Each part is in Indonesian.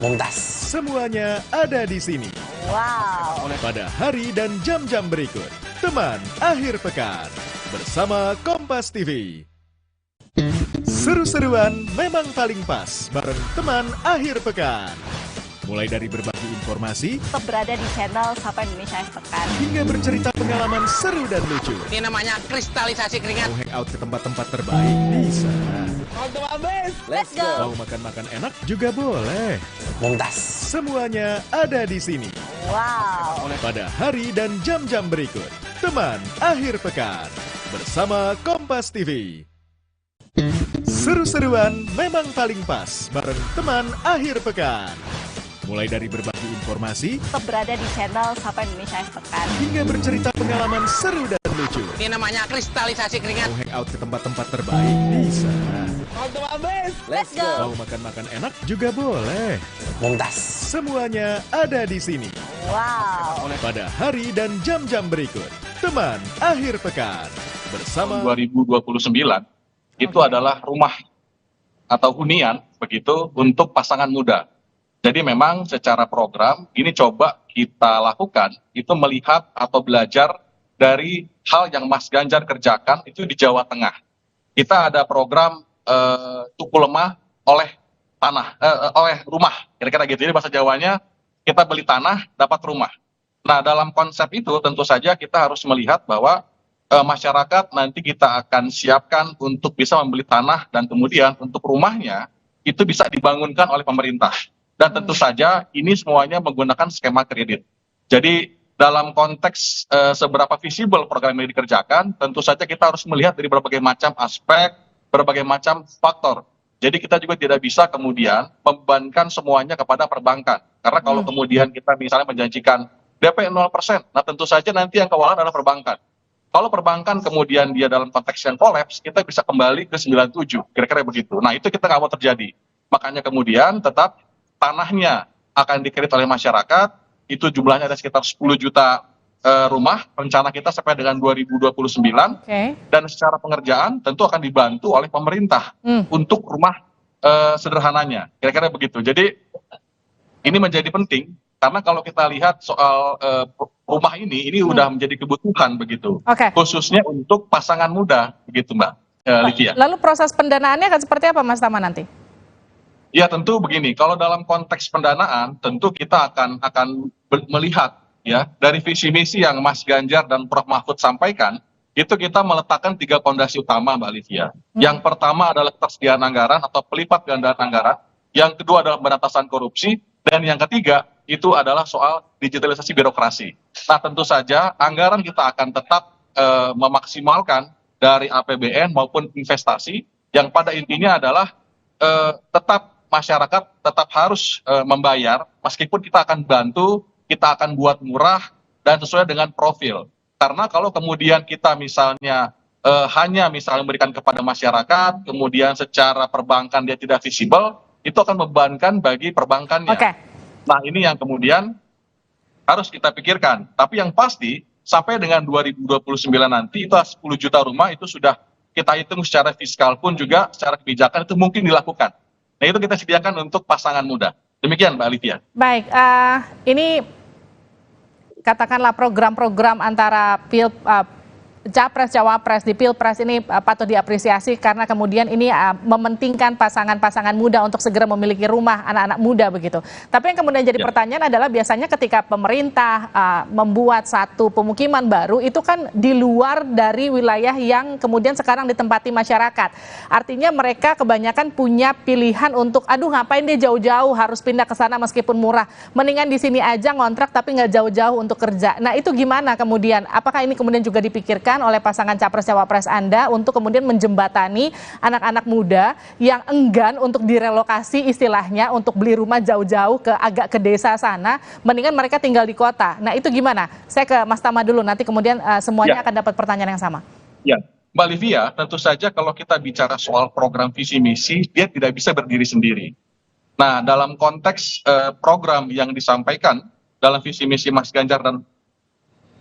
Mumtaz. Semuanya ada di sini. Wow. Pada hari dan jam-jam berikut. Teman akhir pekan. Bersama Kompas TV. Seru-seruan memang paling pas bareng teman akhir pekan. Mulai dari berbagi informasi, Tetap berada di channel Sapa Indonesia Akhir Pekan. hingga bercerita pengalaman seru dan lucu. Ini namanya kristalisasi keringat. Mau hangout ke tempat-tempat terbaik? Bisa. Untuk habis. Let's go. Mau makan-makan enak? Juga boleh. Mumtaz. Semuanya ada di sini. Wow. Pada hari dan jam-jam berikut. Teman akhir pekan. Bersama Kompas TV. Seru-seruan memang paling pas bareng teman akhir pekan. Mulai dari berbagi informasi, Tetap berada di channel Sapa Indonesia Akhir Pekan. hingga bercerita pengalaman seru dan lucu. Ini namanya kristalisasi keringat. Mau hangout ke tempat-tempat terbaik? Bisa. Untuk habis. Let's go. Mau makan-makan enak? Juga boleh. Mumtaz. Semuanya ada di sini. Wow. Pada hari dan jam-jam berikut. Teman akhir pekan. Bersama 2029 itu adalah rumah atau hunian begitu untuk pasangan muda. Jadi memang secara program ini coba kita lakukan itu melihat atau belajar dari hal yang Mas Ganjar kerjakan itu di Jawa Tengah. Kita ada program tuku lemah oleh tanah, oleh rumah, kira-kira gitu. Jadi bahasa Jawanya kita beli tanah dapat rumah. Nah dalam konsep itu tentu saja kita harus melihat bahwa masyarakat nanti kita akan siapkan untuk bisa membeli tanah dan kemudian untuk rumahnya itu bisa dibangunkan oleh pemerintah. Dan tentu saja ini semuanya menggunakan skema kredit. Jadi dalam konteks seberapa visible program ini dikerjakan, tentu saja kita harus melihat dari berbagai macam aspek, berbagai macam faktor. Jadi kita juga tidak bisa kemudian membebankan semuanya kepada perbankan. Karena kalau kemudian kita misalnya menjanjikan DP 0%, nah tentu saja nanti yang kewalahan adalah perbankan. Kalau perbankan kemudian dia dalam konteks yang kolaps, kita bisa kembali ke 97, kira-kira begitu. Nah itu kita nggak mau terjadi. Makanya kemudian tetap tanahnya akan dikredit oleh masyarakat, itu jumlahnya ada sekitar 10 juta rumah, rencana kita sampai dengan 2029, dan secara pengerjaan tentu akan dibantu oleh pemerintah untuk rumah sederhananya, kira-kira begitu. Jadi ini menjadi penting, karena kalau kita lihat soal rumah ini udah menjadi kebutuhan begitu, khususnya untuk pasangan muda, begitu Mbak Livia. Lalu proses pendanaannya akan seperti apa Mas Tama nanti? Ya tentu begini, kalau dalam konteks pendanaan tentu kita akan melihat ya dari visi misi yang Mas Ganjar dan Prof Mahfud sampaikan, itu kita meletakkan 3 fondasi utama Mbak Livia. Yang pertama adalah ketersediaan anggaran atau pelipat gandaan anggaran, yang kedua adalah pemberantasan korupsi, dan yang ketiga itu adalah soal digitalisasi birokrasi. Nah tentu saja anggaran kita akan tetap memaksimalkan dari APBN maupun investasi, yang pada intinya adalah tetap masyarakat tetap harus membayar, meskipun kita akan bantu, kita akan buat murah dan sesuai dengan profil. Karena kalau kemudian kita misalnya hanya misalnya memberikan kepada masyarakat, kemudian secara perbankan dia tidak visible, itu akan membebankan bagi perbankannya. Nah ini yang kemudian harus kita pikirkan. Tapi yang pasti sampai dengan 2029 nanti itu 10 juta rumah itu sudah kita hitung secara fiskal pun juga secara kebijakan itu mungkin dilakukan. Nah itu kita sediakan untuk pasangan muda. Demikian Mbak Livia. Baik, ini katakanlah program-program antara Capres, Cawapres di Pilpres ini patut diapresiasi karena kemudian ini mementingkan pasangan-pasangan muda untuk segera memiliki rumah, anak-anak muda begitu. Tapi yang kemudian jadi pertanyaan adalah biasanya ketika pemerintah membuat satu pemukiman baru itu kan di luar dari wilayah yang kemudian sekarang ditempati masyarakat. Artinya mereka kebanyakan punya pilihan untuk aduh ngapain dia jauh-jauh harus pindah ke sana meskipun murah. Mendingan di sini aja ngontrak tapi nggak jauh-jauh untuk kerja. Nah itu gimana kemudian? Apakah ini kemudian juga dipikirkan oleh pasangan Capres-Cawapres Anda untuk kemudian menjembatani anak-anak muda yang enggan untuk direlokasi istilahnya untuk beli rumah jauh-jauh agak ke desa sana, mendingan mereka tinggal di kota. Nah itu gimana? Saya ke Mas Tama dulu, nanti kemudian semuanya akan dapat pertanyaan yang sama. Ya, Mbak Livia, tentu saja kalau kita bicara soal program visi misi, dia tidak bisa berdiri sendiri. Nah dalam konteks program yang disampaikan dalam visi misi Mas Ganjar dan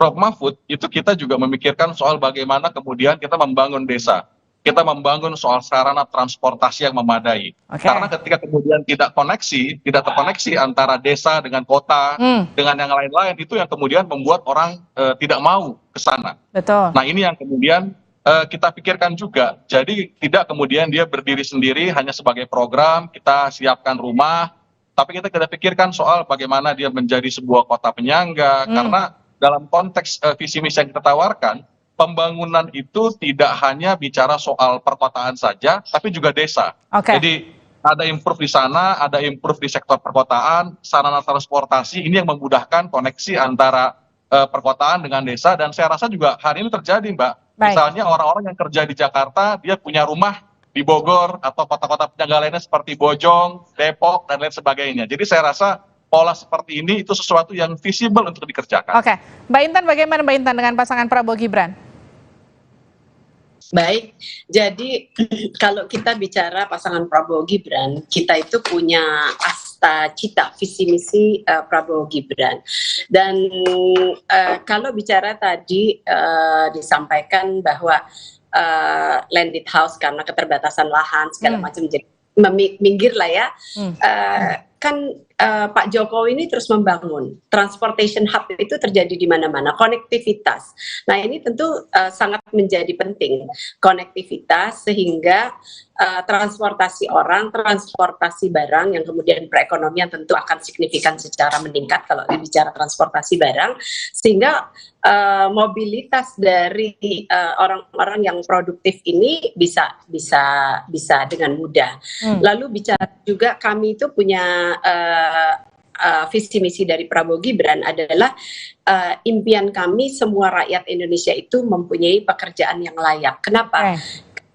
Prof Mahfud, itu kita juga memikirkan soal bagaimana kemudian kita membangun desa. kita membangun soal sarana transportasi yang memadai. Oke. Karena ketika kemudian tidak terkoneksi antara desa dengan kota, dengan yang lain-lain, itu yang kemudian membuat orang tidak mau ke sana. Betul. Nah, ini yang kemudian kita pikirkan juga. Jadi tidak kemudian dia berdiri sendiri hanya sebagai program, kita siapkan rumah, tapi kita pikirkan soal bagaimana dia menjadi sebuah kota penyangga, karena dalam konteks visi misi yang kita tawarkan, pembangunan itu tidak hanya bicara soal perkotaan saja, tapi juga desa. Oke. Jadi ada improve di sana, ada improve di sektor perkotaan, sarana transportasi, ini yang memudahkan koneksi antara perkotaan dengan desa, dan saya rasa juga hari ini terjadi, Mbak. Baik. Misalnya orang-orang yang kerja di Jakarta, dia punya rumah di Bogor atau kota-kota penyangga lainnya seperti Bojong, Depok, dan lain sebagainya. Jadi saya rasa pola seperti ini itu sesuatu yang visible untuk dikerjakan. Oke, Mbak Intan, bagaimana Mbak Intan dengan pasangan Prabowo Gibran? Baik, jadi kalau kita bicara pasangan Prabowo Gibran, kita itu punya asta cita visi misi Prabowo Gibran. Dan kalau bicara tadi disampaikan bahwa landed house karena keterbatasan lahan segala macam, jadi minggir lah ya. Kan Pak Jokowi ini terus membangun transportation hub, itu terjadi di mana-mana, konektivitas. Nah, ini tentu sangat menjadi penting, konektivitas, sehingga transportasi orang, transportasi barang, yang kemudian perekonomian tentu akan signifikan secara meningkat kalau bicara transportasi barang, sehingga mobilitas dari orang-orang yang produktif ini bisa dengan mudah. Lalu bicara juga, kami itu punya visi misi dari Prabowo Gibran adalah impian kami semua rakyat Indonesia itu mempunyai pekerjaan yang layak. Kenapa?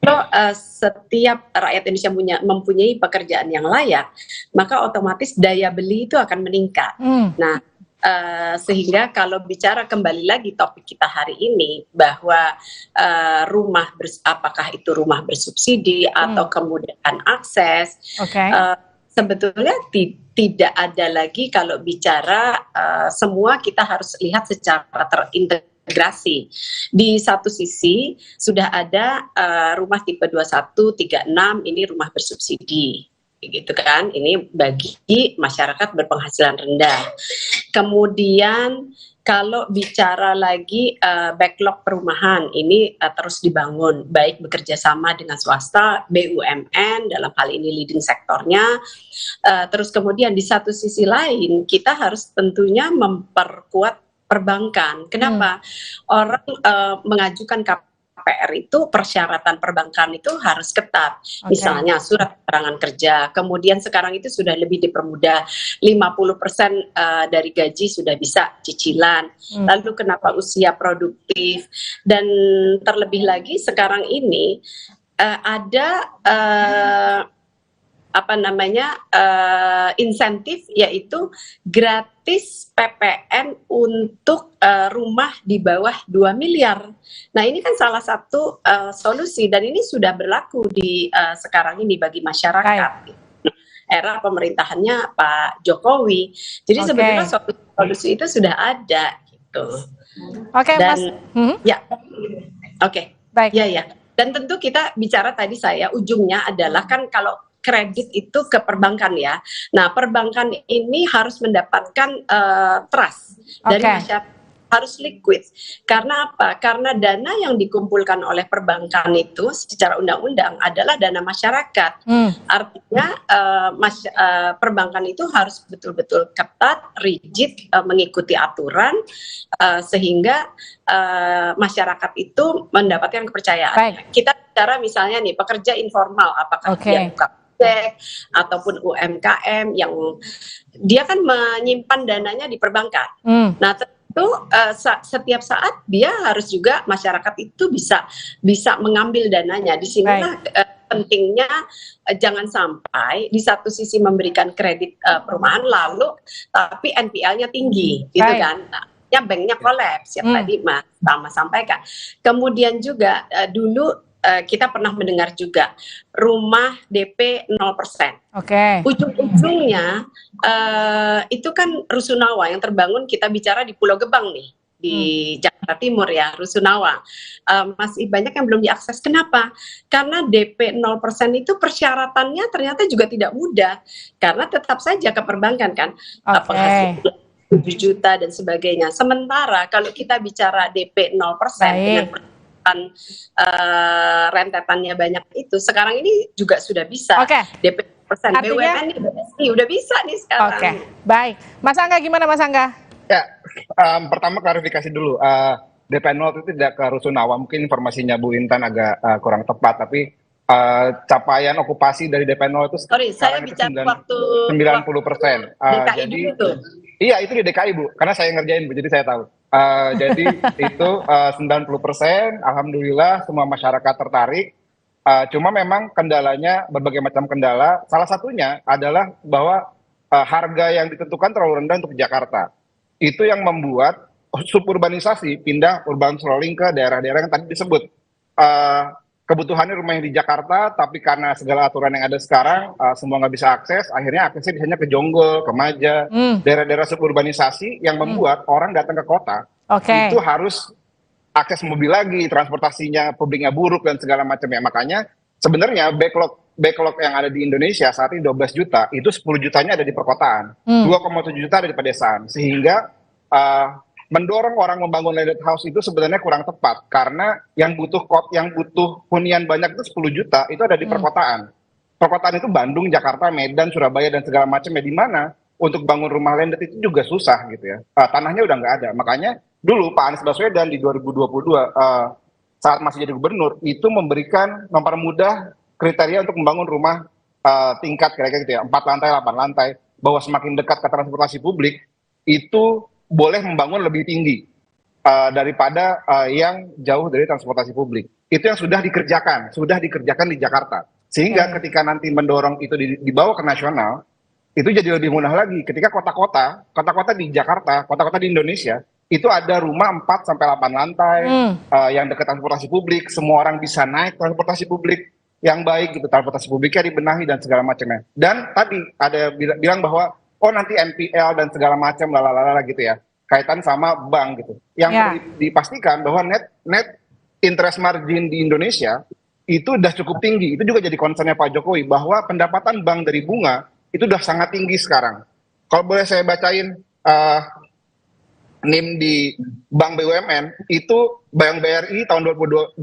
Kalau setiap rakyat Indonesia mempunyai pekerjaan yang layak, maka otomatis daya beli itu akan meningkat. Nah, sehingga kalau bicara kembali lagi topik kita hari ini, bahwa apakah itu rumah bersubsidi atau kemudahan akses, sebetulnya tidak ada lagi kalau bicara semua kita harus lihat secara terintegrasi. Di satu sisi sudah ada rumah tipe 21, 36, ini rumah bersubsidi, gitu kan, ini bagi masyarakat berpenghasilan rendah. Kemudian kalau bicara lagi backlog perumahan, ini terus dibangun, baik bekerja sama dengan swasta, BUMN, dalam hal ini leading sektornya. Terus kemudian di satu sisi lain, kita harus tentunya memperkuat perbankan. Kenapa? Orang mengajukan KPR itu, persyaratan perbankan itu harus ketat. Misalnya surat keterangan kerja, kemudian sekarang itu sudah lebih dipermudah, 50% dari gaji sudah bisa cicilan. Lalu kenapa usia produktif, dan terlebih lagi sekarang ini ada insentif, yaitu gratis PPN untuk rumah di bawah 2 miliar. Nah, ini kan salah satu solusi, dan ini sudah berlaku di sekarang ini bagi masyarakat. Era pemerintahannya Pak Jokowi. Jadi sebetulnya solusi itu sudah ada gitu. Dan, Mas. Ya. Baik. Ya. Dan tentu kita bicara tadi, saya ujungnya adalah kan kalau kredit itu ke perbankan ya. Nah, perbankan ini harus mendapatkan trust dari masyarakat, harus liquid. Karena apa? Karena dana yang dikumpulkan oleh perbankan itu secara undang-undang adalah dana masyarakat. Artinya perbankan itu harus betul-betul ketat, rigid, mengikuti aturan, sehingga masyarakat itu mendapatkan kepercayaan. Baik. Kita bicara misalnya nih, pekerja informal, apakah dia buka ataupun UMKM yang dia kan menyimpan dananya di perbankan. Nah, tentu setiap saat dia harus juga, masyarakat itu bisa mengambil dananya. Di sinilah pentingnya jangan sampai di satu sisi memberikan kredit perumahan lalu tapi NPL-nya tinggi, gitu kan. Nah, banknya kolaps, yang tadi Mas Tama sampaikan. Kemudian juga dulu kita pernah mendengar juga rumah DP 0%. Ujung-ujungnya itu kan rusunawa yang terbangun, kita bicara di Pulau Gebang nih, di Jakarta Jakarta Timur ya, Rusunawa. Masih banyak yang belum diakses. Kenapa? Karena DP 0% itu persyaratannya ternyata juga tidak mudah. Karena tetap saja ke perbankan kan. Penghasilan 7 juta dan sebagainya. Sementara kalau kita bicara DP 0% dengan rentetannya banyak itu, sekarang ini juga sudah bisa. DP persen BUMN udah bisa nih sekarang. Baik. Mas Angga gimana Mas Angga? Ya, pertama klarifikasi dulu. DP 0 itu tidak ke Rusunawa. Mungkin informasinya Bu Intan agak kurang tepat, tapi capaian okupasi dari DP 0 itu saya bicara waktu 90%. Jadi iya itu di DKI Bu, karena saya ngerjain Bu, jadi saya tahu. Jadi itu 90%, alhamdulillah semua masyarakat tertarik. Cuma memang kendalanya berbagai macam kendala. Salah satunya adalah bahwa harga yang ditentukan terlalu rendah untuk Jakarta. Itu yang membuat suburbanisasi pindah urban rolling ke daerah-daerah yang tadi disebut. Kebutuhannya rumah yang di Jakarta, tapi karena segala aturan yang ada sekarang, semua nggak bisa akses, akhirnya aksesnya biasanya ke Jonggol, ke Maja, daerah-daerah suburbanisasi yang membuat orang datang ke kota, itu harus akses mobil lagi, transportasinya publiknya buruk dan segala macamnya. Makanya sebenarnya backlog yang ada di Indonesia saat ini 12 juta, itu 10 jutanya ada di perkotaan, 2,7 juta ada di pedesaan, sehingga mendorong orang membangun landed house itu sebenarnya kurang tepat, karena yang butuh hunian banyak itu 10 juta itu ada di perkotaan. Perkotaan itu Bandung, Jakarta, Medan, Surabaya dan segala macamnya, di mana untuk bangun rumah landed itu juga susah gitu ya. Tanahnya udah nggak ada. Makanya dulu Pak Anies Baswedan di 2022 saat masih jadi gubernur itu mempermudah kriteria untuk membangun rumah tingkat kira-kira gitu ya, 4 lantai, 8 lantai, bahwa semakin dekat ke transportasi publik itu boleh membangun lebih tinggi daripada yang jauh dari transportasi publik. Itu yang sudah dikerjakan di Jakarta. Sehingga ketika nanti mendorong itu dibawa ke nasional, itu jadi lebih mudah lagi. Ketika kota-kota di Jakarta, kota-kota di Indonesia, itu ada rumah 4 sampai 8 lantai yang dekat transportasi publik, semua orang bisa naik transportasi publik yang baik gitu, transportasi publiknya dibenahi dan segala macamnya. Dan tadi ada bilang bahwa nanti NPL dan segala macam lalala gitu ya, kaitan sama bank gitu. Yang perlu dipastikan bahwa net interest margin di Indonesia itu udah cukup tinggi. Itu juga jadi concernnya Pak Jokowi, bahwa pendapatan bank dari bunga itu udah sangat tinggi sekarang. Kalau boleh saya bacain NIM di Bank BUMN, itu Bank BRI tahun 2022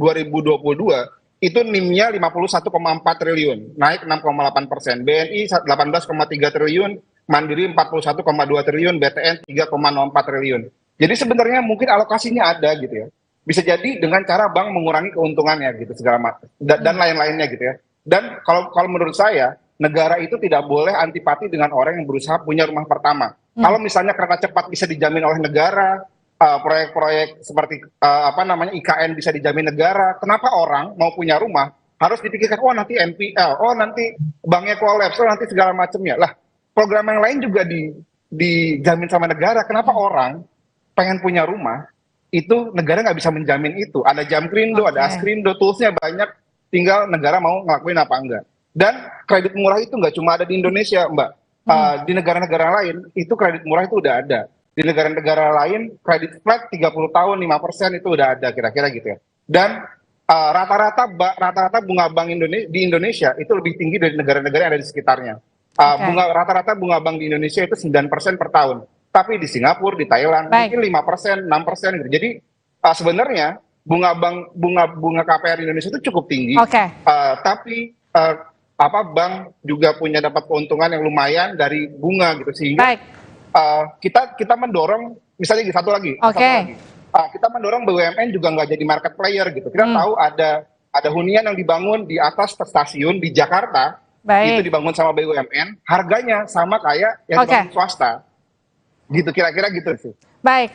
itu NIM-nya 51,4 triliun, naik 6,8%. BNI 18,3 triliun, Mandiri 41,2 triliun, BTN 3,04 triliun. Jadi sebenarnya mungkin alokasinya ada gitu ya. Bisa jadi dengan cara bank mengurangi keuntungannya gitu segala macam dan lain-lainnya gitu ya. Dan kalau menurut saya, negara itu tidak boleh antipati dengan orang yang berusaha punya rumah pertama. Kalau misalnya kereta cepat bisa dijamin oleh negara, proyek-proyek seperti IKN bisa dijamin negara, kenapa orang mau punya rumah harus dipikirkan nanti NPL, nanti banknya kolaps, nanti segala macamnya lah. Program yang lain juga dijamin sama negara. Kenapa orang pengen punya rumah, itu negara nggak bisa menjamin itu. Ada Jamkrindo, ada Askrindo, toolsnya banyak, tinggal negara mau ngelakuin apa enggak. Dan kredit murah itu nggak cuma ada di Indonesia, Mbak. Di negara-negara lain, itu kredit murah itu udah ada. Di negara-negara lain, kredit flat 30 tahun, 5% itu udah ada, kira-kira gitu ya. Dan rata-rata bunga bank di Indonesia itu lebih tinggi dari negara-negara yang ada di sekitarnya. Rata-rata bunga bank di Indonesia itu 9% per tahun. Tapi di Singapura, di Thailand mungkin 5%, 6% gitu. Jadi sebenarnya bunga KPR di Indonesia itu cukup tinggi. Tapi bank juga punya dapat keuntungan yang lumayan dari bunga gitu, sehingga kita mendorong misalnya satu lagi. Kita mendorong BUMN juga nggak jadi market player gitu. Kita tahu ada hunian yang dibangun di atas stasiun di Jakarta. Itu dibangun sama BUMN, harganya sama kayak yang dibangun swasta. Gitu kira-kira gitu sih. Baik,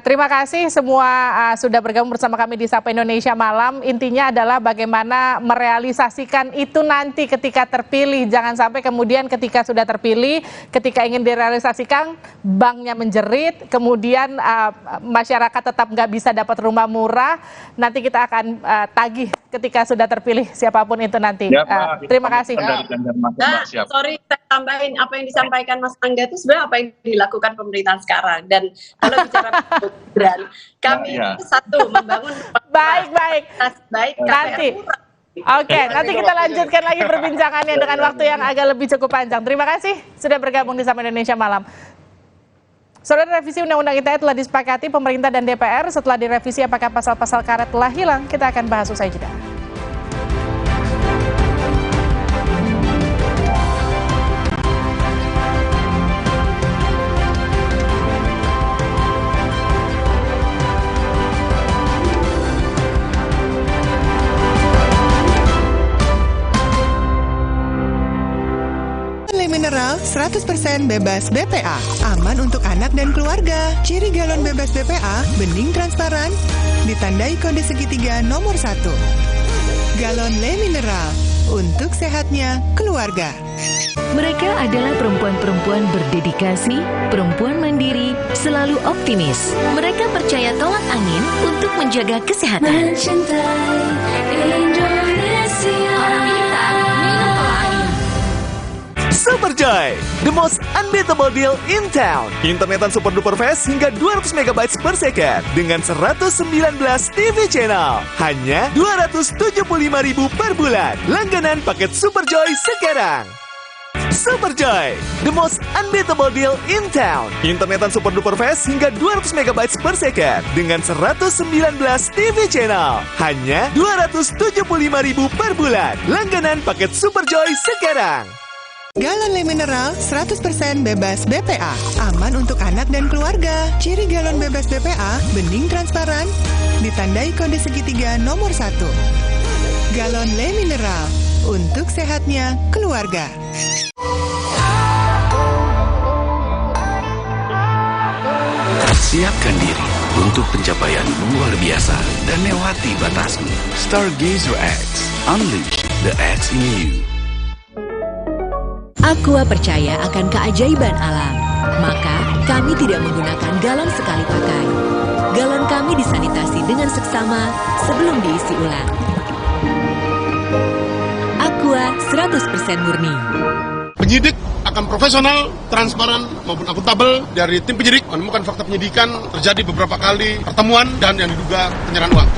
terima kasih semua sudah bergabung bersama kami di Sapa Indonesia Malam. Intinya adalah bagaimana merealisasikan itu nanti ketika terpilih. Jangan sampai kemudian ketika sudah terpilih, ketika ingin direalisasikan, banknya menjerit, kemudian masyarakat tetap nggak bisa dapat rumah murah. Nanti kita akan tagih ketika sudah terpilih siapapun itu nanti. Terima kasih. Sorry, saya tambahin apa yang disampaikan Mas Angga itu sebenarnya apa yang dilakukan pemerintahan sekarang. Dan Kalau bicara Prabowo Gibran, kami itu satu membangun Baik. baik Nanti. Oke, nanti kita lanjutkan lagi perbincangannya dengan waktu yang agak lebih cukup panjang. Terima kasih sudah bergabung di Sapa Indonesia Malam. Saudara, revisi Undang-Undang ITE telah disepakati pemerintah dan DPR. Setelah direvisi, apakah pasal-pasal karet telah hilang? Kita akan bahas usai jeda. Mineral 100% bebas BPA, aman untuk anak dan keluarga. Ciri galon bebas BPA, bening transparan, ditandai kode segitiga nomor 1. Galon Le Mineral, untuk sehatnya keluarga. Mereka adalah perempuan-perempuan berdedikasi, perempuan mandiri, selalu optimis. Mereka percaya tolak angin untuk menjaga kesehatan. Mencintai Indonesia. Superjoy, the most unbeatable deal in town. Internetan super duper fast hingga 200 MB per second dengan 119 TV channel. Hanya 275.000 per bulan. Langganan paket Superjoy sekarang. Superjoy, the most unbeatable deal in town. Internetan super duper fast hingga 200 MB per second dengan 119 TV channel. Hanya 275.000 per bulan. Langganan paket Superjoy sekarang. Galon Le Mineral 100% bebas BPA, aman untuk anak dan keluarga. Ciri galon bebas BPA, bening transparan, ditandai kode segitiga nomor 1. Galon Le Mineral, untuk sehatnya keluarga. Siapkan diri untuk pencapaian luar biasa dan lewati batasmu. Stargazer X, unleash the X in you. Aqua percaya akan keajaiban alam, maka kami tidak menggunakan galon sekali pakai. Galon kami disanitasi dengan seksama sebelum diisi ulang. Aqua 100% murni. Penyidik akan profesional, transparan maupun akuntabel. Dari tim penyidik menemukan fakta penyidikan terjadi beberapa kali pertemuan dan yang diduga penyerahan uang.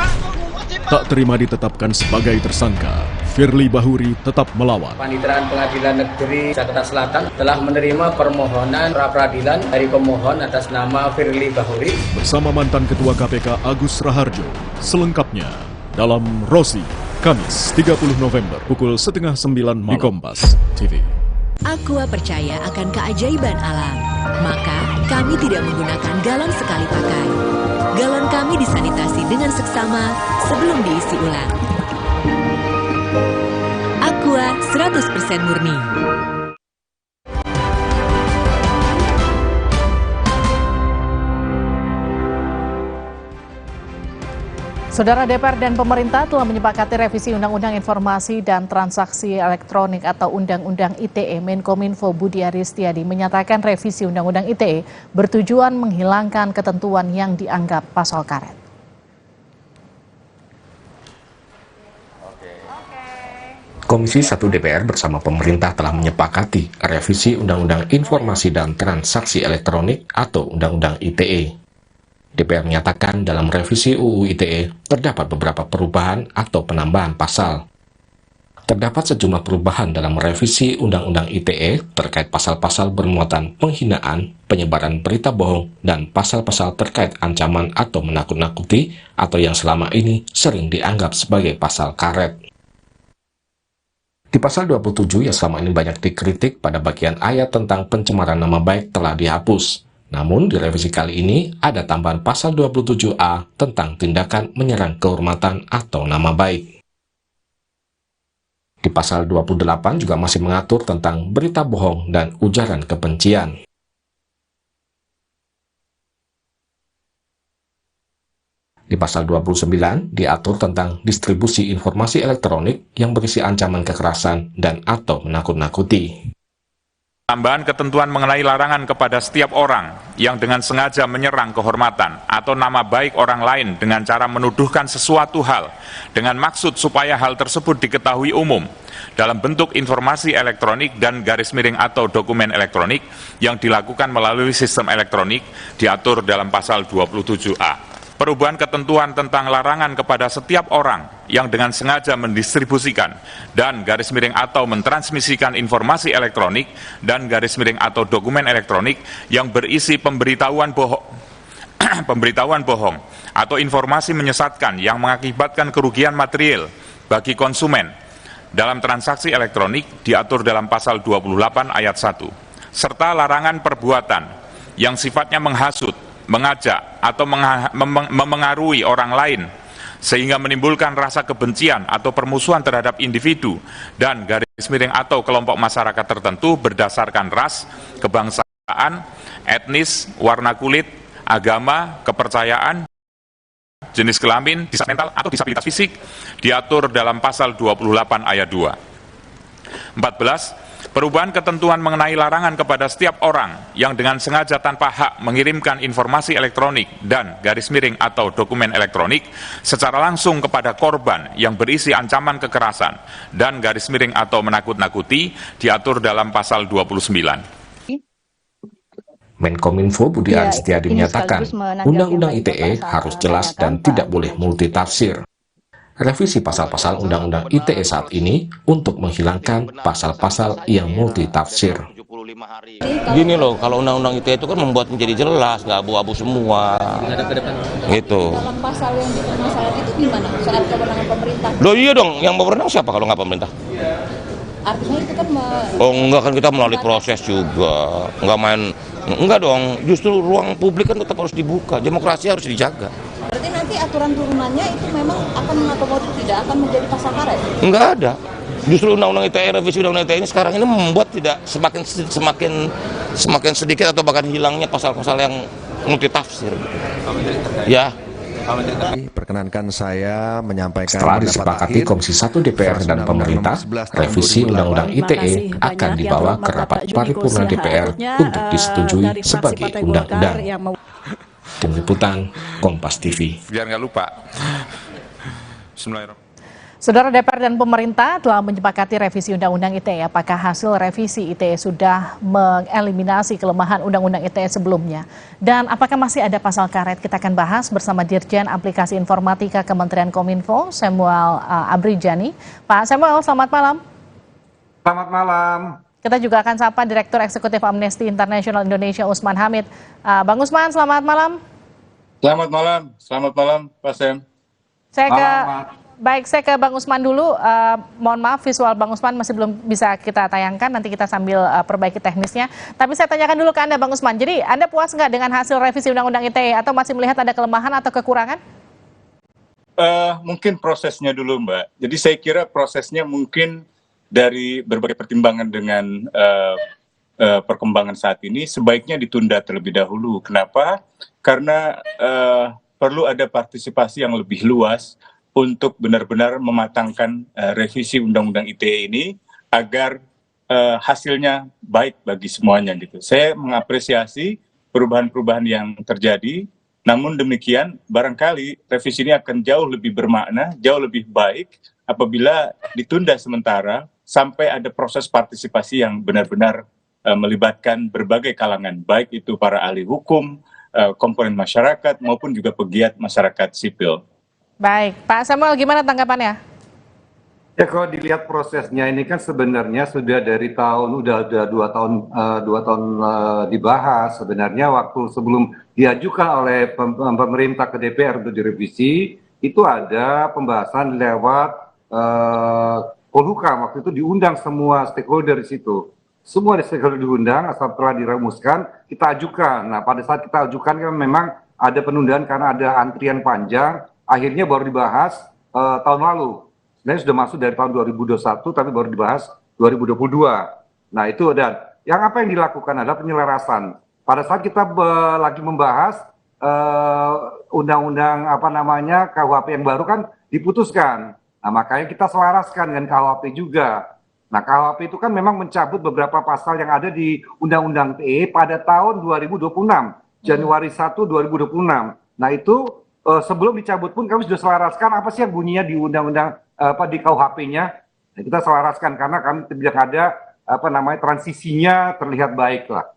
Tak terima ditetapkan sebagai tersangka, Firly Bahuri tetap melawan. Paniteraan Pengadilan Negeri Jakarta Selatan telah menerima permohonan pra-peradilan dari pemohon atas nama Firly Bahuri Bersama mantan Ketua KPK Agus Raharjo. Selengkapnya dalam Rosi, Kamis 30 November pukul 8:30 malam di Kompas TV. Aqua percaya akan keajaiban alam, maka kami tidak menggunakan galon sekali pakai. Galon kami disanitasi dengan seksama sebelum diisi ulang. Aqua 100% murni. Saudara, DPR dan pemerintah telah menyepakati revisi Undang-Undang Informasi dan Transaksi Elektronik atau Undang-Undang ITE. Menkominfo Budi Aris Setiadi menyatakan revisi Undang-Undang ITE bertujuan menghilangkan ketentuan yang dianggap pasal karet. Komisi 1 DPR bersama pemerintah telah menyepakati revisi Undang-Undang Informasi dan Transaksi Elektronik atau Undang-Undang ITE. DPR menyatakan dalam revisi UU ITE terdapat beberapa perubahan atau penambahan pasal. Terdapat sejumlah perubahan dalam revisi Undang-Undang ITE terkait pasal-pasal bermuatan penghinaan, penyebaran berita bohong, dan pasal-pasal terkait ancaman atau menakut-nakuti atau yang selama ini sering dianggap sebagai pasal karet. Di pasal 27 yang selama ini banyak dikritik pada bagian ayat tentang pencemaran nama baik telah dihapus. Namun di revisi kali ini ada tambahan pasal 27A tentang tindakan menyerang kehormatan atau nama baik. Di pasal 28 juga masih mengatur tentang berita bohong dan ujaran kebencian. Di pasal 29 diatur tentang distribusi informasi elektronik yang berisi ancaman kekerasan dan atau menakut-nakuti. Tambahan ketentuan mengenai larangan kepada setiap orang yang dengan sengaja menyerang kehormatan atau nama baik orang lain dengan cara menuduhkan sesuatu hal dengan maksud supaya hal tersebut diketahui umum dalam bentuk informasi elektronik dan garis miring atau dokumen elektronik yang dilakukan melalui sistem elektronik diatur dalam pasal 27A. Perubahan ketentuan tentang larangan kepada setiap orang yang dengan sengaja mendistribusikan dan garis miring atau mentransmisikan informasi elektronik dan garis miring atau dokumen elektronik yang berisi pemberitahuan bohong atau informasi menyesatkan yang mengakibatkan kerugian material bagi konsumen dalam transaksi elektronik diatur dalam pasal 28 ayat 1, serta larangan perbuatan yang sifatnya menghasut, mengajak, atau memengaruhi orang lain sehingga menimbulkan rasa kebencian atau permusuhan terhadap individu dan garis miring atau kelompok masyarakat tertentu berdasarkan ras, kebangsaan, etnis, warna kulit, agama, kepercayaan, jenis kelamin, disabilitas mental atau disabilitas fisik diatur dalam pasal 28 ayat 2. 14. Perubahan ketentuan mengenai larangan kepada setiap orang yang dengan sengaja tanpa hak mengirimkan informasi elektronik dan garis miring atau dokumen elektronik secara langsung kepada korban yang berisi ancaman kekerasan dan garis miring atau menakut-nakuti diatur dalam pasal 29. Menkominfo Budi Aris Setiadi menyatakan, Undang-Undang ITE harus jelas dan tidak boleh multitafsir. Revisi pasal-pasal Undang-Undang ITE saat ini untuk menghilangkan pasal-pasal yang multitafsir. Gini loh, kalau Undang-Undang ITE itu kan membuat menjadi jelas, nggak abu-abu semua. Gitu. Dalam pasal yang dipermasalahkan itu gimana? Soal kewenangan pemerintah? Loh iya dong, yang berwenang siapa kalau nggak pemerintah? Artinya itu kan Oh enggak, kan kita melalui proses juga, nggak main, enggak dong. Justru ruang publik kan tetap harus dibuka, demokrasi harus dijaga. Berarti nanti aturan turunannya itu memang akan mengakomodir, tidak akan menjadi pasal karet? Enggak ada. Justru Undang-Undang ITE, revisi Undang-Undang ITE ini sekarang ini membuat tidak semakin sedikit atau bahkan hilangnya pasal-pasal yang multitafsir. Ya. Perkenankan saya menyampaikan setelah disepakati Komisi 1 DPR dan pemerintah, revisi Undang-Undang ITE akan dibawa ke rapat paripurna DPR untuk disetujui sebagai undang-undang. Tim Liputan Kompas TV. Biar nggak lupa. Bismillahirrahmanirrahim. Saudara DPR dan pemerintah telah menyepakati revisi Undang-Undang ITE. Apakah hasil revisi ITE sudah mengeliminasi kelemahan Undang-Undang ITE sebelumnya? Dan apakah masih ada pasal karet? Kita akan bahas bersama Dirjen Aplikasi Informatika Kementerian Kominfo, Samuel Abrijani. Pak Samuel, selamat malam. Selamat malam. Kita juga akan sapa Direktur Eksekutif Amnesty International Indonesia, Usman Hamid. Bang Usman, selamat malam. Selamat malam, Pak Sam. Saya ke Bang Usman dulu. Mohon maaf, visual Bang Usman masih belum bisa kita tayangkan. Nanti kita sambil perbaiki teknisnya. Tapi saya tanyakan dulu ke Anda, Bang Usman. Jadi Anda puas nggak dengan hasil revisi Undang-Undang ITE atau masih melihat ada kelemahan atau kekurangan? Mungkin prosesnya dulu, Mbak. Jadi saya kira prosesnya mungkin dari berbagai pertimbangan dengan perkembangan saat ini sebaiknya ditunda terlebih dahulu. Kenapa? Karena perlu ada partisipasi yang lebih luas untuk benar-benar mematangkan revisi Undang-Undang ITE ini agar hasilnya baik bagi semuanya gitu. Saya mengapresiasi perubahan-perubahan yang terjadi, namun demikian barangkali revisi ini akan jauh lebih bermakna, jauh lebih baik apabila ditunda sementara sampai ada proses partisipasi yang benar-benar melibatkan berbagai kalangan, baik itu para ahli hukum, komponen masyarakat maupun juga pegiat masyarakat sipil. Baik, Pak Samuel, gimana tanggapannya? Ya, kalau dilihat prosesnya ini kan sebenarnya sudah dari udah 2 tahun dibahas. Sebenarnya waktu sebelum diajukan oleh pemerintah ke DPR untuk direvisi, itu ada pembahasan lewat Polhukam. Waktu itu diundang semua stakeholder di situ. Semua stakeholder diundang, asal telah dirumuskan, kita ajukan. Nah, pada saat kita ajukan kan memang ada penundaan karena ada antrian panjang. Akhirnya baru dibahas tahun lalu. Sebenarnya sudah masuk dari tahun 2021, tapi baru dibahas 2022. Nah itu, dan yang apa yang dilakukan adalah penyelarasan. Pada saat kita lagi membahas undang-undang KUHP yang baru kan diputuskan. Nah makanya kita selaraskan dengan KUHP juga. Nah KUHP itu kan memang mencabut beberapa pasal yang ada di Undang-Undang ITE pada tahun 2026, Januari 1, 2026. Nah itu sebelum dicabut pun kami sudah selaraskan apa sih yang bunyinya di undang-undang di KUHP-nya. Nah, kita selaraskan karena kami tidak ada transisinya terlihat baik lah.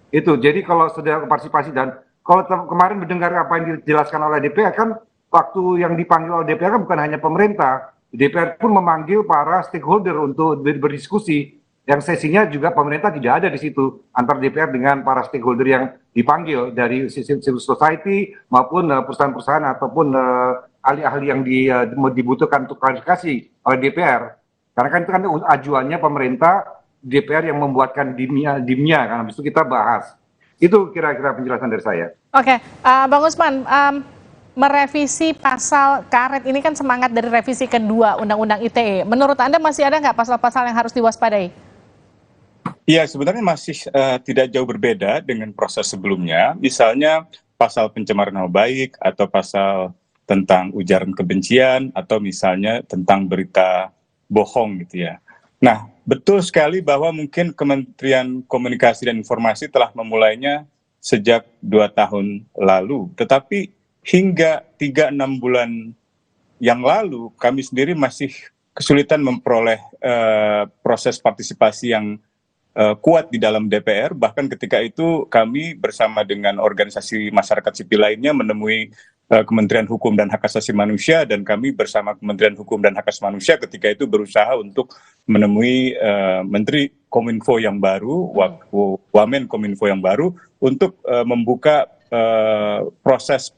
Itu. Jadi kalau sudah partisipasi dan kalau kemarin mendengar apa yang dijelaskan oleh DPR kan waktu yang dipanggil oleh DPR kan bukan hanya pemerintah, DPR pun memanggil para stakeholder untuk berdiskusi. Yang sesinya juga pemerintah tidak ada di situ antara DPR dengan para stakeholder yang dipanggil dari civil society maupun perusahaan-perusahaan ataupun ahli-ahli yang dibutuhkan untuk klarifikasi oleh DPR. Karena kan itu kan ajuannya pemerintah, DPR yang membuatkan dimnya kan habis itu kita bahas. Itu kira-kira penjelasan dari saya. Oke, Bang Usman, merevisi pasal karet ini kan semangat dari revisi kedua Undang-Undang ITE. Menurut Anda masih ada nggak pasal-pasal yang harus diwaspadai? Ya, sebenarnya masih tidak jauh berbeda dengan proses sebelumnya. Misalnya pasal pencemaran nama baik atau pasal tentang ujaran kebencian atau misalnya tentang berita bohong gitu ya. Nah, betul sekali bahwa mungkin Kementerian Komunikasi dan Informasi telah memulainya sejak 2 tahun lalu. Tetapi hingga 3-6 bulan yang lalu kami sendiri masih kesulitan memperoleh proses partisipasi yang kuat di dalam DPR. Bahkan ketika itu kami bersama dengan organisasi masyarakat sipil lainnya menemui Kementerian Hukum dan Hak Asasi Manusia, dan kami bersama Kementerian Hukum dan Hak Asasi Manusia ketika itu berusaha untuk menemui Menteri Kominfo yang baru, Wamen Kominfo yang baru, untuk membuka proses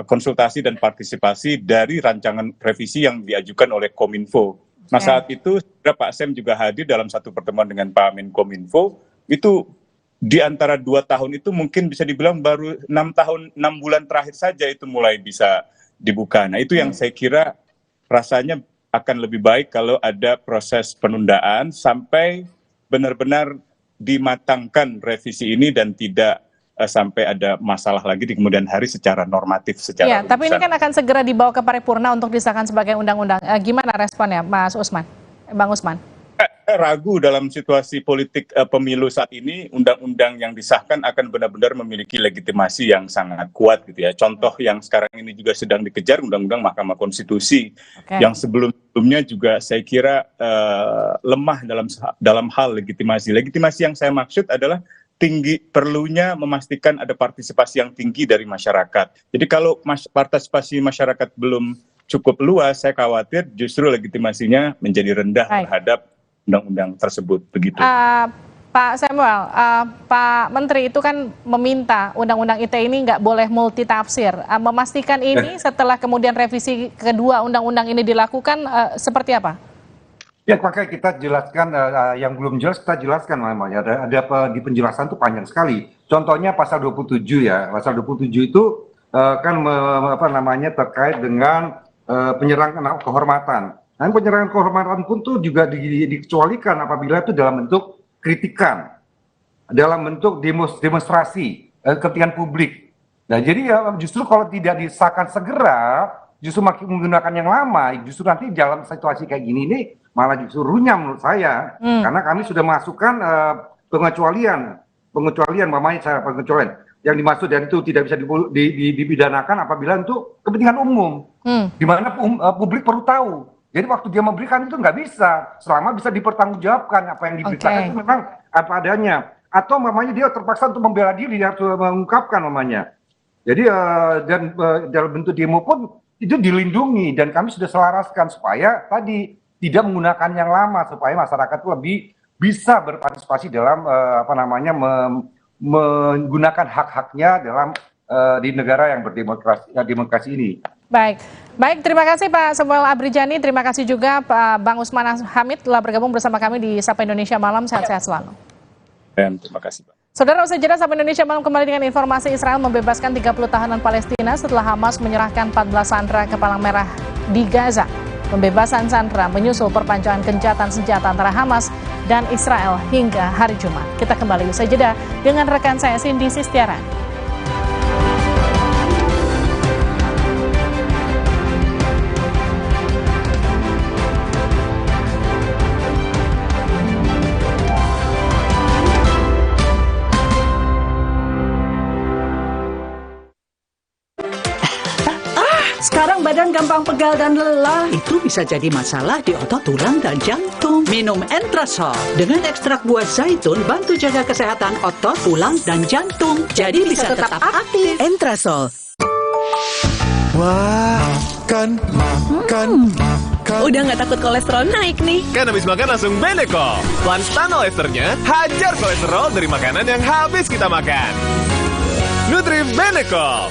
konsultasi dan partisipasi dari rancangan revisi yang diajukan oleh Kominfo. Nah, saat itu Pak Sem juga hadir dalam satu pertemuan dengan Pak Menkominfo. Itu di antara 2 tahun itu mungkin bisa dibilang baru 6 bulan terakhir saja itu mulai bisa dibuka. Nah, itu yang saya kira rasanya akan lebih baik kalau ada proses penundaan sampai benar-benar dimatangkan revisi ini dan tidak sampai ada masalah lagi di kemudian hari secara normatif, secara ya, tapi ini kan akan segera dibawa ke paripurna untuk disahkan sebagai undang-undang. Gimana responnya, Mas Usman? Bang Usman? Ragu dalam situasi politik pemilu saat ini, undang-undang yang disahkan akan benar-benar memiliki legitimasi yang sangat kuat gitu ya. Contoh yang sekarang ini juga sedang dikejar, undang-undang Mahkamah Konstitusi, yang sebelumnya juga saya kira lemah dalam hal legitimasi. Legitimasi yang saya maksud adalah perlunya memastikan ada partisipasi yang tinggi dari masyarakat. Jadi kalau partisipasi masyarakat belum cukup luas, saya khawatir justru legitimasinya menjadi rendah terhadap undang-undang tersebut. Begitu. Pak Samuel, Pak Menteri itu kan meminta undang-undang ITE ini nggak boleh multitafsir. Memastikan ini setelah kemudian revisi kedua undang-undang ini dilakukan seperti apa? Ya, makanya kita jelaskan yang belum jelas kita jelaskan namanya. Ada di penjelasan itu panjang sekali. Contohnya pasal 27 ya. Pasal 27 itu kan terkait dengan penyerangan kehormatan. Nah, penyerangan kehormatan pun tuh juga dikecualikan apabila itu dalam bentuk kritikan, dalam bentuk demonstrasi, kepentingan publik. Nah, jadi ya justru kalau tidak disahkan segera, justru makin menggunakan yang lama, justru nanti dalam situasi kayak gini nih malah justru runyam menurut saya, karena kami sudah masukkan pengecualian mamanya cara pengecualian yang dimaksud dan itu tidak bisa dipidanakan apabila untuk kepentingan umum, di mana publik perlu tahu. Jadi waktu dia memberikan itu nggak bisa, selama bisa dipertanggungjawabkan apa yang diberitakan itu memang apa adanya, atau mamanya dia terpaksa untuk membela diri dan mengungkapkan mamanya. Jadi dan dalam bentuk demo pun itu dilindungi dan kami sudah selaraskan supaya tadi tidak menggunakan yang lama supaya masyarakat itu lebih bisa berpartisipasi dalam menggunakan hak-haknya dalam di negara yang berdemokrasi ini. Baik, terima kasih Pak Samuel Abrijani, terima kasih juga Pak Bang Usman Hamid telah bergabung bersama kami di Sapa Indonesia Malam, sehat-sehat selalu. Terima kasih Pak. Saudara, usai jeda Sapa Indonesia Malam kembali dengan informasi Israel membebaskan 30 tahanan Palestina setelah Hamas menyerahkan 14 sandera ke Palang Merah di Gaza. Pembebasan sandera menyusul perpanjangan gencatan senjata antara Hamas dan Israel hingga hari Jumat. Kita kembali usai jeda dengan rekan saya Cindy Sistiarani. Sekarang badan gampang pegal dan lelah. Itu bisa jadi masalah di otot, tulang, dan jantung. Minum Entrasol. Dengan ekstrak buah zaitun, bantu jaga kesehatan otot, tulang, dan jantung. Jadi bisa tetap aktif. Entrasol. Wah, makan. Udah nggak takut kolesterol naik nih. Kan habis makan langsung Benecol. Lanstan esternya hajar kolesterol dari makanan yang habis kita makan. Nutri Benecol.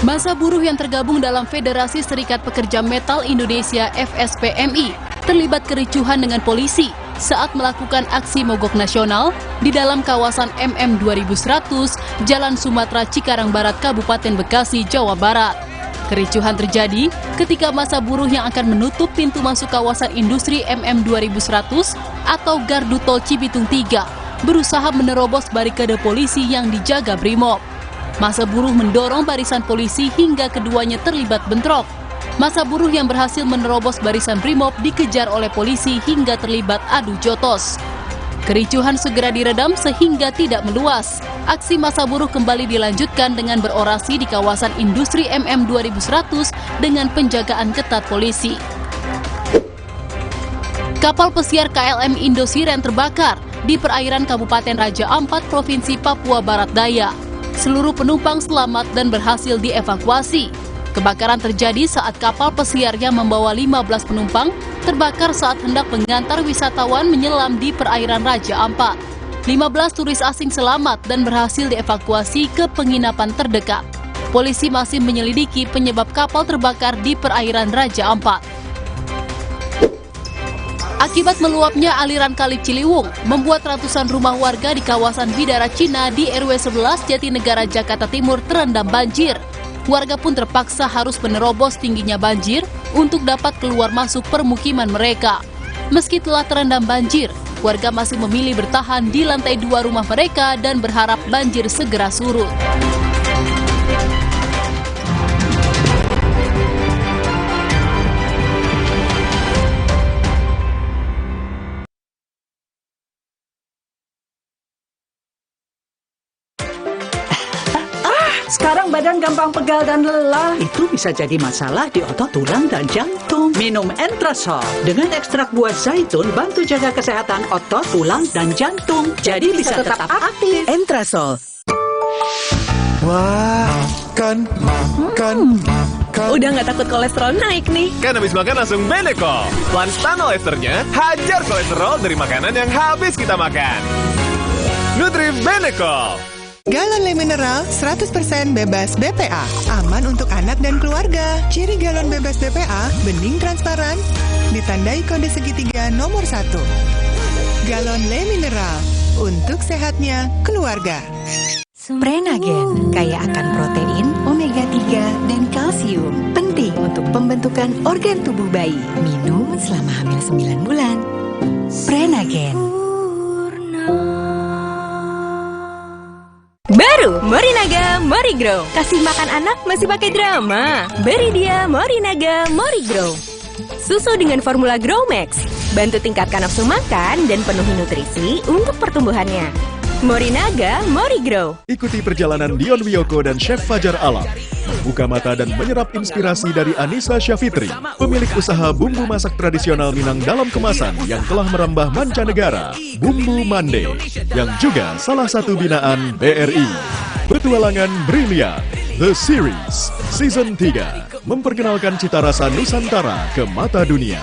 Massa buruh yang tergabung dalam Federasi Serikat Pekerja Metal Indonesia FSPMI terlibat kericuhan dengan polisi saat melakukan aksi mogok nasional di dalam kawasan MM 2100 Jalan Sumatera Cikarang Barat Kabupaten Bekasi, Jawa Barat. Kericuhan terjadi ketika massa buruh yang akan menutup pintu masuk kawasan industri MM 2100 atau Gardu Tol Cibitung 3 berusaha menerobos barikade polisi yang dijaga Brimob. Massa buruh mendorong barisan polisi hingga keduanya terlibat bentrok. Massa buruh yang berhasil menerobos barisan Brimob dikejar oleh polisi hingga terlibat adu jotos. Kericuhan segera diredam sehingga tidak meluas. Aksi massa buruh kembali dilanjutkan dengan berorasi di kawasan industri MM 2100 dengan penjagaan ketat polisi. Kapal pesiar KLM Indosiren terbakar di perairan Kabupaten Raja Ampat, Provinsi Papua Barat Daya. Seluruh penumpang selamat dan berhasil dievakuasi. Kebakaran terjadi saat kapal pesiar yang membawa 15 penumpang terbakar saat hendak mengantar wisatawan menyelam di perairan Raja Ampat. 15 turis asing selamat dan berhasil dievakuasi ke penginapan terdekat. Polisi masih menyelidiki penyebab kapal terbakar di perairan Raja Ampat. Akibat meluapnya aliran Kali Ciliwung, membuat ratusan rumah warga di kawasan Bidara Cina di RW 11 Jatinegara, Jakarta Timur terendam banjir. Warga pun terpaksa harus menerobos tingginya banjir untuk dapat keluar masuk permukiman mereka. Meski telah terendam banjir, warga masih memilih bertahan di lantai 2 rumah mereka dan berharap banjir segera surut. Sekarang badan gampang pegal dan lelah. Itu bisa jadi masalah di otot, tulang, dan jantung. Minum Entrasol. Dengan ekstrak buah zaitun, bantu jaga kesehatan otot, tulang, dan jantung. Jadi bisa tetap aktif. Entrasol. Wah, makan. Udah nggak takut kolesterol naik nih. Kan habis makan langsung Benecol. Lanstan esternya hajar kolesterol dari makanan yang habis kita makan. Nutri Benecol. Galon Le Mineral 100% bebas BPA. Aman untuk anak dan keluarga. Ciri galon bebas BPA, bening transparan, ditandai kode segitiga nomor 1. Galon Le Mineral, untuk sehatnya keluarga. Prenagen, kaya akan protein, omega 3, dan kalsium. Penting untuk pembentukan organ tubuh bayi. Minum selama hamil 9 bulan. Prenagen. Baru Morinaga Morigrow. Kasih makan anak masih pakai drama. Beri dia Morinaga Morigrow. Susu dengan formula Grow Max. Bantu tingkatkan nafsu makan dan penuhi nutrisi untuk pertumbuhannya. Morinaga Morigrow. Ikuti perjalanan Dion Wiyoko dan Chef Fajar Alam. Membuka mata dan menyerap inspirasi dari Anissa Syafitri, pemilik usaha bumbu masak tradisional Minang dalam kemasan yang telah merambah mancanegara, Bumbu Mande, yang juga salah satu binaan BRI. Petualangan Brilian, The Series, Season 3, memperkenalkan cita rasa Nusantara ke mata dunia.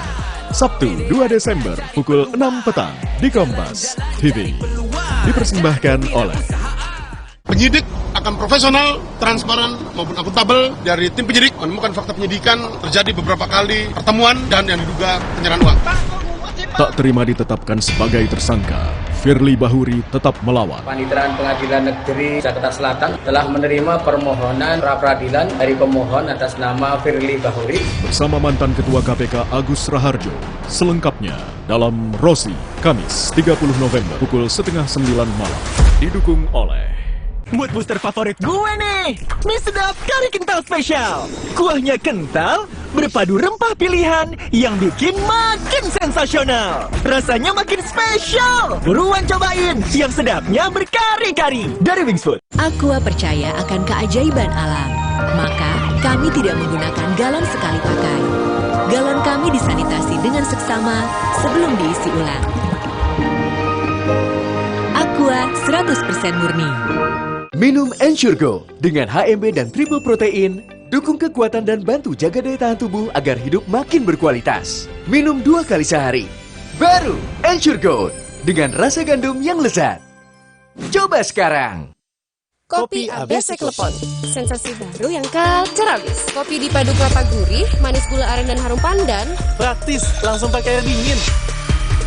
Sabtu 2 Desember pukul 6 petang di Kompas TV. Dipersembahkan oleh penyidik akan profesional, transparan maupun akuntabel dari tim penyidik menemukan fakta penyidikan terjadi beberapa kali pertemuan dan yang diduga penyerahan uang. Tak terima ditetapkan sebagai tersangka, Firly Bahuri tetap melawan. Panitiran Pengadilan Negeri Jakarta Selatan telah menerima permohonan pra-peradilan dari pemohon atas nama Firly Bahuri bersama mantan Ketua KPK Agus Raharjo. Selengkapnya dalam Rosi, Kamis 30 November pukul 8:30 malam. Didukung oleh Mood booster favorit gue nih, mie sedap kari kental spesial. Kuahnya kental, berpadu rempah pilihan yang bikin makin sensasional. Rasanya makin spesial. Buruan cobain, yang sedapnya berkari-kari dari Wings Food. Aqua percaya akan keajaiban alam. Maka kami tidak menggunakan galon sekali pakai. Galon kami disanitasi dengan seksama sebelum diisi ulang. Aqua 100% murni. Minum Ensure Go dengan HMB dan triple protein, dukung kekuatan dan bantu jaga daya tahan tubuh agar hidup makin berkualitas. Minum 2 kali sehari. Baru Ensure Go dengan rasa gandum yang lezat. Coba sekarang. Kopi ABC Klepon, sensasi baru yang culturalis. Kopi dipadu kelapa gurih, manis gula aren dan harum pandan. Praktis, langsung pakai air dingin.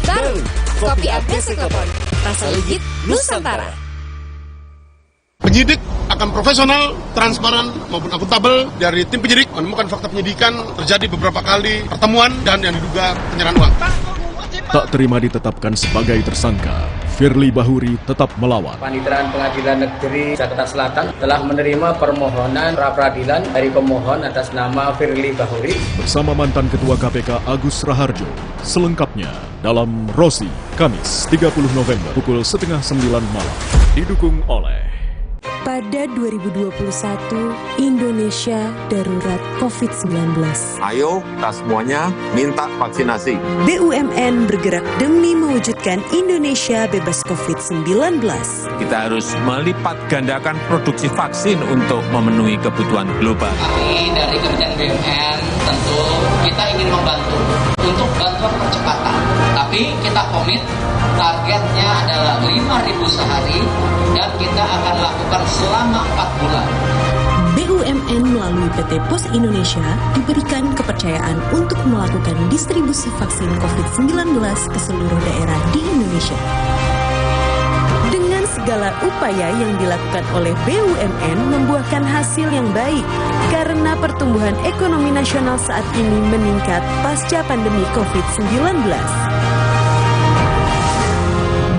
Baru, Kopi ABC Klepon, rasa legit Nusantara. Penyidik akan profesional, transparan maupun akuntabel dari tim penyidik menemukan fakta penyidikan terjadi beberapa kali pertemuan dan yang diduga penyerahan uang. Tak terima ditetapkan sebagai tersangka, Firly Bahuri tetap melawan. Panitiran Pengadilan Negeri Jakarta Selatan telah menerima permohonan pra-peradilan dari pemohon atas nama Firly Bahuri Bersama mantan Ketua KPK Agus Raharjo. Selengkapnya dalam Rosi, Kamis 30 November pukul 8:30 malam. Didukung oleh pada 2021, Indonesia darurat COVID-19. Ayo, kita semuanya minta vaksinasi. BUMN bergerak demi mewujudkan Indonesia bebas COVID-19. Kita harus melipat gandakan produksi vaksin untuk memenuhi kebutuhan global. Kami dari Kementerian BUMN tentu kita ingin membantu untuk bantuan percepatan. Tapi kita komit targetnya adalah 5.000 sehari dan kita akan lakukan selama 4 bulan. BUMN melalui PT Pos Indonesia diberikan kepercayaan untuk melakukan distribusi vaksin COVID-19 ke seluruh daerah di Indonesia. Dengan segala upaya yang dilakukan oleh BUMN membuahkan hasil yang baik karena pertumbuhan ekonomi nasional saat ini meningkat pasca pandemi COVID-19.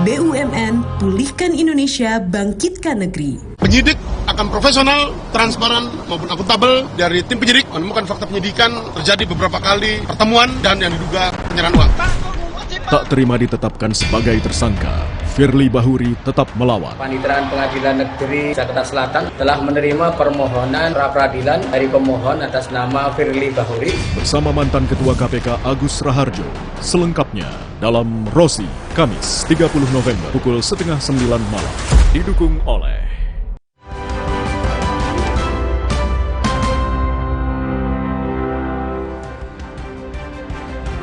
BUMN, pulihkan Indonesia, bangkitkan negeri. Penyidik akan profesional, transparan maupun akuntabel dari tim penyidik menemukan fakta penyidikan terjadi beberapa kali pertemuan dan yang diduga penyerahan uang. Tak terima ditetapkan sebagai tersangka, Firly Bahuri tetap melawan. Panitiran Pengadilan Negeri Jakarta Selatan telah menerima permohonan pra-peradilan dari pemohon atas nama Firly Bahuri Bersama mantan Ketua KPK Agus Raharjo. Selengkapnya dalam Rosi, Kamis 30 November pukul 8:30 malam. Didukung oleh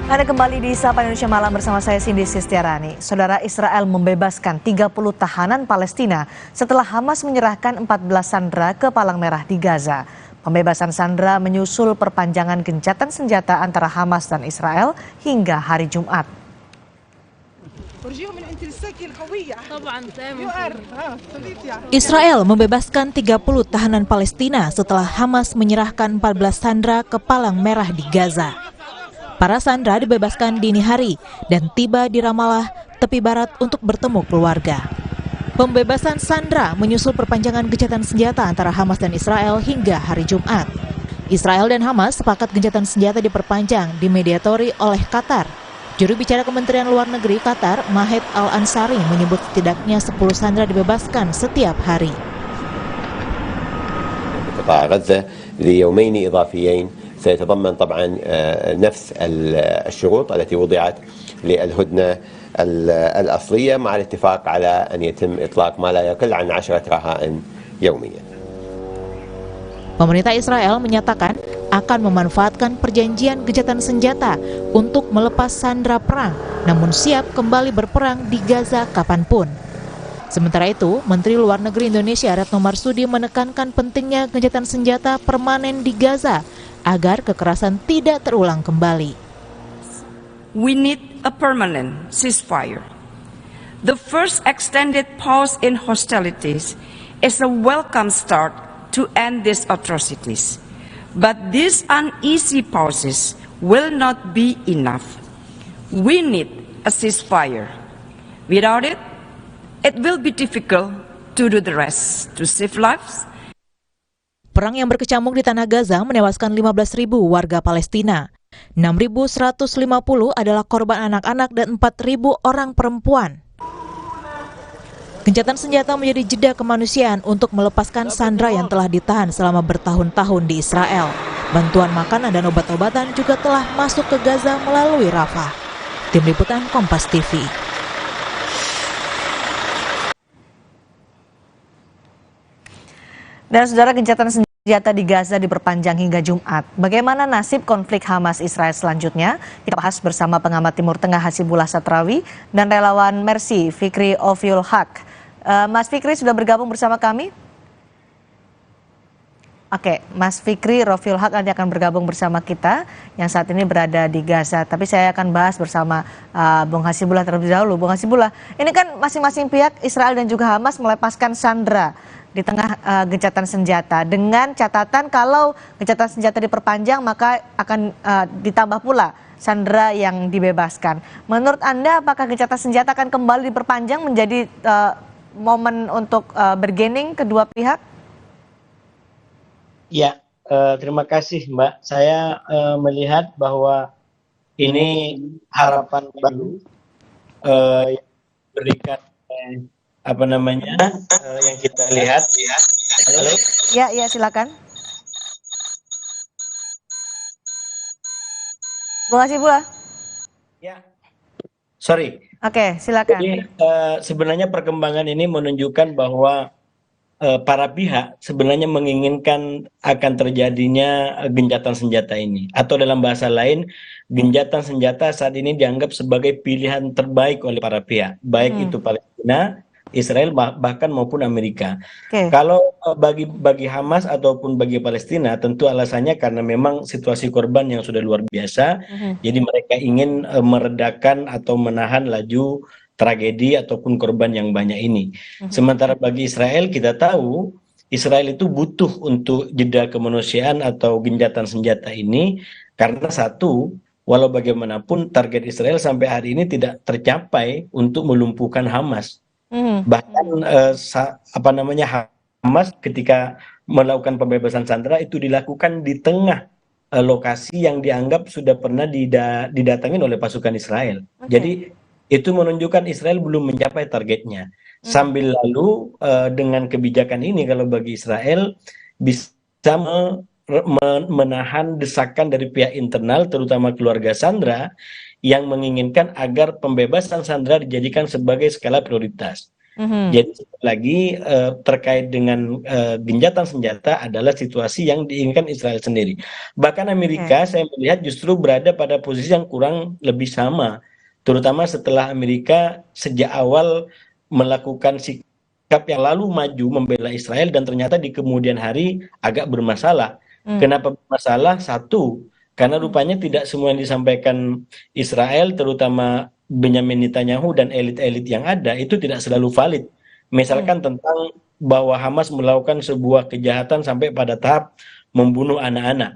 Anda kembali di Sapa Indonesia Malam bersama saya Cindy Sistiarani. Saudara, Israel membebaskan 30 tahanan Palestina setelah Hamas menyerahkan 14 sandera ke Palang Merah di Gaza. Pembebasan sandera menyusul perpanjangan gencatan senjata antara Hamas dan Israel hingga hari Jumat. Israel membebaskan 30 tahanan Palestina setelah Hamas menyerahkan 14 sandera ke Palang Merah di Gaza. Para sandera dibebaskan dini hari dan tiba di Ramallah, tepi barat untuk bertemu keluarga. Pembebasan sandera menyusul perpanjangan gencatan senjata antara Hamas dan Israel hingga hari Jumat. Israel dan Hamas sepakat gencatan senjata diperpanjang dimediatori oleh Qatar. Juru bicara Kementerian Luar Negeri Qatar, Mahed Al-Ansari, menyebut setidaknya 10 sandera dibebaskan setiap hari. قطاع غزة ليومين إضافيين سيتضمن طبعا نفس الشروط التي وضعت للهدنة الأصلية مع الاتفاق على أن يتم إطلاق ما لا يقل عن 10 رهائن يوميا. Pemerintah Israel menyatakan akan memanfaatkan perjanjian gencatan senjata untuk melepas sandera perang, namun siap kembali berperang di Gaza kapanpun. Sementara itu, Menteri Luar Negeri Indonesia Retno Marsudi menekankan pentingnya gencatan senjata permanen di Gaza agar kekerasan tidak terulang kembali. We need a permanent ceasefire. The first extended pause in hostilities is a welcome start to end these atrocities. But these uneasy pauses will not be enough. We need a ceasefire. Without it, it will be difficult to do the rest, to save lives. Perang yang berkecamuk di Tanah Gaza menewaskan 15.000 warga Palestina. 6.150 adalah korban anak-anak dan 4.000 orang perempuan. Gencatan senjata menjadi jeda kemanusiaan untuk melepaskan sandera yang telah ditahan selama bertahun-tahun di Israel. Bantuan makanan dan obat-obatan juga telah masuk ke Gaza melalui Rafah. Tim Liputan Kompas TV. Dan saudara, gencatan senjata di Gaza diperpanjang hingga Jumat. Bagaimana nasib konflik Hamas-Israel selanjutnya? Kita bahas bersama pengamat Timur Tengah Hasibullah Satrawi dan relawan Mercy Fikri Ofiul Haq. Mas Fikri sudah bergabung bersama kami? Oke, Mas Fikri Rofiul Haq nanti akan bergabung bersama kita yang saat ini berada di Gaza. Tapi saya akan bahas bersama Bung Hasibullah terlebih dahulu. Bung Hasibullah, ini kan masing-masing pihak Israel dan juga Hamas melepaskan sandera di tengah gencatan senjata dengan catatan kalau gencatan senjata diperpanjang maka akan ditambah pula sandera yang dibebaskan. Menurut Anda apakah gencatan senjata akan kembali diperpanjang menjadi momen untuk bargaining kedua pihak? Ya, terima kasih Mbak. Saya melihat bahwa ini harapan baru yang diberikan yang kita lihat. Halo? Ya, silakan. Bung Hasibullah. Ya. Sorry. Oke, silakan. Jadi sebenarnya perkembangan ini menunjukkan bahwa para pihak sebenarnya menginginkan akan terjadinya gencatan senjata ini. Atau dalam bahasa lain, gencatan senjata saat ini dianggap sebagai pilihan terbaik oleh para pihak. Baik itu Palestina, Israel, bahkan maupun Amerika. Kalau bagi Hamas ataupun bagi Palestina, tentu alasannya karena memang situasi korban yang sudah luar biasa. Jadi mereka ingin meredakan atau menahan laju tragedi ataupun korban yang banyak ini. Sementara bagi Israel, kita tahu Israel itu butuh untuk jeda kemanusiaan atau gencatan senjata ini karena satu, walau bagaimanapun target Israel sampai hari ini tidak tercapai untuk melumpuhkan Hamas. Bahkan Hamas ketika melakukan pembebasan sandera itu dilakukan di tengah lokasi yang dianggap sudah pernah didatangi oleh pasukan Israel. Jadi itu menunjukkan Israel belum mencapai targetnya. Sambil lalu dengan kebijakan ini kalau bagi Israel bisa menahan desakan dari pihak internal terutama keluarga sandera yang menginginkan agar pembebasan sandera dijadikan sebagai skala prioritas. Jadi lagi terkait dengan gencatan senjata adalah situasi yang diinginkan Israel sendiri. Bahkan Amerika saya melihat justru berada pada posisi yang kurang lebih sama. Terutama setelah Amerika sejak awal melakukan sikap yang lalu maju membela Israel dan ternyata di kemudian hari agak bermasalah. Kenapa bermasalah? Satu, karena rupanya tidak semua yang disampaikan Israel, terutama Benyamin Netanyahu dan elit-elit yang ada, itu tidak selalu valid. Misalkan tentang bahwa Hamas melakukan sebuah kejahatan sampai pada tahap membunuh anak-anak.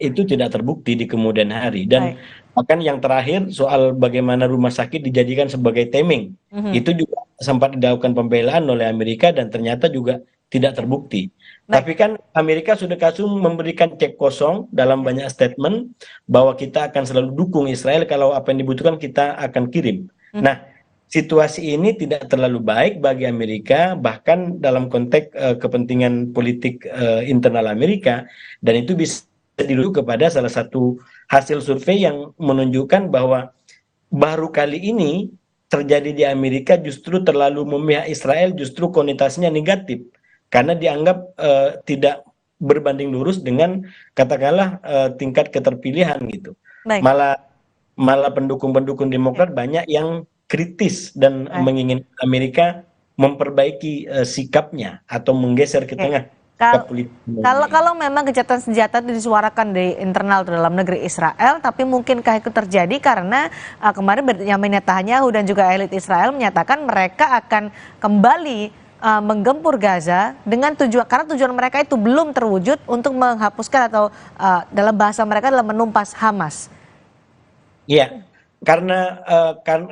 Itu tidak terbukti di kemudian hari. Dan bahkan yang terakhir soal bagaimana rumah sakit dijadikan sebagai tameng, itu juga sempat dilakukan pembelaan oleh Amerika dan ternyata juga tidak terbukti. Tapi kan Amerika sudah memberikan cek kosong dalam banyak statement bahwa kita akan selalu dukung Israel kalau apa yang dibutuhkan kita akan kirim. Nah, situasi ini tidak terlalu baik bagi Amerika, bahkan dalam konteks kepentingan politik internal Amerika, dan itu bisa dirujuk kepada salah satu hasil survei yang menunjukkan bahwa baru kali ini terjadi di Amerika justru terlalu memihak Israel, justru konotasinya negatif. Karena dianggap tidak berbanding lurus dengan katakanlah tingkat keterpilihan gitu. Malah pendukung-pendukung Demokrat banyak yang kritis dan menginginkan Amerika memperbaiki sikapnya atau menggeser ke tengah. Kalau memang gencatan senjata disuarakan di internal dalam negeri Israel, tapi mungkinkah itu terjadi karena kemarin Benyamin Netanyahu dan juga elit Israel menyatakan mereka akan kembali menggempur Gaza dengan karena tujuan mereka itu belum terwujud untuk menghapuskan atau dalam bahasa mereka adalah menumpas Hamas. Iya,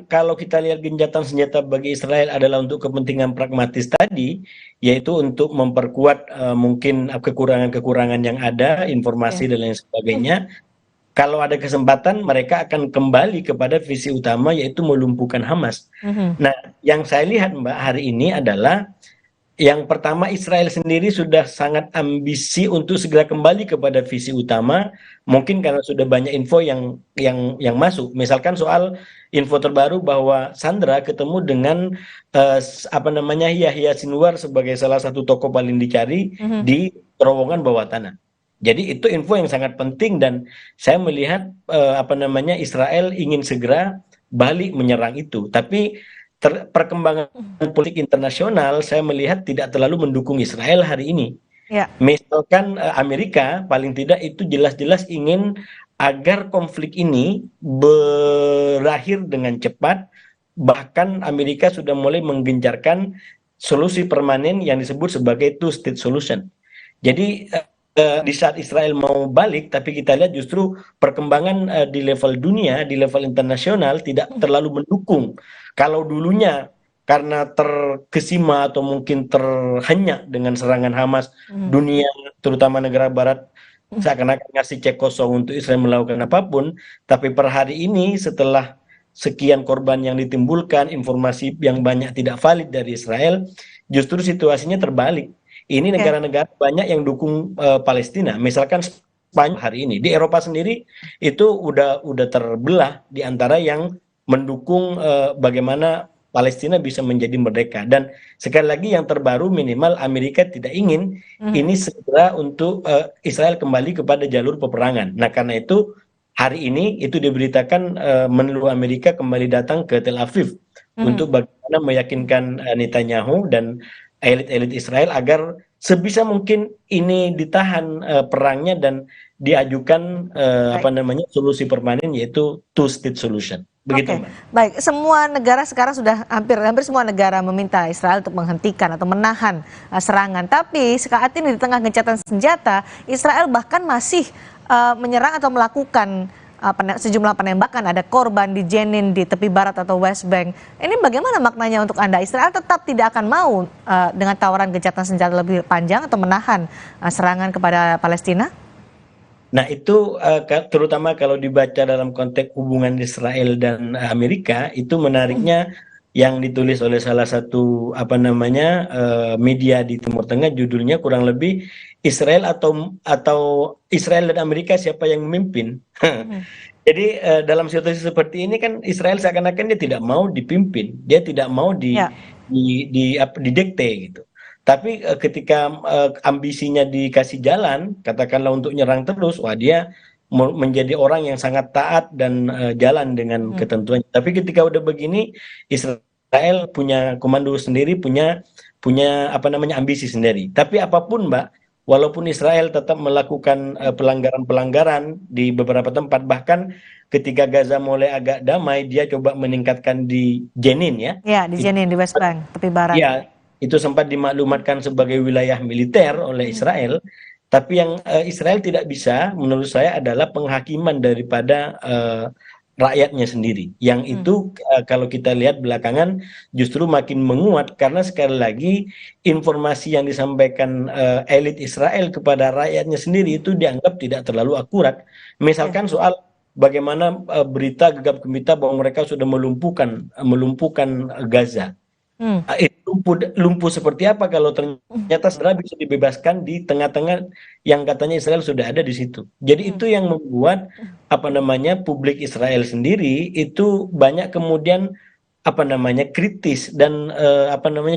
kalau kita lihat gencatan senjata bagi Israel adalah untuk kepentingan pragmatis tadi, yaitu untuk memperkuat mungkin kekurangan-kekurangan yang ada, informasi dan lain sebagainya. Kalau ada kesempatan, mereka akan kembali kepada visi utama, yaitu melumpuhkan Hamas. Nah, yang saya lihat Mbak hari ini adalah yang pertama, Israel sendiri sudah sangat ambisi untuk segera kembali kepada visi utama, mungkin karena sudah banyak info yang masuk. Misalkan soal info terbaru bahwa Sandra ketemu dengan Yahya Sinwar sebagai salah satu tokoh paling dicari di terowongan bawah tanah. Jadi itu info yang sangat penting dan saya melihat Israel ingin segera balik menyerang itu. Tapi perkembangan politik internasional saya melihat tidak terlalu mendukung Israel hari ini. Ya. Misalkan Amerika paling tidak itu jelas-jelas ingin agar konflik ini berakhir dengan cepat. Bahkan Amerika sudah mulai menggencarkan solusi permanen yang disebut sebagai two-state solution. Jadi di saat Israel mau balik, tapi kita lihat justru perkembangan di level dunia, di level internasional tidak terlalu mendukung. Kalau dulunya karena terkesima atau mungkin terhenyak dengan serangan Hamas, dunia terutama negara Barat seakan-akan ngasih cek kosong untuk Israel melakukan apapun, tapi per hari ini setelah sekian korban yang ditimbulkan, informasi yang banyak tidak valid dari Israel, justru situasinya terbalik. Ini negara-negara banyak yang dukung Palestina. Misalkan Spanyol hari ini di Eropa sendiri itu udah terbelah di antara yang mendukung bagaimana Palestina bisa menjadi merdeka. Dan sekali lagi yang terbaru minimal Amerika tidak ingin ini segera untuk Israel kembali kepada jalur peperangan. Nah karena itu hari ini itu diberitakan menlu Amerika kembali datang ke Tel Aviv untuk bagaimana meyakinkan Netanyahu dan elit-elit Israel agar sebisa mungkin ini ditahan perangnya dan diajukan solusi permanen yaitu two-state solution. Begitu. Baik, semua negara sekarang sudah hampir semua negara meminta Israel untuk menghentikan atau menahan serangan. Tapi saat ini di tengah gencatan senjata, Israel bahkan masih menyerang atau melakukan sejumlah penembakan. Ada korban di Jenin di tepi barat atau West Bank. Ini bagaimana maknanya untuk Anda? Israel tetap tidak akan mau dengan tawaran gencatan senjata lebih panjang atau menahan serangan kepada Palestina? Nah itu terutama kalau dibaca dalam konteks hubungan Israel dan Amerika, itu menariknya yang ditulis oleh salah satu media di Timur Tengah, judulnya kurang lebih Israel atau Israel dan Amerika siapa yang memimpin. Jadi dalam situasi seperti ini kan Israel seakan-akan dia tidak mau dipimpin, dia tidak mau didikte gitu. Tapi ketika ambisinya dikasih jalan, katakanlah untuk nyerang terus, wah dia menjadi orang yang sangat taat dan jalan dengan ketentuannya. Tapi ketika udah begini, Israel punya komando sendiri, punya ambisi sendiri. Tapi apapun Mbak, walaupun Israel tetap melakukan pelanggaran-pelanggaran di beberapa tempat, bahkan ketika Gaza mulai agak damai, dia coba meningkatkan di Jenin ya. Ya, di Jenin, di West Bank, tepi barat. Ya, itu sempat dimaklumatkan sebagai wilayah militer oleh Israel, tapi yang Israel tidak bisa menurut saya adalah penghakiman daripada rakyatnya sendiri. Yang itu kalau kita lihat belakangan justru makin menguat karena sekali lagi informasi yang disampaikan elit Israel kepada rakyatnya sendiri itu dianggap tidak terlalu akurat. Misalkan soal bagaimana berita gegap gempita bahwa mereka sudah melumpuhkan Gaza. Itu lumpuh seperti apa kalau ternyata segera bisa dibebaskan di tengah-tengah yang katanya Israel sudah ada di situ. Jadi itu yang membuat publik Israel sendiri itu banyak kemudian kritis dan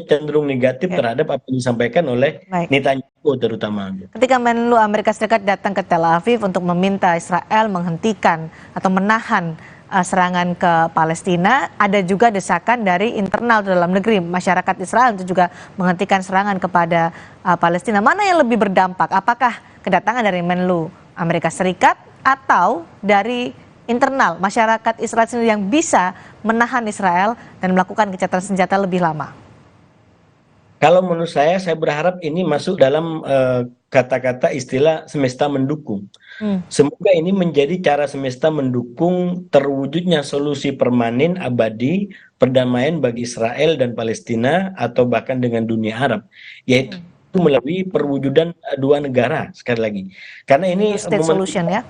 cenderung negatif terhadap apa yang disampaikan oleh Netanyahu terutama. Ketika Menlu Amerika Serikat datang ke Tel Aviv untuk meminta Israel menghentikan atau menahan serangan ke Palestina, ada juga desakan dari internal dalam negeri masyarakat Israel untuk juga menghentikan serangan kepada Palestina. Mana yang lebih berdampak? Apakah kedatangan dari Menlu Amerika Serikat atau dari internal masyarakat Israel sendiri yang bisa menahan Israel dan melakukan gencatan senjata lebih lama? Kalau menurut saya berharap ini masuk dalam kata-kata istilah semesta mendukung. Semoga ini menjadi cara semesta mendukung terwujudnya solusi permanen abadi perdamaian bagi Israel dan Palestina atau bahkan dengan dunia Arab, yaitu melalui perwujudan dua negara sekali lagi. Karena ini state solution ya.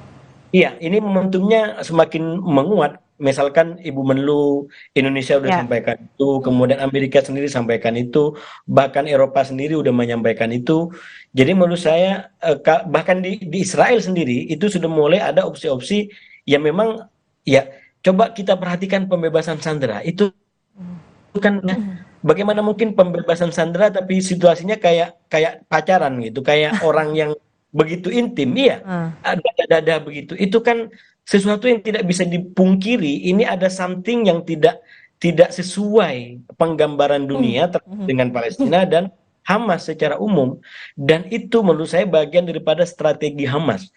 Iya, ini momentumnya semakin menguat. Misalkan Ibu Menlu Indonesia udah sampaikan itu, kemudian Amerika sendiri sampaikan itu, bahkan Eropa sendiri udah menyampaikan itu. Jadi menurut saya bahkan di Israel sendiri itu sudah mulai ada opsi-opsi yang memang ya coba kita perhatikan pembebasan sandera itu kan bagaimana mungkin pembebasan sandera tapi situasinya kayak pacaran gitu, kayak orang yang begitu intim, iya, dada-dada begitu. Itu kan sesuatu yang tidak bisa dipungkiri. Ini ada something yang tidak sesuai penggambaran dunia dengan Palestina dan Hamas secara umum. Dan itu menurut saya bagian daripada strategi Hamas.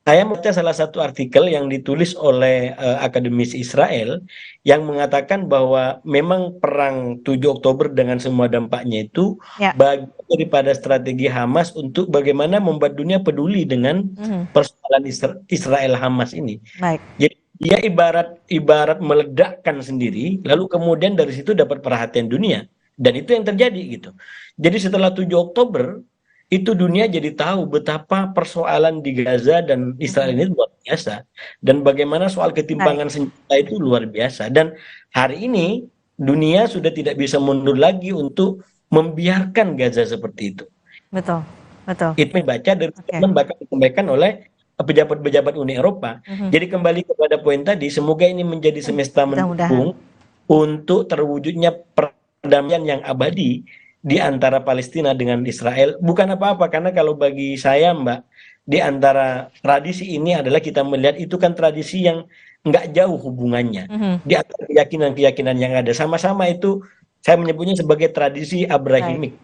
Saya membaca salah satu artikel yang ditulis oleh akademis Israel yang mengatakan bahwa memang perang 7 Oktober dengan semua dampaknya itu bagian daripada strategi Hamas untuk bagaimana membuat dunia peduli dengan persoalan Israel Hamas ini. Baik. Jadi dia ibarat meledakkan sendiri, lalu kemudian dari situ dapat perhatian dunia. Dan itu yang terjadi gitu. Jadi setelah 7 Oktober itu dunia jadi tahu betapa persoalan di Gaza dan Israel ini luar biasa, dan bagaimana soal ketimpangan senjata itu luar biasa. Dan hari ini dunia sudah tidak bisa mundur lagi untuk membiarkan Gaza seperti itu. Betul, betul. Itu dibaca dari teman bahkan disampaikan oleh pejabat-pejabat Uni Eropa. Jadi kembali kepada poin tadi, semoga ini menjadi semesta mendukung untuk terwujudnya perdamaian yang abadi di antara Palestina dengan Israel. Bukan apa-apa, karena kalau bagi saya Mbak, di antara tradisi ini adalah kita melihat itu kan tradisi yang nggak jauh hubungannya. Di antara keyakinan-keyakinan yang ada, sama-sama itu saya menyebutnya sebagai tradisi Abrahimik.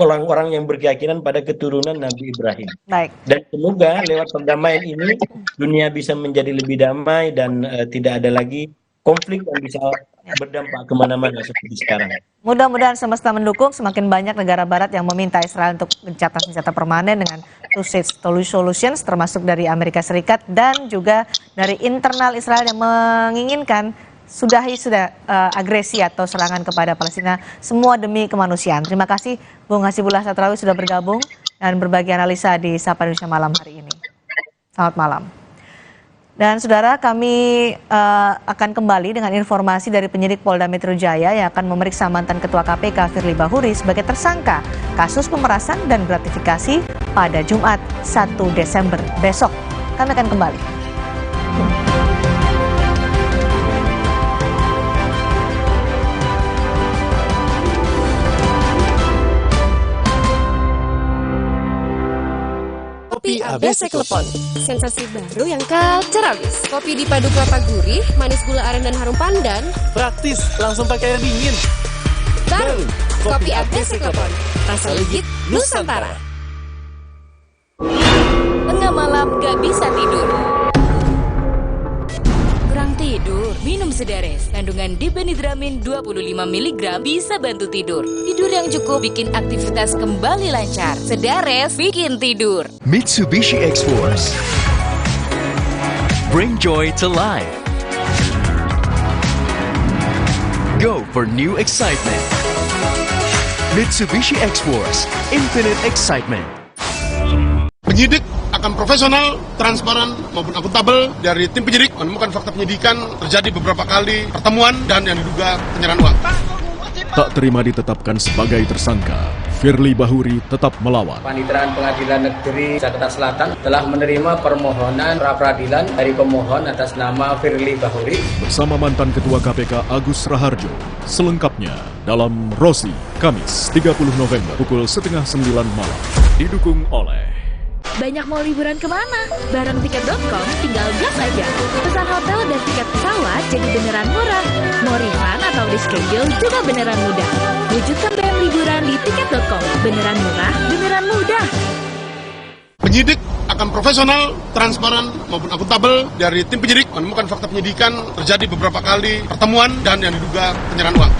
Orang-orang yang berkeyakinan pada keturunan Nabi Ibrahim. Dan semoga lewat perdamaian ini dunia bisa menjadi lebih damai dan tidak ada lagi konflik yang bisa berdampak kemana-mana seperti sekarang. Mudah-mudahan semesta mendukung. Semakin banyak negara barat yang meminta Israel untuk gencatan senjata permanen dengan two-state solutions, termasuk dari Amerika Serikat dan juga dari internal Israel yang menginginkan sudah agresi atau serangan kepada Palestina, semua demi kemanusiaan. Terima kasih Bung Hasibullah Satrawi sudah bergabung dan berbagi analisa di Sapa Indonesia Malam hari ini. Selamat malam. Dan saudara, kami akan kembali dengan informasi dari penyidik Polda Metro Jaya yang akan memeriksa mantan Ketua KPK Firly Bahuri sebagai tersangka kasus pemerasan dan gratifikasi pada Jumat 1 Desember besok. Kami akan kembali. Kopi ABC Klepon, sensasi baru yang culture abis. Kopi dipadu kelapa gurih, manis gula aren dan harum pandan. Praktis, langsung pakai air dingin. Baru, Kopi ABC Klepon, rasa legit Nusantara. Tengah malam gak bisa tidur. Kurang tidur, minum Sedares. Kandungan dibenidramin 25 mg bisa bantu tidur. Tidur yang cukup bikin aktivitas kembali lancar. Sedares bikin tidur. Mitsubishi X-Force. Bring joy to life. Go for new excitement. Mitsubishi X-Force. Infinite excitement. Penyidik akan profesional, transparan, maupun akuntabel. Dari tim penyidik menemukan fakta penyidikan terjadi beberapa kali pertemuan dan yang diduga penyerahan uang. Tak terima ditetapkan sebagai tersangka, Firly Bahuri tetap melawan. Paniteraan Pengadilan Negeri Jakarta Selatan telah menerima permohonan pra-peradilan dari pemohon atas nama Firly Bahuri Bersama mantan Ketua KPK Agus Raharjo. Selengkapnya dalam Rosi, Kamis 30 November pukul 8:30 malam. Didukung oleh Banyak mau liburan kemana? Bareng tiket.com tinggal gas aja. Pesan hotel dan tiket pesawat jadi beneran murah. Mau refund atau reschedule juga beneran mudah. Wujudkan bayar liburan di tiket.com. Beneran murah, beneran mudah. Penyidik akan profesional, transparan, maupun akuntabel. Dari tim penyidik menemukan fakta penyidikan terjadi beberapa kali pertemuan dan yang diduga penyerahan uang.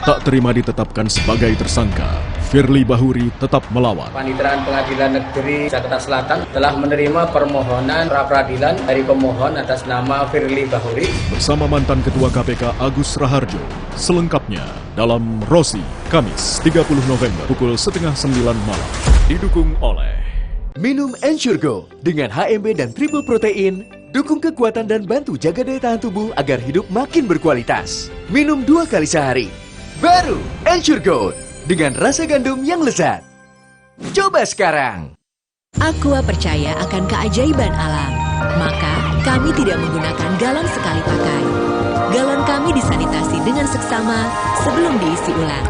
Tak terima ditetapkan sebagai tersangka, Firly Bahuri tetap melawan. Paniteraan Pengadilan Negeri Jakarta Selatan telah menerima permohonan pra-peradilan dari pemohon atas nama Firly Bahuri Bersama mantan Ketua KPK Agus Raharjo. Selengkapnya dalam Rosi, Kamis 30 November pukul 8:30 malam. Didukung oleh Minum Ensure Go dengan HMB dan triple protein, dukung kekuatan dan bantu jaga daya tahan tubuh agar hidup makin berkualitas. Minum 2 kali sehari. Baru Ensure Go dengan rasa gandum yang lezat. Coba sekarang. Aqua percaya akan keajaiban alam, maka kami tidak menggunakan galon sekali pakai. Galon kami disanitasi dengan seksama sebelum diisi ulang.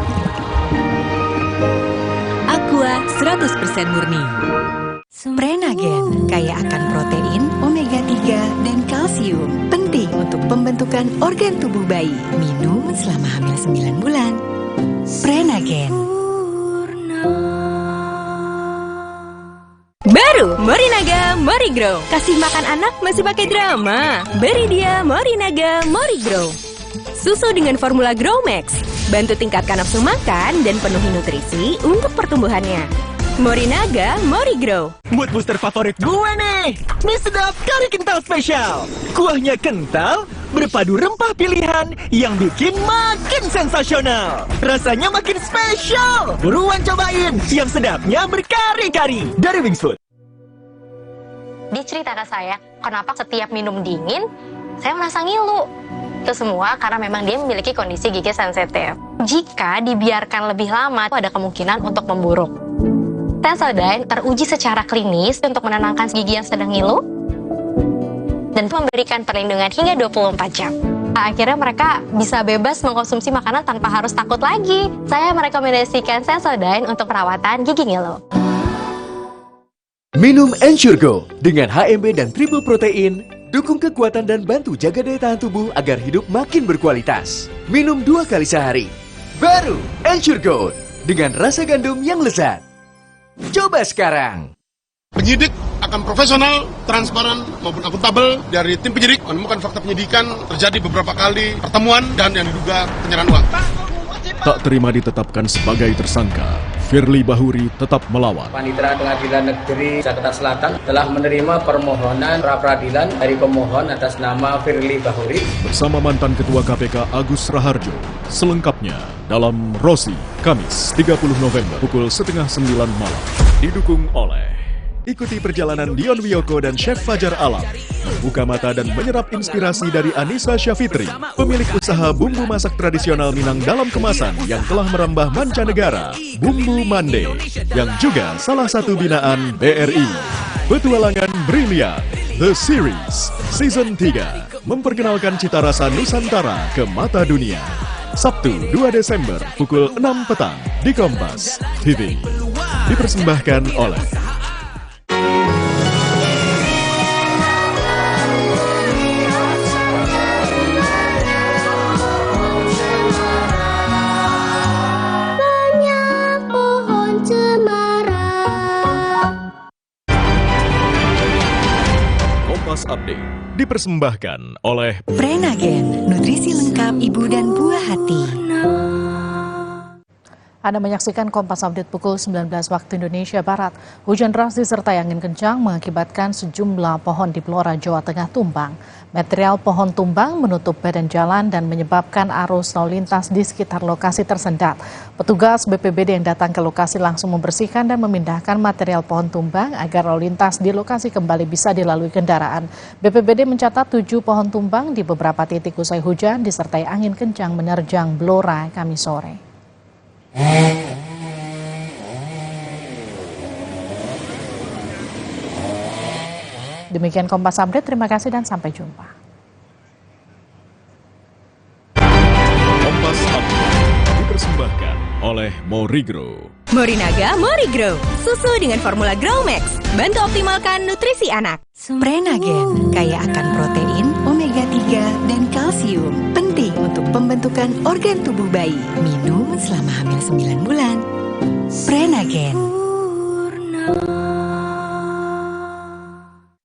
Aqua 100% murni. Prenagen, kaya akan protein, omega 3, dan kalsium. Penting untuk pembentukan organ tubuh bayi. Minum selama hamil 9 bulan. Prenagen. Baru Morinaga Morigrow. Kasih makan anak masih pakai drama? Beri dia Morinaga Morigrow. Susu dengan formula Grow Max. Bantu tingkatkan nafsu makan dan penuhi nutrisi untuk pertumbuhannya. Morinaga Morigrow. Mood booster favorit gue nih, mie sedap kari kental spesial. Kuahnya kental, berpadu rempah pilihan yang bikin makin sensasional. Rasanya makin spesial. Buruan cobain, yang sedapnya berkari-kari dari Wings Food. Dia cerita ke saya, kenapa setiap minum dingin, saya merasa ngilu. Itu semua karena memang dia memiliki kondisi gigi sensitif. Jika dibiarkan lebih lama, ada kemungkinan untuk memburuk. Sensodyne teruji secara klinis untuk menenangkan gigi yang sedang ngilu dan memberikan perlindungan hingga 24 jam. Akhirnya mereka bisa bebas mengkonsumsi makanan tanpa harus takut lagi. Saya merekomendasikan Sensodyne untuk perawatan gigi ngilu. Minum Ensure Go dengan HMB dan triple protein, dukung kekuatan dan bantu jaga daya tahan tubuh agar hidup makin berkualitas. Minum 2 kali sehari. Baru Ensure Go dengan rasa gandum yang lezat. Coba sekarang. Penyidik akan profesional, transparan maupun akuntabel dari tim penyidik menemukan fakta penyidikan terjadi beberapa kali pertemuan dan yang diduga penyerahan uang. Tak terima ditetapkan sebagai tersangka, Firly Bahuri tetap melawan. Paniteraan Pengadilan Negeri Jakarta Selatan telah menerima permohonan pra-peradilan dari pemohon atas nama Firly Bahuri Bersama mantan Ketua KPK Agus Raharjo. Selengkapnya dalam Rosi, Kamis 30 November pukul 8:30 malam. Didukung oleh ikuti perjalanan Dion Wiyoko dan Chef Fajar Alam. Membuka mata dan menyerap inspirasi dari Anissa Syafitri, pemilik usaha bumbu masak tradisional Minang dalam kemasan yang telah merambah mancanegara, Bumbu Mande, yang juga salah satu binaan BRI. Petualangan Brilian, The Series, Season 3, memperkenalkan cita rasa Nusantara ke mata dunia. Sabtu 2 Desember pukul 6 petang di Kompas TV. Dipersembahkan oleh Kompas Update. Dipersembahkan oleh Prenagen, nutrisi lengkap ibu dan buah hati. Anda menyaksikan Kompas Update pukul 19 waktu Indonesia Barat. Hujan deras disertai angin kencang mengakibatkan sejumlah pohon di Blora, Jawa Tengah tumbang. Material pohon tumbang menutup badan jalan dan menyebabkan arus lalu lintas di sekitar lokasi tersendat. Petugas BPBD yang datang ke lokasi langsung membersihkan dan memindahkan material pohon tumbang agar lalu lintas di lokasi kembali bisa dilalui kendaraan. BPBD mencatat 7 pohon tumbang di beberapa titik usai hujan disertai angin kencang menerjang Blora Kamis sore. Demikian Kompas Update, terima kasih dan sampai jumpa. Kompas Update dipersembahkan oleh Morigro. Morinaga Morigrow. Susu dengan formula Grow Max. Bantu optimalkan nutrisi anak. Prenagen, kaya akan protein, omega 3, dan kalsium. Penting untuk pembentukan organ tubuh bayi. Minum selama hamil 9 bulan. Prenagen.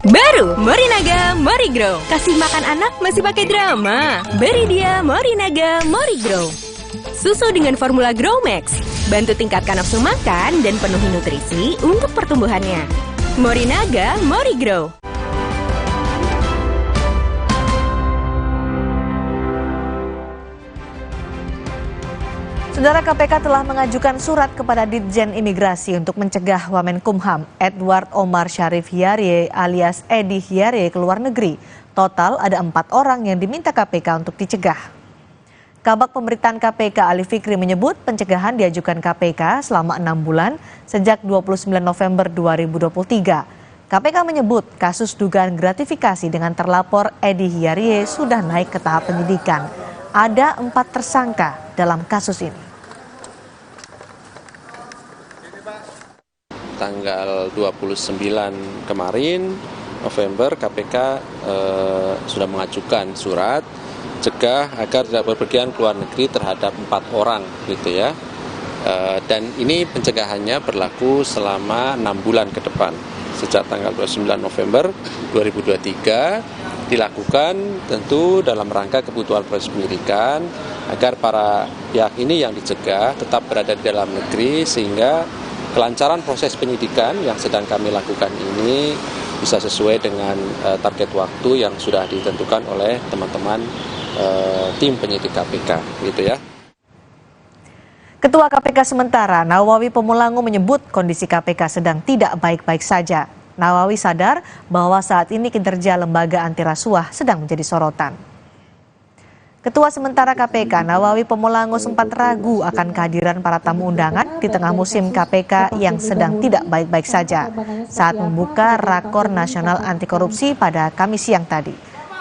Baru Morinaga Morigrow. Kasih makan anak masih pakai drama? Beri dia Morinaga Morigrow. Susu dengan formula Growmax, bantu tingkatkan nafsu makan dan penuhi nutrisi untuk pertumbuhannya. Morinaga, Mori Grow. Saudara, KPK telah mengajukan surat kepada Ditjen Imigrasi untuk mencegah Wamenkumham Edward Omar Syarif Hiyarye alias Edi Hiyarye ke luar negeri. Total ada 4 orang yang diminta KPK untuk dicegah. Kabag Pemberitaan KPK Ali Fikri menyebut pencegahan diajukan KPK selama 6 bulan sejak 29 November 2023. KPK menyebut kasus dugaan gratifikasi dengan terlapor Edi Hiyarye sudah naik ke tahap penyidikan. Ada 4 tersangka dalam kasus ini. Tanggal 29 kemarin November KPK sudah mengajukan surat cegah agar tidak berpergian ke luar negeri terhadap 4 orang gitu ya. Dan ini pencegahannya berlaku selama 6 bulan ke depan. Sejak tanggal 29 November 2023 dilakukan tentu dalam rangka kebutuhan proses penyidikan agar para pihak ini yang dicegah tetap berada di dalam negeri sehingga kelancaran proses penyidikan yang sedang kami lakukan ini bisa sesuai dengan target waktu yang sudah ditentukan oleh teman-teman tim penyidik KPK, gitu ya. Ketua KPK sementara Nawawi Pemulangu menyebut kondisi KPK sedang tidak baik-baik saja. Nawawi sadar bahwa saat ini kinerja lembaga anti rasuah sedang menjadi sorotan. Ketua sementara KPK Nawawi Pemulangu sempat ragu akan kehadiran para tamu undangan di tengah musim KPK yang sedang tidak baik-baik saja saat membuka Rakor Nasional Anti Korupsi pada Kamis siang tadi.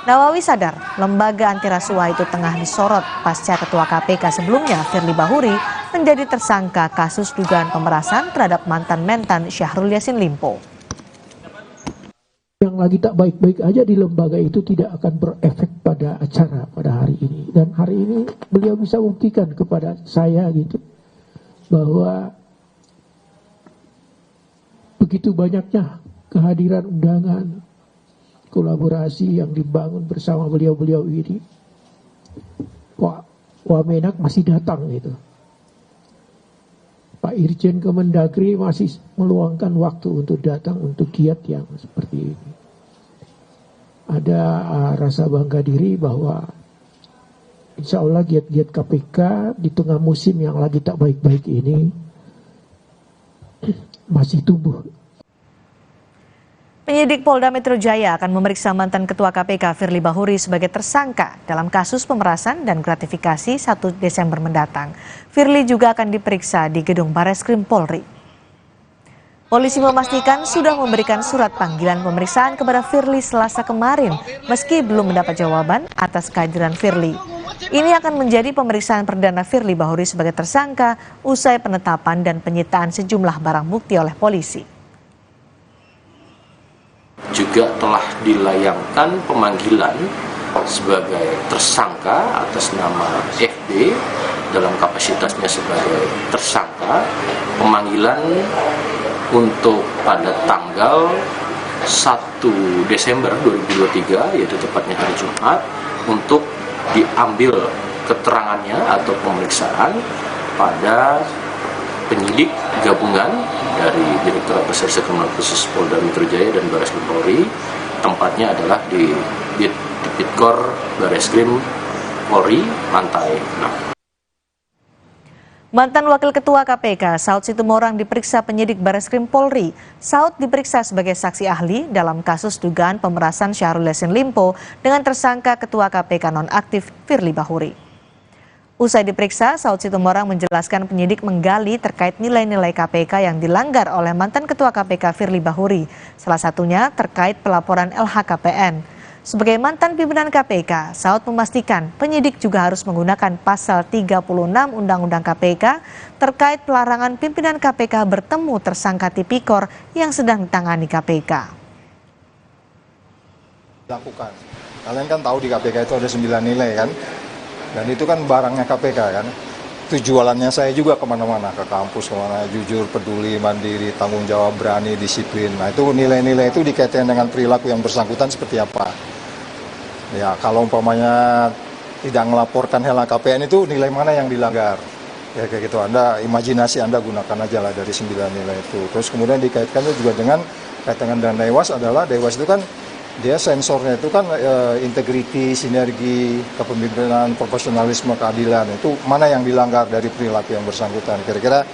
Nawawi sadar lembaga anti rasuah itu tengah disorot pasca Ketua KPK sebelumnya Firly Bahuri menjadi tersangka kasus dugaan pemerasan terhadap mantan Mentan Syahrul Yassin Limpo. Yang lagi tak baik-baik aja di lembaga itu tidak akan berefek pada acara pada hari ini. Dan hari ini beliau bisa buktikan kepada saya gitu bahwa begitu banyaknya kehadiran undangan, kolaborasi yang dibangun bersama beliau-beliau ini, kok Wamenak masih datang gitu. Pak Irjen Kemendagri masih meluangkan waktu untuk datang untuk giat yang seperti ini. Ada rasa bangga diri bahwa insya Allah giat-giat KPK di tengah musim yang lagi tak baik-baik ini masih tumbuh. Penyidik Polda Metro Jaya akan memeriksa mantan Ketua KPK Firly Bahuri sebagai tersangka dalam kasus pemerasan dan gratifikasi 1 Desember mendatang. Firly juga akan diperiksa di gedung Bareskrim Polri. Polisi memastikan sudah memberikan surat panggilan pemeriksaan kepada Firly Selasa kemarin, meski belum mendapat jawaban atas kehadiran Firly. Ini akan menjadi pemeriksaan perdana Firly Bahuri sebagai tersangka usai penetapan dan penyitaan sejumlah barang bukti oleh polisi. Juga telah dilayangkan pemanggilan sebagai tersangka atas nama FB dalam kapasitasnya sebagai tersangka, pemanggilan untuk pada tanggal 1 Desember 2023 yaitu tepatnya hari Jumat untuk diambil keterangannya atau pemeriksaan pada penyidik gabungan dari Direktorat Reserse Kriminal Khusus Polda Metro Jaya dan Bareskrim Polri. Tempatnya adalah di Tipikor Bareskrim Polri lantai 6. Mantan Wakil Ketua KPK Saud Situmorang diperiksa penyidik Bareskrim Polri. Saud diperiksa sebagai saksi ahli dalam kasus dugaan pemerasan Syahrul Yassin Limpo dengan tersangka Ketua KPK nonaktif Firly Bahuri. Usai diperiksa, Saud Situmorang menjelaskan penyidik menggali terkait nilai-nilai KPK yang dilanggar oleh mantan Ketua KPK Firly Bahuri, salah satunya terkait pelaporan LHKPN. Sebagai mantan pimpinan KPK, Saud memastikan penyidik juga harus menggunakan pasal 36 Undang-Undang KPK terkait pelarangan pimpinan KPK bertemu tersangka tipikor yang sedang ditangani KPK. Lakukan. Kalian kan tahu di KPK itu ada 9 nilai kan? Dan itu kan barangnya KPK kan. Itu jualannya saya juga kemana-mana, ke kampus kemana, jujur, peduli, mandiri, tanggung jawab, berani, disiplin. Nah itu nilai-nilai itu dikaitkan dengan perilaku yang bersangkutan seperti apa. Ya kalau umpamanya tidak melaporkan LHKPN itu nilai mana yang dilanggar. Ya kayak gitu, Anda imajinasi Anda gunakan aja lah dari 9 nilai itu. Terus kemudian dikaitkan juga dengan kaitan dengan Dewas adalah Dewas itu kan dia sensornya itu kan integriti, sinergi, kepemimpinan, profesionalisme, keadilan. Itu mana yang dilanggar dari perilaku yang bersangkutan. Kira-kira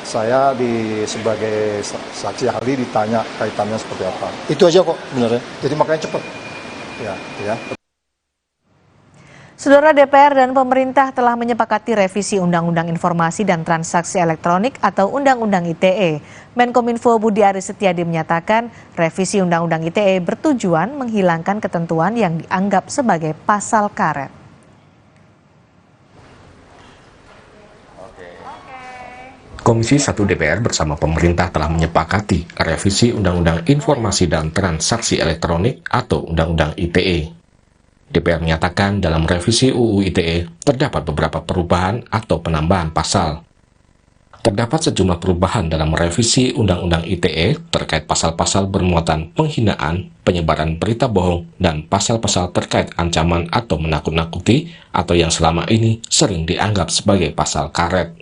saya sebagai saksi ahli ditanya kaitannya seperti apa. Itu aja kok benar ya. Jadi makanya cepat. Ya. Saudara, DPR dan pemerintah telah menyepakati revisi Undang-Undang Informasi dan Transaksi Elektronik atau Undang-Undang ITE. Menkominfo Budi Aris Setiadi menyatakan revisi Undang-Undang ITE bertujuan menghilangkan ketentuan yang dianggap sebagai pasal karet. Komisi 1 DPR bersama pemerintah telah menyepakati revisi Undang-Undang Informasi dan Transaksi Elektronik atau Undang-Undang ITE. DPR menyatakan dalam revisi UU ITE terdapat beberapa perubahan atau penambahan pasal. Terdapat sejumlah perubahan dalam revisi Undang-Undang ITE terkait pasal-pasal bermuatan penghinaan, penyebaran berita bohong, dan pasal-pasal terkait ancaman atau menakut-nakuti atau yang selama ini sering dianggap sebagai pasal karet.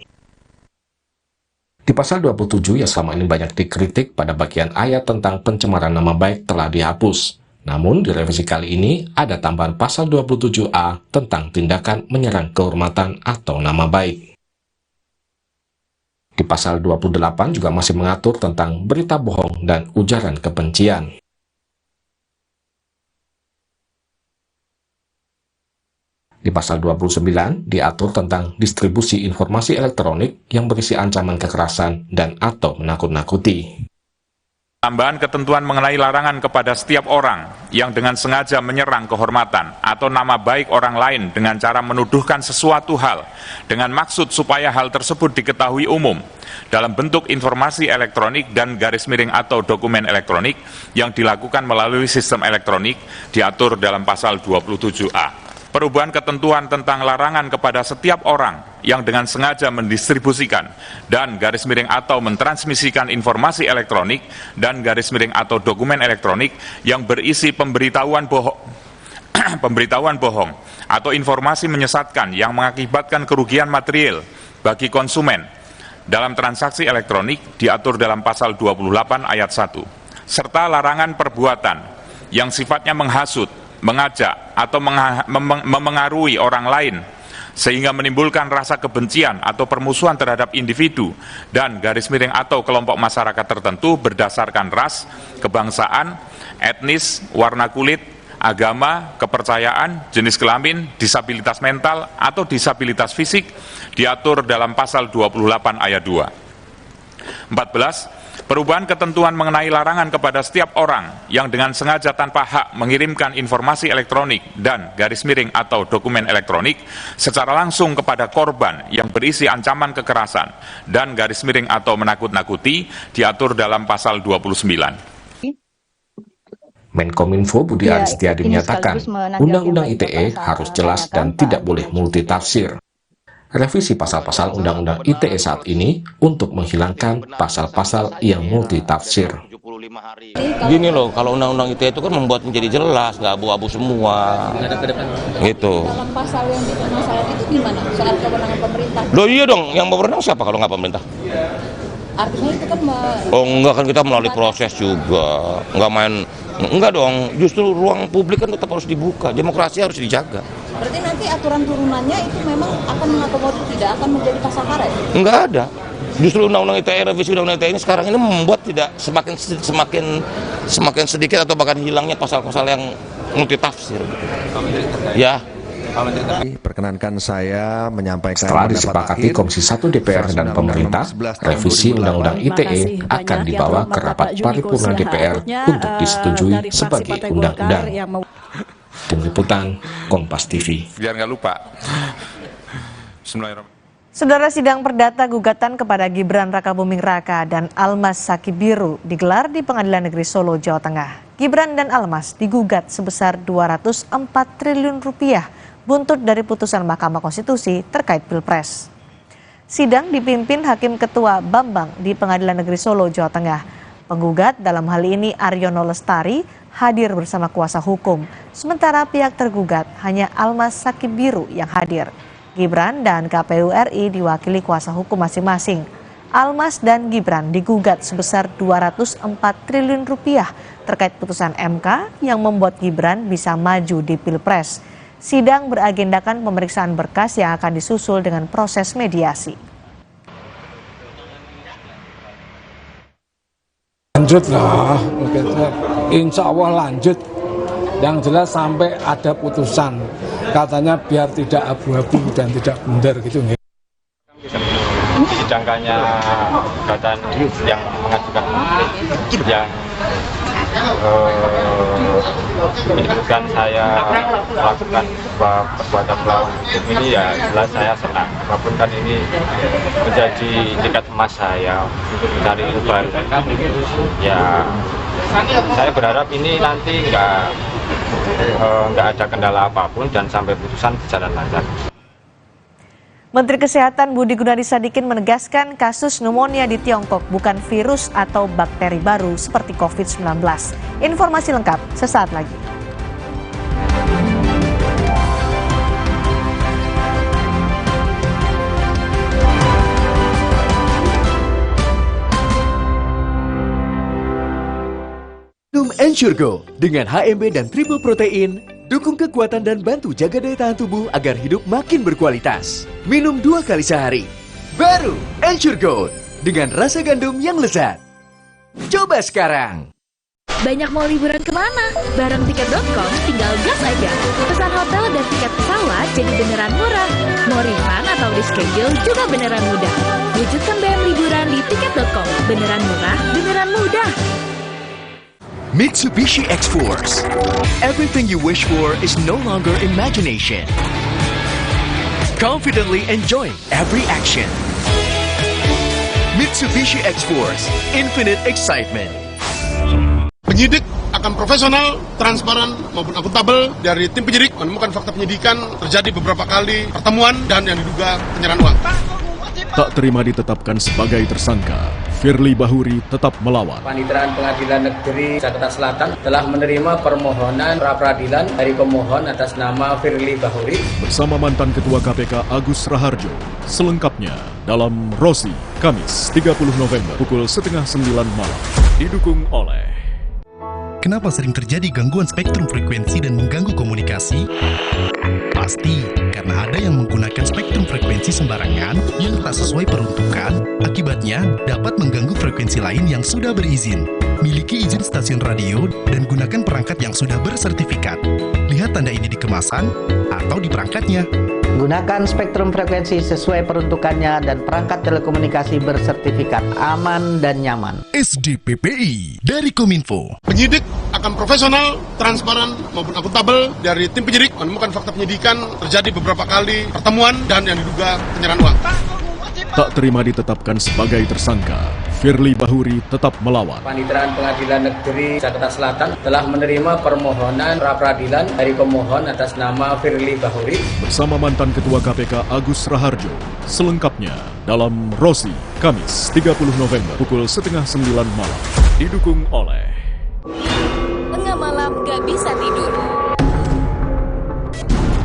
Di pasal 27 yang selama ini banyak dikritik pada bagian ayat tentang pencemaran nama baik telah dihapus. Namun, di revisi kali ini ada tambahan pasal 27A tentang tindakan menyerang kehormatan atau nama baik. Di pasal 28 juga masih mengatur tentang berita bohong dan ujaran kebencian. Di pasal 29 diatur tentang distribusi informasi elektronik yang berisi ancaman kekerasan dan atau menakut-nakuti. Tambahan ketentuan mengenai larangan kepada setiap orang yang dengan sengaja menyerang kehormatan atau nama baik orang lain dengan cara menuduhkan sesuatu hal dengan maksud supaya hal tersebut diketahui umum dalam bentuk informasi elektronik dan garis miring atau dokumen elektronik yang dilakukan melalui sistem elektronik diatur dalam pasal 27A. Perubahan ketentuan tentang larangan kepada setiap orang yang dengan sengaja mendistribusikan dan garis miring atau mentransmisikan informasi elektronik dan garis miring atau dokumen elektronik yang berisi pemberitahuan bohong atau informasi menyesatkan yang mengakibatkan kerugian material bagi konsumen dalam transaksi elektronik diatur dalam pasal 28 ayat 1, serta larangan perbuatan yang sifatnya menghasut, mengajak atau memengaruhi orang lain sehingga menimbulkan rasa kebencian atau permusuhan terhadap individu dan garis miring atau kelompok masyarakat tertentu berdasarkan ras, kebangsaan, etnis, warna kulit, agama, kepercayaan, jenis kelamin, disabilitas mental atau disabilitas fisik diatur dalam pasal 28 ayat 2. 14. Perubahan ketentuan mengenai larangan kepada setiap orang yang dengan sengaja tanpa hak mengirimkan informasi elektronik dan garis miring atau dokumen elektronik secara langsung kepada korban yang berisi ancaman kekerasan dan garis miring atau menakut-nakuti diatur dalam pasal 29. Menkominfo Budi Aris Setiadi menyatakan Undang-Undang ITE harus jelas dan tidak boleh multitafsir. Revisi pasal-pasal Undang-Undang ITE saat ini untuk menghilangkan pasal-pasal yang multitafsir. Gini loh, kalau Undang-Undang ITE itu kan membuat menjadi jelas, nggak abu-abu semua. Gitu. Dalam pasal yang dipermasalahkan itu gimana? Soal kewenangan pemerintah? Loh iya dong, yang berwenang siapa kalau nggak pemerintah? Artinya itu kan oh enggak, kan kita melalui proses juga. Enggak dong, justru ruang publik kan tetap harus dibuka, demokrasi harus dijaga. Berarti nanti aturan turunannya itu memang akan mengakomodir, tidak akan menjadi pasal karet? Enggak ada. Justru Undang-Undang ITE, revisi Undang-Undang ITE ini sekarang ini membuat tidak semakin sedikit atau bahkan hilangnya pasal-pasal yang multitafsir. Ya. Perkenankan saya menyampaikan setelah disepakati Komisi 1 DPR dan pemerintah, revisi Undang-Undang ITE akan dibawa ke rapat paripurna DPR untuk disetujui sebagai undang-undang. Tim Liputan Kompas TV. Biar nggak lupa. Bismillahirrahmanirrahim. Saudara, sidang perdata gugatan kepada Gibran Rakabuming Raka dan Almas Sakibiru digelar di Pengadilan Negeri Solo, Jawa Tengah. Gibran dan Almas digugat sebesar 204 triliun rupiah buntut dari putusan Mahkamah Konstitusi terkait Pilpres. Sidang dipimpin Hakim Ketua Bambang di Pengadilan Negeri Solo, Jawa Tengah. Penggugat dalam hal ini Aryono Lestari hadir bersama kuasa hukum, sementara pihak tergugat hanya Almas Sakib Biru yang hadir. Gibran dan KPU RI diwakili kuasa hukum masing-masing. Almas dan Gibran digugat sebesar 204 triliun rupiah terkait putusan MK yang membuat Gibran bisa maju di Pilpres. Sidang beragendakan pemeriksaan berkas yang akan disusul dengan proses mediasi. Lanjutlah, insya Allah lanjut. Yang jelas sampai ada putusan, katanya biar tidak abu-abu dan tidak bundar gitu. Sedangkannya gugatan yang mengajukan yang menyebutkan saya melakukan perbuatan melawan hukum ini, ya jelas saya senang. Walaupun kan ini menjadi tiket emas saya untuk mencari ilmu baru, ya saya berharap ini nanti nggak ada kendala apapun dan sampai putusan berjalan lancar. Menteri Kesehatan Budi Gunadi Sadikin menegaskan kasus pneumonia di Tiongkok bukan virus atau bakteri baru seperti COVID-19. Informasi lengkap sesaat lagi. Minum Ensure Go dengan HMB dan triple protein, dukung kekuatan dan bantu jaga daya tahan tubuh agar hidup makin berkualitas. Minum 2 kali sehari. Baru Ensure Go dengan rasa gandum yang lezat. Coba sekarang. Banyak mau liburan kemana? Bareng tiket.com tinggal gas aja. Pesan hotel dan tiket pesawat jadi beneran murah. Mau refund atau reschedule juga beneran mudah. Wujudkan BM liburan di tiket.com. Beneran murah, beneran mudah. Mitsubishi X-Force. Everything you wish for is no longer imagination. Confidently enjoy every action. Mitsubishi X-Force. Infinite excitement. Penyidik akan profesional, transparan maupun akuntabel dari tim penyidik menemukan fakta penyidikan terjadi beberapa kali pertemuan dan yang diduga penyerahan uang. Tak terima ditetapkan sebagai tersangka, Firly Bahuri tetap melawan. Paniteraan Pengadilan Negeri Jakarta Selatan telah menerima permohonan pra-peradilan dari pemohon atas nama Firly Bahuri Bersama mantan Ketua KPK Agus Raharjo. Selengkapnya dalam Rosi, Kamis 30 November pukul 8:30 malam. Didukung oleh Kenapa sering terjadi gangguan spektrum frekuensi dan mengganggu komunikasi? Pasti karena ada yang menggunakan spektrum frekuensi sembarangan yang tak sesuai peruntukan, akibatnya dapat mengganggu frekuensi lain yang sudah berizin. Miliki izin stasiun radio dan gunakan perangkat yang sudah bersertifikat. Lihat tanda ini di kemasan atau di perangkatnya. Gunakan spektrum frekuensi sesuai peruntukannya dan perangkat telekomunikasi bersertifikat aman dan nyaman. SDPPI dari Kominfo. Penyidik akan profesional, transparan maupun akuntabel dari tim penyidik menemukan fakta penyidikan terjadi beberapa kali pertemuan dan yang diduga penyerahan uang. Tak terima ditetapkan sebagai tersangka, Firly Bahuri tetap melawan. Paniteraan Pengadilan Negeri Jakarta Selatan telah menerima permohonan pra-peradilan dari pemohon atas nama Firly Bahuri Bersama mantan Ketua KPK Agus Raharjo. Selengkapnya dalam Rosi, Kamis 30 November pukul 8:30 malam. Didukung oleh Tengah malam gak bisa tidur.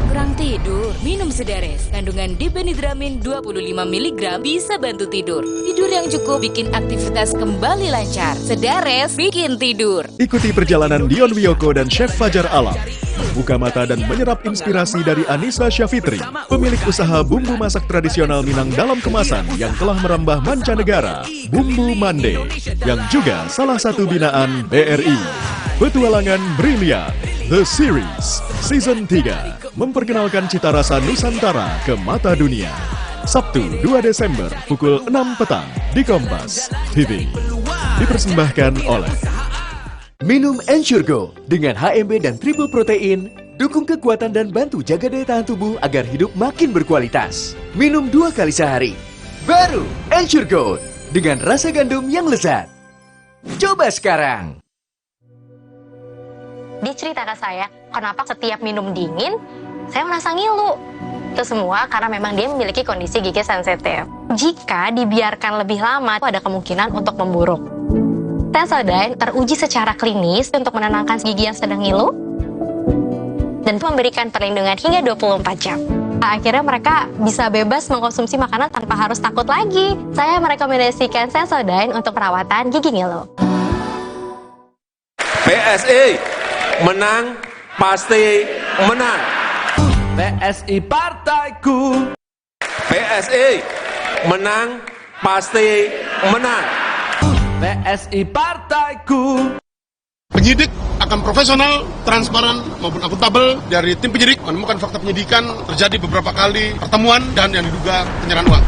Kurang tidur, minum Sedares. Kandungan dibenidramin 25 mg bisa bantu tidur. Tidur yang cukup bikin aktivitas kembali lancar. Sedares bikin tidur. Ikuti perjalanan Dion Wiyoko dan Chef Fajar Alam. Membuka mata dan menyerap inspirasi dari Anissa Syafitri, pemilik usaha bumbu masak tradisional Minang dalam kemasan yang telah merambah mancanegara, Bumbu Mande, yang juga salah satu binaan BRI. Petualangan Brilian, The Series, Season 3, memperkenalkan cita rasa Nusantara ke mata dunia. Sabtu 2 Desember pukul 6 petang di Kompas TV. Dipersembahkan oleh Minum Ensure Go dengan HMB dan triple protein, dukung kekuatan dan bantu jaga daya tahan tubuh agar hidup makin berkualitas. Minum 2 kali sehari. Baru Ensure Go dengan rasa gandum yang lezat. Coba sekarang. Dia cerita ke saya, kenapa setiap minum dingin, saya merasa ngilu. Itu semua karena memang dia memiliki kondisi gigi sensitif. Jika dibiarkan lebih lama, ada kemungkinan untuk memburuk. Sensodyne teruji secara klinis untuk menenangkan gigi yang sedang ngilu dan memberikan perlindungan hingga 24 jam. Akhirnya mereka bisa bebas mengkonsumsi makanan tanpa harus takut lagi. Saya merekomendasikan Sensodyne untuk perawatan gigi ngilu. PSI menang, pasti menang. PSI partaiku. PSI menang, pasti menang. PSI partaiku. Penyidik akan profesional, transparan, maupun akuntabel. Dari tim penyidik menemukan fakta penyidikan terjadi beberapa kali pertemuan dan yang diduga penyerahan uang.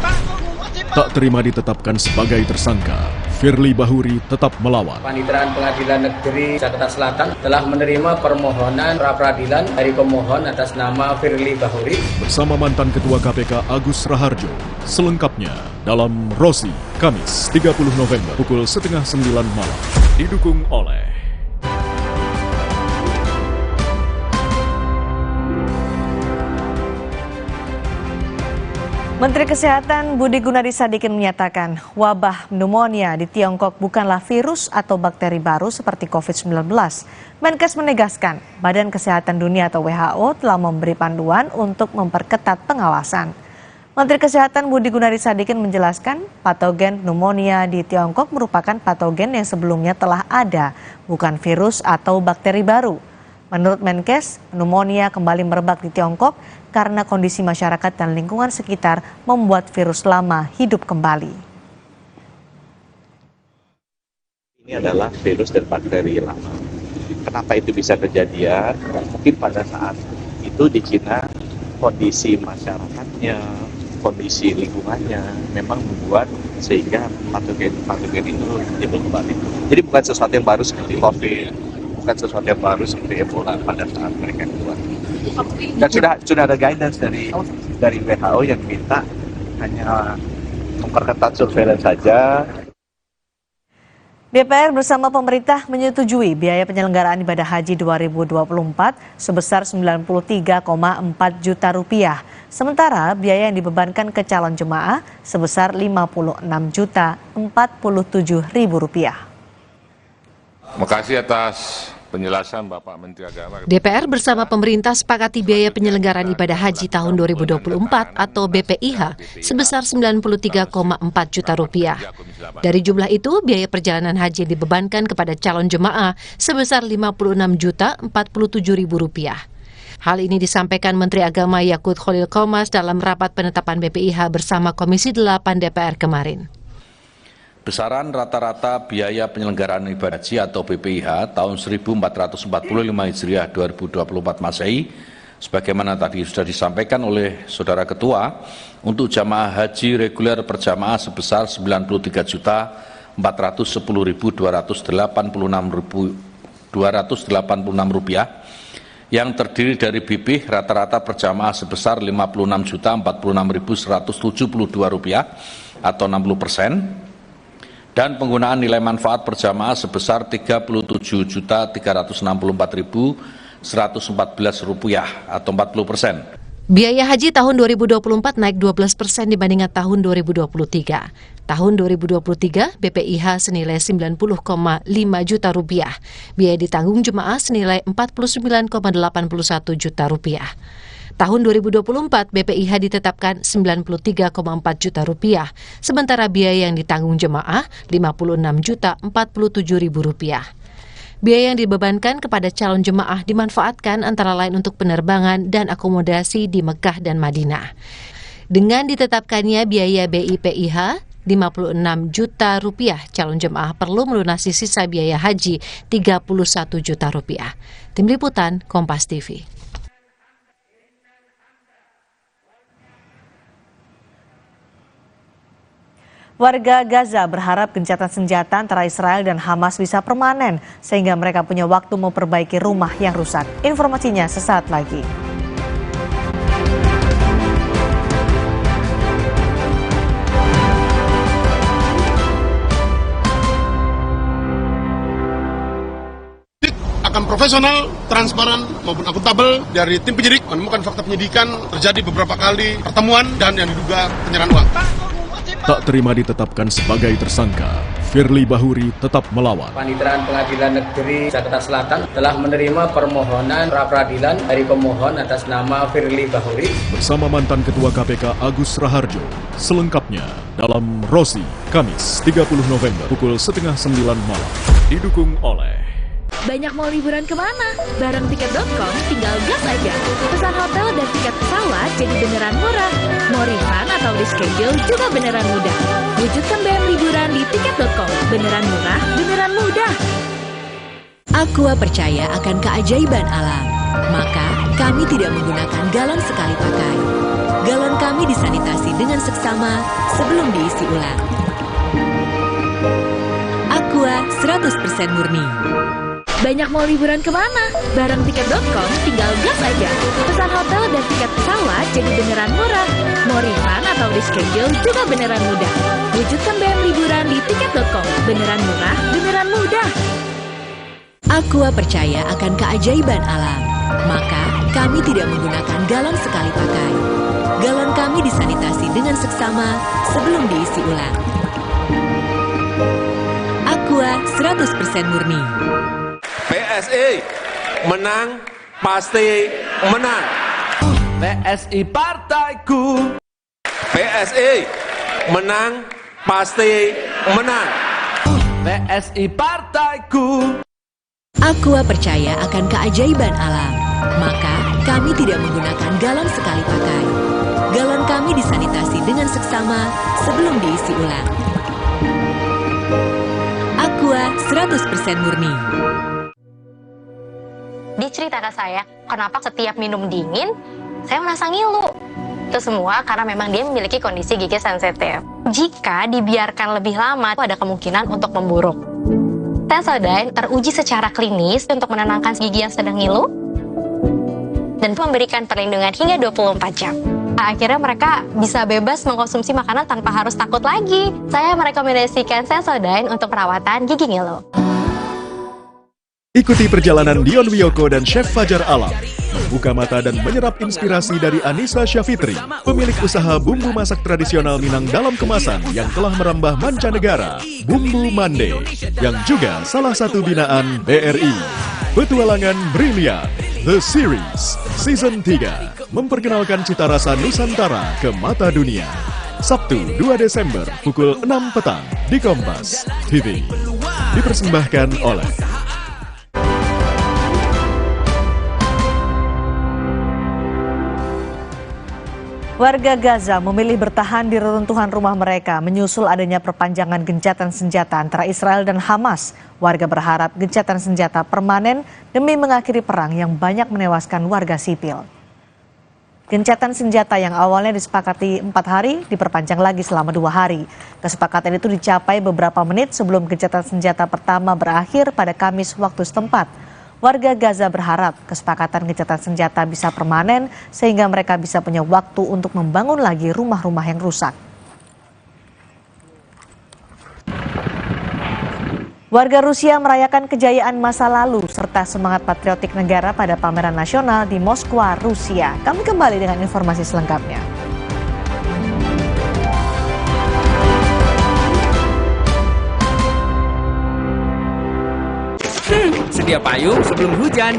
Tak terima ditetapkan sebagai tersangka, Firly Bahuri tetap melawan. Paniteraan Pengadilan Negeri Jakarta Selatan telah menerima permohonan pra-peradilan dari pemohon atas nama Firly Bahuri Bersama mantan Ketua KPK Agus Raharjo. Selengkapnya dalam Rosi, Kamis 30 November pukul 8:30 malam. Didukung oleh Menteri Kesehatan Budi Gunadi Sadikin menyatakan wabah pneumonia di Tiongkok bukanlah virus atau bakteri baru seperti COVID-19. Menkes menegaskan Badan Kesehatan Dunia atau WHO telah memberi panduan untuk memperketat pengawasan. Menteri Kesehatan Budi Gunadi Sadikin menjelaskan patogen pneumonia di Tiongkok merupakan patogen yang sebelumnya telah ada, bukan virus atau bakteri baru. Menurut Menkes, pneumonia kembali merebak di Tiongkok karena kondisi masyarakat dan lingkungan sekitar membuat virus lama hidup kembali. Ini adalah virus dan bakteri lama. Kenapa itu bisa kejadian? Mungkin pada saat itu di Cina kondisi masyarakatnya, kondisi lingkungannya memang membuat sehingga patogen itu timbul kembali. Jadi bukan sesuatu yang baru seperti COVID, bukan sesuatu yang baru seperti Ebola pada saat mereka keluar. Dan sudah ada guidance dari WHO yang minta hanya memperketat surveillance saja. DPR bersama pemerintah menyetujui biaya penyelenggaraan ibadah haji 2024 sebesar 93,4 juta rupiah. Sementara biaya yang dibebankan ke calon jemaah sebesar 56.047.000 rupiah. Makasih atas penjelasan Bapak Menteri Agama. DPR bersama pemerintah sepakati biaya penyelenggaraan ibadah haji tahun 2024 atau BPIH sebesar 93,4 juta rupiah. Dari jumlah itu, biaya perjalanan haji dibebankan kepada calon jemaah sebesar 56.047.000 rupiah. Hal ini disampaikan Menteri Agama Yakut Khalil Qomas dalam rapat penetapan BPIH bersama Komisi 8 DPR kemarin. Besaran rata-rata biaya penyelenggaraan ibadah haji atau BPIH tahun 1445 Hijriah 2024 Masehi, sebagaimana tadi sudah disampaikan oleh Saudara Ketua, untuk jamaah haji reguler per jamaah sebesar 93.410.286 rupiah, yang terdiri dari BPIH rata-rata per jamaah sebesar 56.046.172 rupiah atau 60%. Dan penggunaan nilai manfaat per jamaah sebesar Rp37.364.114 atau 40%. Biaya haji tahun 2024 naik 12% dibandingkan tahun 2023. Tahun 2023, BPIH senilai 90,5 juta rupiah. Biaya ditanggung jemaah senilai 49,81 juta rupiah. Tahun 2024, BPIH ditetapkan 93,4 juta rupiah, sementara biaya yang ditanggung jemaah 56.047.000 rupiah. Biaya yang dibebankan kepada calon jemaah dimanfaatkan antara lain untuk penerbangan dan akomodasi di Mekah dan Madinah. Dengan ditetapkannya biaya BIPIH 56 juta rupiah, calon jemaah perlu melunasi sisa biaya haji 31 juta rupiah. Tim Liputan, Kompas TV. Warga Gaza berharap gencatan senjata antara Israel dan Hamas bisa permanen sehingga mereka punya waktu memperbaiki rumah yang rusak. Informasinya sesaat lagi. Akan profesional, transparan, maupun akuntabel. Dari tim penyidik menemukan fakta penyidikan terjadi beberapa kali pertemuan dan yang diduga penyerahan uang. Tak terima ditetapkan sebagai tersangka, Firly Bahuri tetap melawan. Paniteraan Pengadilan Negeri Jakarta Selatan telah menerima permohonan pra-peradilan dari pemohon atas nama Firly Bahuri Bersama mantan Ketua KPK Agus Raharjo. Selengkapnya dalam Rosi, Kamis 30 November pukul 8:30 malam. Didukung oleh Banyak mau liburan kemana? Bareng tiket.com tinggal gas aja. Pesan hotel dan tiket pesawat jadi beneran murah. Mau refund atau reschedule juga beneran mudah. Wujudkan BM liburan di tiket.com. Beneran murah, beneran mudah. Aqua percaya akan keajaiban alam. Maka kami tidak menggunakan galon sekali pakai. Galon kami disanitasi dengan seksama sebelum diisi ulang. Aqua 100% murni. Banyak mau liburan kemana? Bareng tiket.com tinggal gas aja. Pesan hotel dan tiket pesawat jadi beneran murah. Mau refund atau reschedule juga beneran mudah. Wujudkan BM liburan di tiket.com. Beneran murah, beneran mudah. Aqua percaya akan keajaiban alam. Maka kami tidak menggunakan galon sekali pakai. Galon kami disanitasi dengan seksama sebelum diisi ulang. Aqua 100% murni. PSI menang pasti menang. PSI partaiku. PSI menang pasti menang. PSI partaiku. Aqua percaya akan keajaiban alam. Maka kami tidak menggunakan galon sekali pakai. Galon kami disanitasi dengan seksama sebelum diisi ulang. Aqua 100% murni. Dia cerita ke saya, kenapa setiap minum dingin, saya merasa ngilu. Itu semua karena memang dia memiliki kondisi gigi sensitif. Jika dibiarkan lebih lama, itu ada kemungkinan untuk memburuk. Sensodyne teruji secara klinis untuk menenangkan gigi yang sedang ngilu dan memberikan perlindungan hingga 24 jam. Akhirnya mereka bisa bebas mengkonsumsi makanan tanpa harus takut lagi. Saya merekomendasikan Sensodyne untuk perawatan gigi ngilu. Ikuti perjalanan Dion Wiyoko dan Chef Fajar Alam. Membuka mata dan menyerap inspirasi dari Anissa Syafitri, pemilik usaha bumbu masak tradisional Minang dalam kemasan yang telah merambah mancanegara, Bumbu Mande, yang juga salah satu binaan BRI. Petualangan Brilian, The Series, Season 3, memperkenalkan cita rasa Nusantara ke mata dunia. Sabtu 2 Desember pukul 6 petang di Kompas TV. Dipersembahkan oleh Warga Gaza memilih bertahan di reruntuhan rumah mereka menyusul adanya perpanjangan gencatan senjata antara Israel dan Hamas. Warga berharap gencatan senjata permanen demi mengakhiri perang yang banyak menewaskan warga sipil. Gencatan senjata yang awalnya disepakati 4 hari diperpanjang lagi selama 2 hari. Kesepakatan itu dicapai beberapa menit sebelum gencatan senjata pertama berakhir pada Kamis waktu setempat. Warga Gaza berharap kesepakatan gencatan senjata bisa permanen sehingga mereka bisa punya waktu untuk membangun lagi rumah-rumah yang rusak. Warga Rusia merayakan kejayaan masa lalu serta semangat patriotik negara pada pameran nasional di Moskwa, Rusia. Kami kembali dengan informasi selengkapnya. Sedia payung sebelum hujan.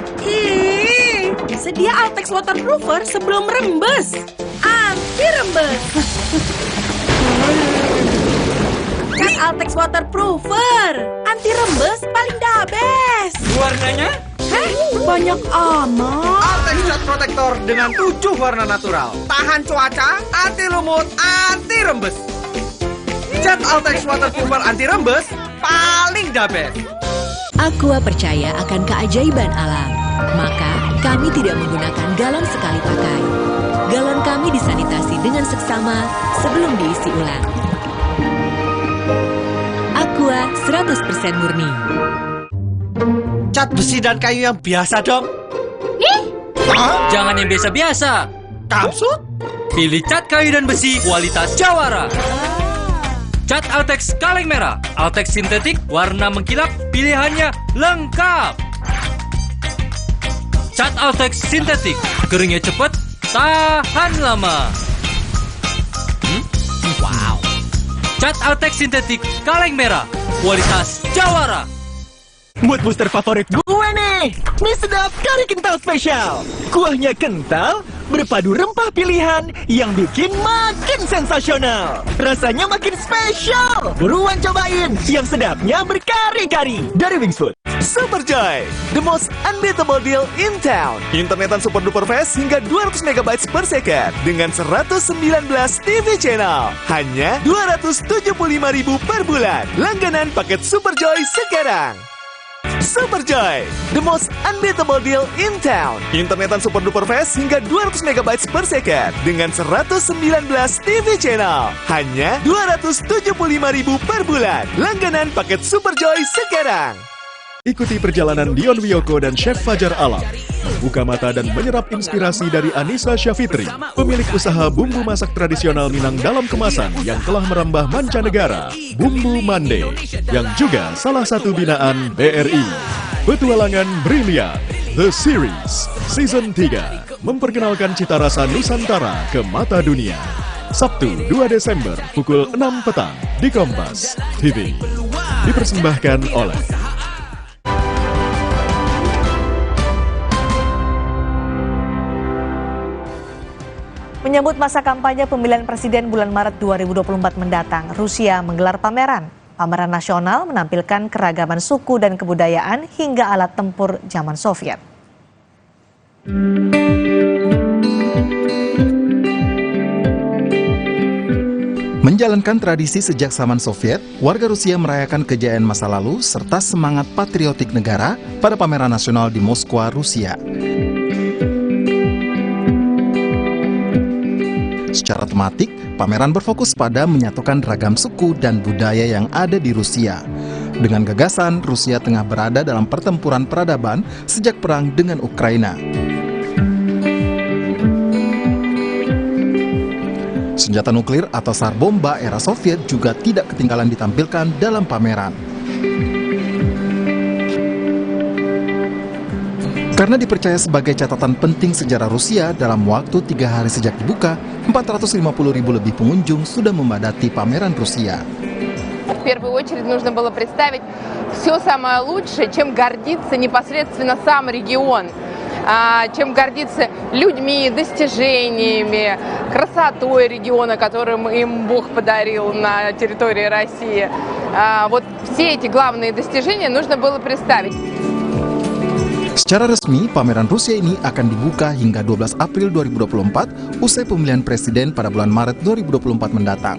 Sedia Altex waterproofer sebelum rembes. Anti rembes. Cat Altex waterproofer. Anti rembes paling the best. Warnanya? Banyak amat. Altex Cat Protector dengan 7 warna natural. Tahan cuaca, anti lumut, anti rembes. Cat Altex waterproofer anti rembes paling the best. Aqua percaya akan keajaiban alam. Maka kami tidak menggunakan galon sekali pakai. Galon kami disanitasi dengan seksama sebelum diisi ulang. Aqua 100% murni. Cat besi dan kayu yang biasa dong. Jangan yang biasa-biasa. Maksud? Pilih cat kayu dan besi kualitas Jawara. Cat Altex kaleng merah, Altex sintetik, warna mengkilap, pilihannya lengkap. Cat Altex sintetik, keringnya cepat, tahan lama. Wow. Cat Altex sintetik kaleng merah, kualitas Jawara. Mood booster favorit gue nih, mie sedap kari kental spesial. Kuahnya kental, berpadu rempah pilihan yang bikin makin sensasional. Rasanya makin spesial. Buruan cobain yang sedapnya berkari-kari dari Wings Food. Superjoy, the most unbeatable deal in town. Internetan super duper fast hingga 200 MB per second dengan 119 TV channel. Hanya 275.000 per bulan. Langganan paket Superjoy sekarang. Superjoy, the most unbeatable deal in town. Internetan super duper fast hingga 200 MB per second dengan 119 TV channel. Hanya 275.000 per bulan. Langganan paket Superjoy sekarang. Ikuti perjalanan Dion Wiyoko dan Chef Fajar Alam membuka mata dan menyerap inspirasi dari Anissa Syafitri, pemilik usaha bumbu masak tradisional Minang dalam kemasan yang telah merambah mancanegara, Bumbu Mande, yang juga salah satu binaan BRI. Petualangan Brilian, The Series, Season 3, memperkenalkan cita rasa Nusantara ke mata dunia. Sabtu 2 Desember pukul 6 petang di Kompas TV. Dipersembahkan oleh Menyambut masa kampanye pemilihan presiden bulan Maret 2024 mendatang, Rusia menggelar pameran. Pameran nasional menampilkan keragaman suku dan kebudayaan hingga alat tempur zaman Soviet. Menjalankan tradisi sejak zaman Soviet, warga Rusia merayakan kejayaan masa lalu serta semangat patriotik negara pada pameran nasional di Moskwa, Rusia. Secara tematik, pameran berfokus pada menyatukan ragam suku dan budaya yang ada di Rusia. Dengan gagasan, Rusia tengah berada dalam pertempuran peradaban sejak perang dengan Ukraina. Senjata nuklir atau sar bomba era Soviet juga tidak ketinggalan ditampilkan dalam pameran. Karena dipercaya sebagai catatan penting sejarah Rusia, dalam waktu 3 hari sejak dibuka, 450.000 lebih pengunjung sudah memadati pameran Rusia. В первую очередь нужно было представить все самое лучшее, чем гордится непосредственно сам регион, чем гордится людьми, достижениями, красотой региона, которым им Бог подарил на территории России. Вот все эти главные достижения нужно было представить. Secara resmi, pameran Rusia ini akan dibuka hingga 12 April 2024 usai pemilihan presiden pada bulan Maret 2024 mendatang.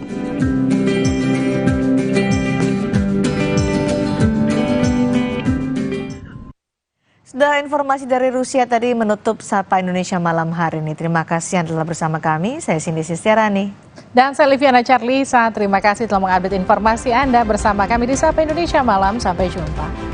Sudah informasi dari Rusia tadi menutup Sapa Indonesia malam hari ini. Terima kasih yang telah bersama kami. Saya Cindy Sistiarani. Dan saya Liviana Charlisa. Terima kasih telah mengupdate informasi Anda bersama kami di Sapa Indonesia malam. Sampai jumpa.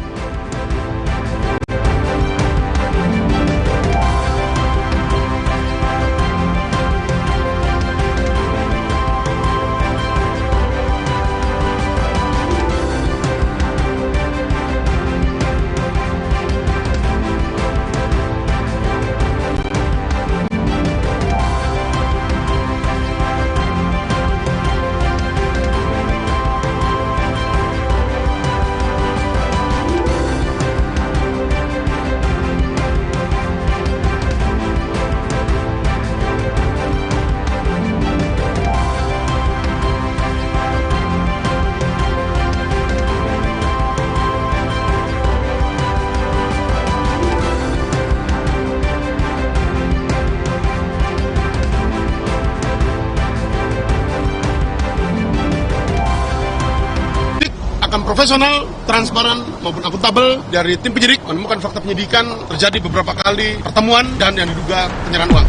Profesional, transparan maupun akuntabel dari tim penyidik menemukan fakta penyidikan terjadi beberapa kali pertemuan dan yang diduga penyerahan uang.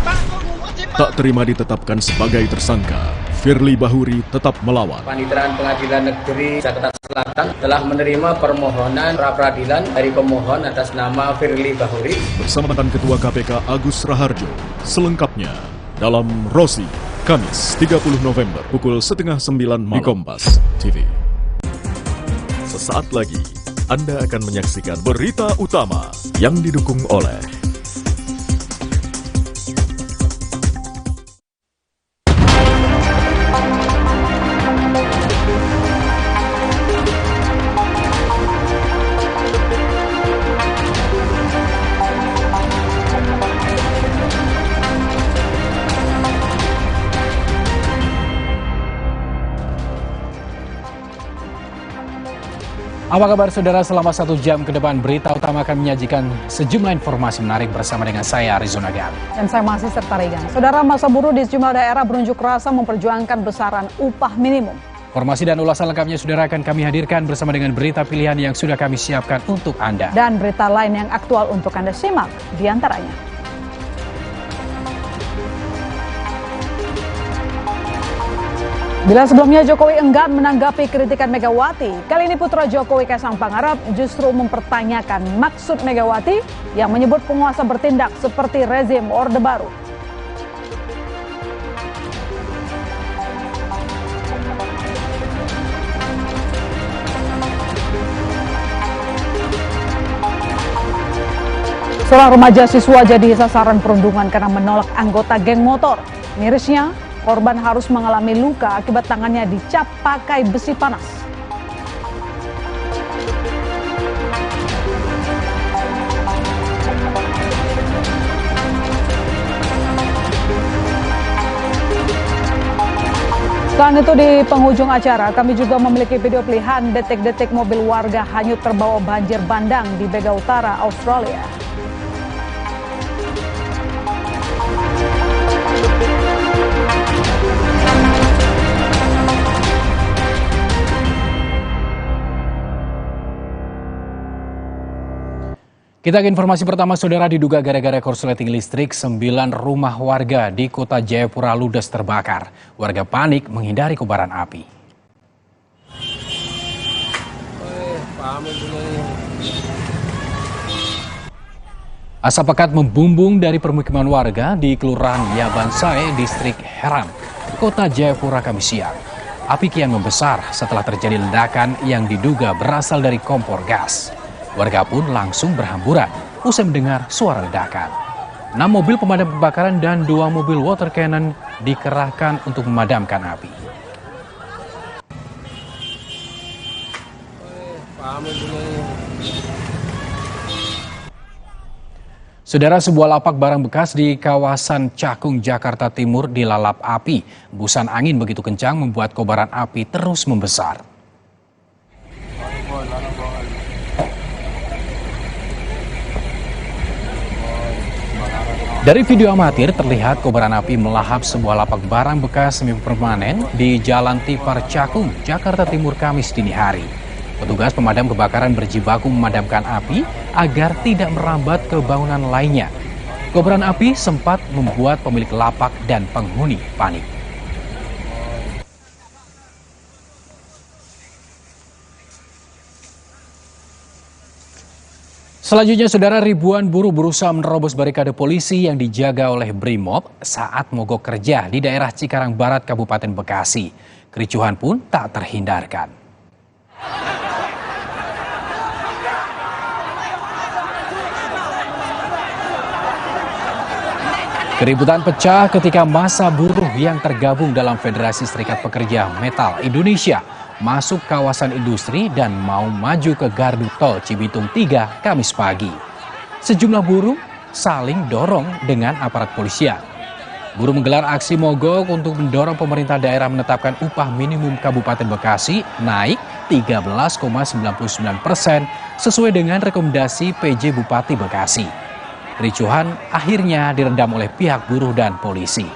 Tak terima ditetapkan sebagai tersangka, Firly Bahuri tetap melawan. Paniteraan Pengadilan Negeri Jakarta Selatan telah menerima permohonan pra-peradilan dari pemohon atas nama Firly Bahuri bersama mantan Ketua KPK Agus Raharjo. Selengkapnya dalam Rosi, Kamis 30 November pukul 8:30 malam di Kompas TV. Sesaat lagi, Anda akan menyaksikan berita utama yang didukung oleh Apa kabar saudara? Selama 1 jam ke depan berita utama akan menyajikan sejumlah informasi menarik bersama dengan saya Arizona Gal. Dan saya masih serta Regan. Saudara, masa buruh di sejumlah daerah berunjuk rasa memperjuangkan besaran upah minimum. Informasi dan ulasan lengkapnya saudara akan kami hadirkan bersama dengan berita pilihan yang sudah kami siapkan untuk Anda. Dan berita lain yang aktual untuk Anda simak diantaranya. Bila sebelumnya Jokowi enggan menanggapi kritikan Megawati, kali ini putra Jokowi Kaisang Pangarep justru mempertanyakan maksud Megawati yang menyebut penguasa bertindak seperti rezim Orde Baru. Seorang remaja siswa jadi sasaran perundungan karena menolak anggota geng motor. Mirisnya, korban harus mengalami luka akibat tangannya dicap pakai besi panas. Selain itu di penghujung acara kami juga memiliki video pilihan detik-detik mobil warga hanyut terbawa banjir bandang di Bega Utara, Australia. Kita ke informasi pertama saudara. Diduga gara-gara korsleting listrik, 9 rumah warga di kota Jayapura ludes terbakar. Warga panik menghindari kobaran api. Asap pekat membumbung dari permukiman warga di Kelurahan Yabansai, Distrik Heram, kota Jayapura Kamis siang. Api kian membesar setelah terjadi ledakan yang diduga berasal dari kompor gas. Warga pun langsung berhamburan usai mendengar suara ledakan. 6 mobil pemadam kebakaran dan 2 mobil water cannon dikerahkan untuk memadamkan api. Saudara, sebuah lapak barang bekas di kawasan Cakung, Jakarta Timur dilalap api. Embusan angin begitu kencang membuat kobaran api terus membesar. Dari video amatir terlihat kobaran api melahap sebuah lapak barang bekas semi permanen di Jalan Tipar Cakung, Jakarta Timur Kamis dini hari. Petugas pemadam kebakaran berjibaku memadamkan api agar tidak merambat ke bangunan lainnya. Kobaran api sempat membuat pemilik lapak dan penghuni panik. Selanjutnya, saudara, ribuan buruh berusaha menerobos barikade polisi yang dijaga oleh Brimob saat mogok kerja di daerah Cikarang Barat, Kabupaten Bekasi. Kericuhan pun tak terhindarkan. Keributan pecah ketika massa buruh yang tergabung dalam Federasi Serikat Pekerja Metal Indonesia masuk kawasan industri dan mau maju ke gardu tol Cibitung 3 Kamis pagi. Sejumlah buruh saling dorong dengan aparat polisian. Buruh menggelar aksi mogok untuk mendorong pemerintah daerah menetapkan upah minimum Kabupaten Bekasi naik 13,99% sesuai dengan rekomendasi PJ Bupati Bekasi. Kericuhan akhirnya diredam oleh pihak buruh dan polisi.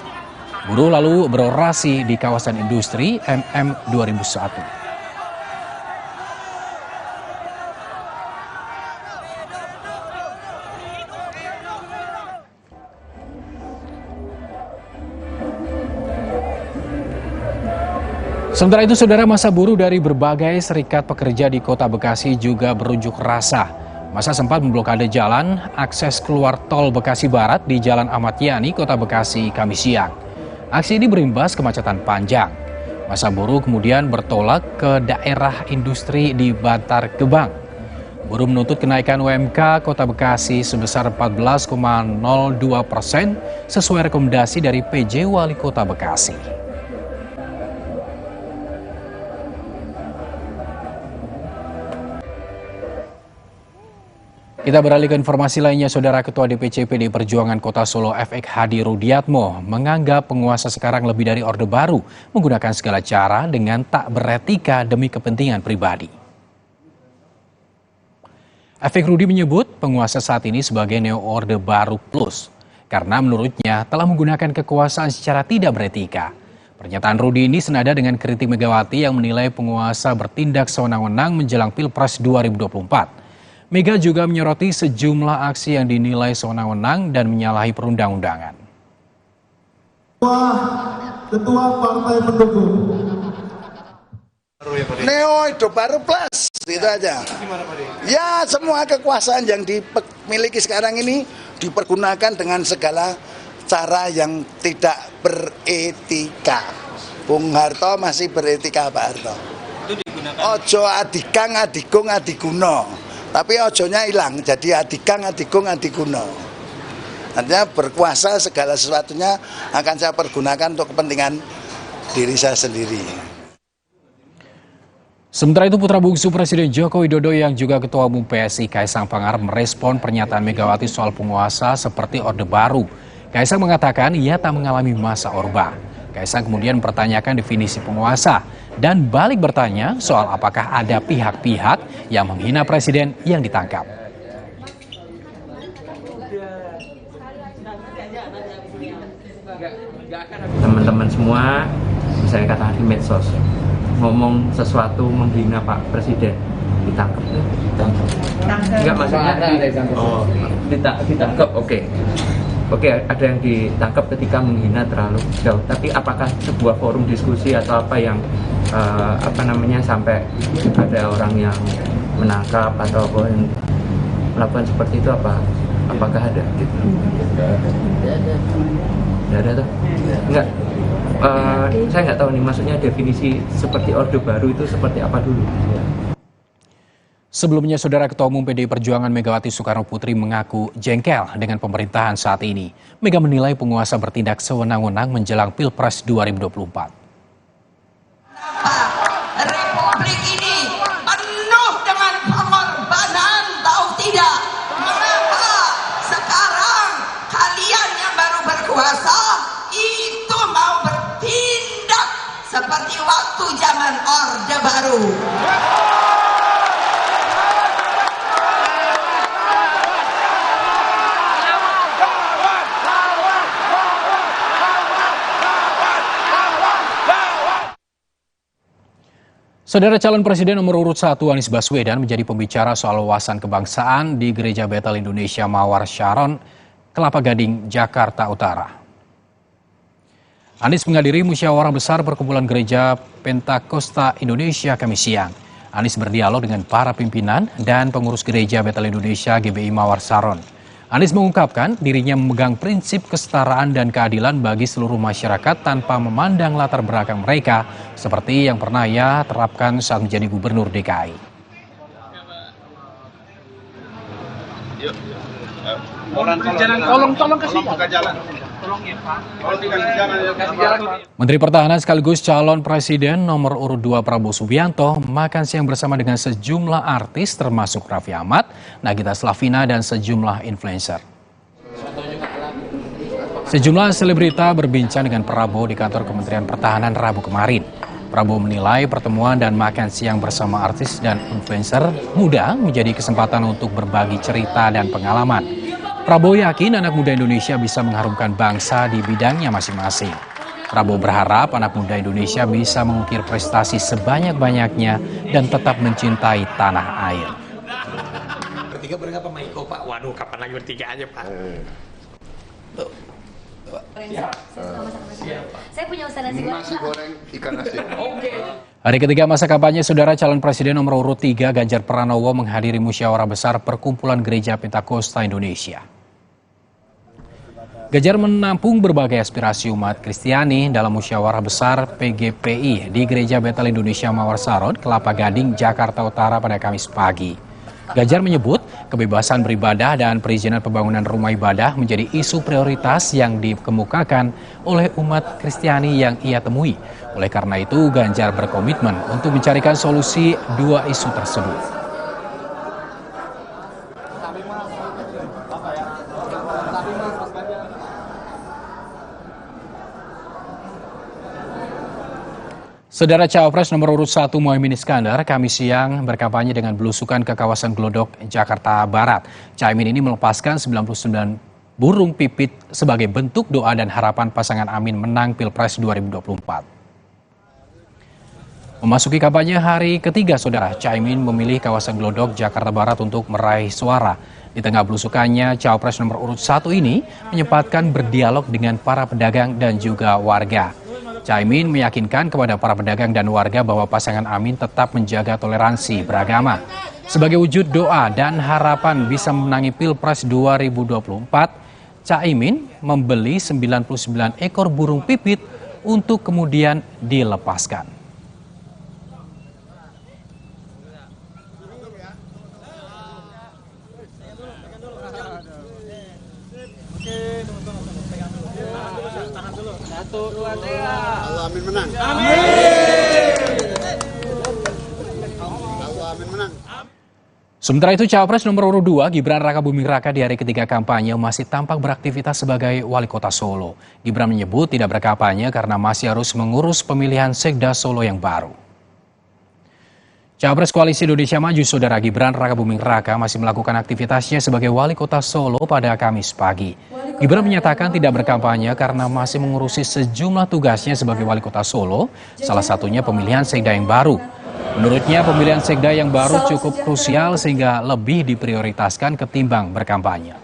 Buruh lalu berorasi di kawasan industri MM 2001. Sementara itu, saudara, massa buruh dari berbagai serikat pekerja di Kota Bekasi juga berunjuk rasa. Massa sempat memblokade jalan akses keluar tol Bekasi Barat di Jalan Ahmad Yani, Kota Bekasi, Kamis siang. Aksi ini berimbas kemacetan panjang. Massa buruh kemudian bertolak ke daerah industri di Bantar Gebang. Buruh menuntut kenaikan UMK Kota Bekasi sebesar 14,02% sesuai rekomendasi dari PJ Wali Kota Bekasi. Kita beralih ke informasi lainnya, saudara. Ketua DPC PD Perjuangan Kota Solo FX Hadi Rudiatmo menganggap penguasa sekarang lebih dari Orde Baru, menggunakan segala cara dengan tak beretika demi kepentingan pribadi. Efek Rudi menyebut penguasa saat ini sebagai Neo Orde Baru Plus karena menurutnya telah menggunakan kekuasaan secara tidak beretika. Pernyataan Rudi ini senada dengan kritik Megawati yang menilai penguasa bertindak sewenang-wenang menjelang Pilpres 2024. Mega juga menyoroti sejumlah aksi yang dinilai sewenang-wenang dan menyalahi perundang-undangan. Ketua Partai Pendukung Neo Orde Baru Plus, itu aja. Ya, semua kekuasaan yang dimiliki sekarang ini dipergunakan dengan segala cara yang tidak beretika. Bung Harto masih beretika, Pak Harto. Itu digunakan. Ojo adikang, adigung, adiguno. Tapi ojonya hilang, jadi adikang, adigung, adiguno. Artinya berkuasa segala sesuatunya akan saya pergunakan untuk kepentingan diri saya sendiri. Sementara itu putra bungsu Presiden Joko Widodo yang juga Ketua Umum PSI Kaisang Pangarep merespon pernyataan Megawati soal penguasa seperti Orde Baru. Kaisang mengatakan ia tak mengalami masa Orba. Kaisang kemudian mempertanyakan definisi penguasa dan balik bertanya soal apakah ada pihak-pihak yang menghina Presiden yang ditangkap. Teman-teman semua, misalnya katakan di medsos, ngomong sesuatu menghina Pak Presiden, ditangkap. Enggak, maksudnya ditangkap, oke. Oke, ada yang ditangkap ketika menghina terlalu jauh. Tapi apakah sebuah forum diskusi atau apa yang sampai ada orang yang menangkap atau yang melakukan seperti itu apakah ada? Gitu. Tidak ada tuh? Enggak. Saya nggak tahu nih, maksudnya definisi seperti Orde Baru itu seperti apa dulu? Sebelumnya, Saudara Ketua Umum PDI Perjuangan Megawati Soekarno Putri mengaku jengkel dengan pemerintahan saat ini. Mega menilai penguasa bertindak sewenang-wenang menjelang Pilpres 2024. Republik ini penuh dengan pengorbanan, tahu tidak? Mengapa sekarang kalian yang baru berkuasa itu mau bertindak seperti waktu zaman Orde Baru? Saudara calon Presiden nomor urut 1 Anies Baswedan menjadi pembicara soal wawasan kebangsaan di Gereja Bethel Indonesia Mawar Sharon, Kelapa Gading, Jakarta Utara. Anies menghadiri musyawarah besar perkumpulan Gereja Pentakosta Indonesia Kamis siang. Anies berdialog dengan para pimpinan dan pengurus Gereja Bethel Indonesia GBI Mawar Sharon. Anies mengungkapkan dirinya memegang prinsip kesetaraan dan keadilan bagi seluruh masyarakat tanpa memandang latar belakang mereka, seperti yang pernah ia terapkan saat menjadi Gubernur DKI. Tolong kasih jalan. Menteri Pertahanan sekaligus calon Presiden nomor urut 2 Prabowo Subianto makan siang bersama dengan sejumlah artis termasuk Raffi Ahmad, Nagita Slavina, dan sejumlah influencer. Sejumlah selebrita berbincang dengan Prabowo di kantor Kementerian Pertahanan Rabu kemarin. Prabowo menilai pertemuan dan makan siang bersama artis dan influencer muda menjadi kesempatan untuk berbagi cerita dan pengalaman. Prabowo yakin anak muda Indonesia bisa mengharumkan bangsa di bidangnya masing-masing. Prabowo berharap anak muda Indonesia bisa mengukir prestasi sebanyak-banyaknya dan tetap mencintai tanah air. Bertiga berapa sama Iko, Pak? Waduh, kapan lagi bertiga aja, Pak? Saya punya usaha nasi goreng. Ikan asin. Oke. Hari ketiga masa kampanye, Saudara calon Presiden nomor urut 3 Ganjar Pranowo menghadiri musyawarah besar perkumpulan Gereja Pentakosta Indonesia. Ganjar menampung berbagai aspirasi umat Kristiani dalam musyawarah besar PGPI di Gereja Bethel Indonesia Mawar Sharon, Kelapa Gading, Jakarta Utara pada Kamis pagi. Ganjar menyebut kebebasan beribadah dan perizinan pembangunan rumah ibadah menjadi isu prioritas yang dikemukakan oleh umat Kristiani yang ia temui. Oleh karena itu, Ganjar berkomitmen untuk mencarikan solusi dua isu tersebut. Saudara Cawapres nomor urut 1 Muhaimin Iskandar Kamis siang berkampanye dengan belusukan ke kawasan Glodok, Jakarta Barat. Caimin ini melepaskan 99 burung pipit sebagai bentuk doa dan harapan pasangan Amin menang Pilpres 2024. Memasuki kampanye hari ketiga, Saudara, Caimin memilih kawasan Glodok, Jakarta Barat untuk meraih suara. Di tengah belusukannya, Cawapres nomor urut 1 ini menyempatkan berdialog dengan para pedagang dan juga warga. Caimin meyakinkan kepada para pedagang dan warga bahwa pasangan Amin tetap menjaga toleransi beragama. Sebagai wujud doa dan harapan bisa memenangi Pilpres 2024, Caimin membeli 99 ekor burung pipit untuk kemudian dilepaskan. Allah Amin menang. Allah Amin menang. Sementara itu, Cawapres nomor urut 2 Gibran Rakabuming Raka di hari ketiga kampanye masih tampak beraktivitas sebagai wali kota Solo. Gibran menyebut tidak berkampanye karena masih harus mengurus pemilihan Sekda Solo yang baru. Cawapres Koalisi Indonesia Maju Saudara Gibran Rakabuming Raka masih melakukan aktivitasnya sebagai wali kota Solo pada Kamis pagi. Gibran menyatakan tidak berkampanye karena masih mengurusi sejumlah tugasnya sebagai wali kota Solo, salah satunya pemilihan Sekda yang baru. Menurutnya pemilihan Sekda yang baru cukup krusial sehingga lebih diprioritaskan ketimbang berkampanye.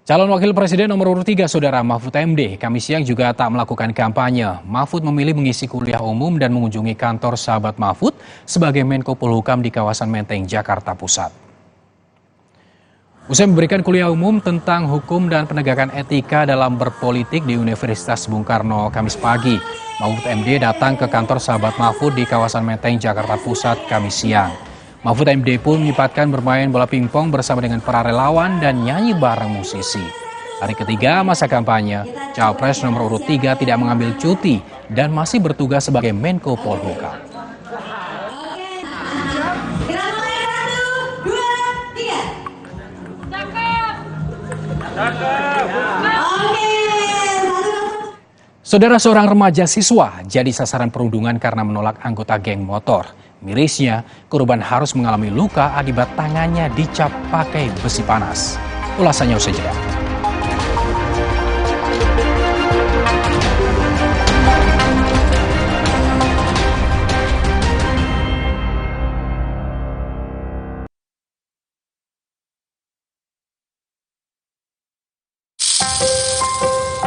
Calon Wakil Presiden nomor urut 3 Saudara Mahfud MD Kamis siang juga tak melakukan kampanye. Mahfud memilih mengisi kuliah umum dan mengunjungi kantor sahabat Mahfud sebagai Menko Polhukam di kawasan Menteng, Jakarta Pusat. Usai memberikan kuliah umum tentang hukum dan penegakan etika dalam berpolitik di Universitas Bung Karno Kamis pagi, Mahfud MD datang ke kantor sahabat Mahfud di kawasan Menteng, Jakarta Pusat Kamis siang. Mahfud MD pun menyempatkan bermain bola pingpong bersama dengan para relawan dan nyanyi bareng musisi. Hari ketiga masa kampanye, Cawapres nomor urut 3 tidak mengambil cuti dan masih bertugas sebagai Menko Polhukam. Saudara, seorang remaja siswa jadi sasaran perundungan karena menolak anggota geng motor. Mirisnya, korban harus mengalami luka akibat tangannya dicap pakai besi panas. Ulasannya usai jeda.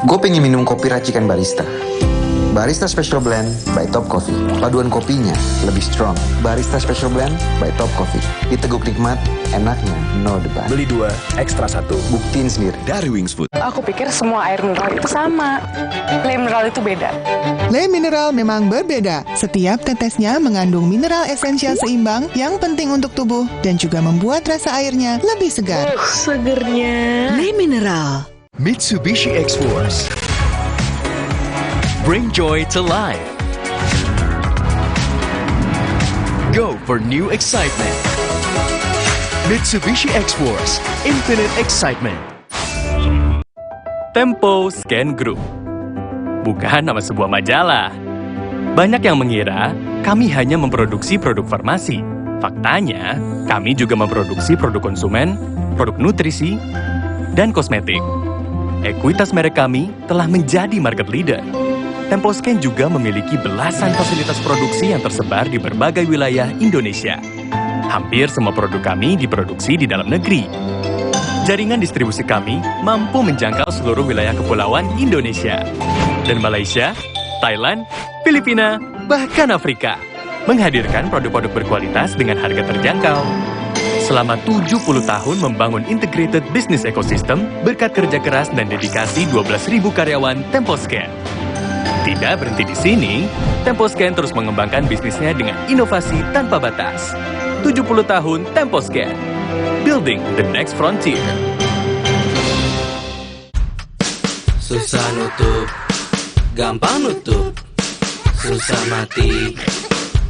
Gue pengen minum kopi racikan barista. Barista Special Blend by Top Coffee. Paduan kopinya lebih strong. Barista Special Blend by Top Coffee. Diteguk nikmat, enaknya no debat. Beli 2, ekstra 1. Buktiin sendiri. Dari Wings Food. Aku pikir semua air mineral itu sama. Le mineral itu beda. Le mineral memang berbeda. Setiap tetesnya mengandung mineral esensial seimbang yang penting untuk tubuh dan juga membuat rasa airnya lebih segar. Segernya. Le mineral. Mitsubishi X-Force. Bring joy to life. Go for new excitement. Mitsubishi X-Force. Infinite excitement. Tempo Scan Group. Bukan nama sebuah majalah. Banyak yang mengira kami hanya memproduksi produk farmasi. Faktanya, kami juga memproduksi produk konsumen, produk nutrisi, dan kosmetik. Ekuitas merek kami telah menjadi market leader. Temposcan juga memiliki belasan fasilitas produksi yang tersebar di berbagai wilayah Indonesia. Hampir semua produk kami diproduksi di dalam negeri. Jaringan distribusi kami mampu menjangkau seluruh wilayah kepulauan Indonesia. Dan Malaysia, Thailand, Filipina, bahkan Afrika. Menghadirkan produk-produk berkualitas dengan harga terjangkau. Selama 70 tahun membangun integrated business ecosystem berkat kerja keras dan dedikasi 12.000 karyawan Temposcan. Tidak berhenti di sini, Temposcan terus mengembangkan bisnisnya dengan inovasi tanpa batas. 70 tahun Temposcan, building the next frontier. Susah nutup, gampang nutup. Susah mati,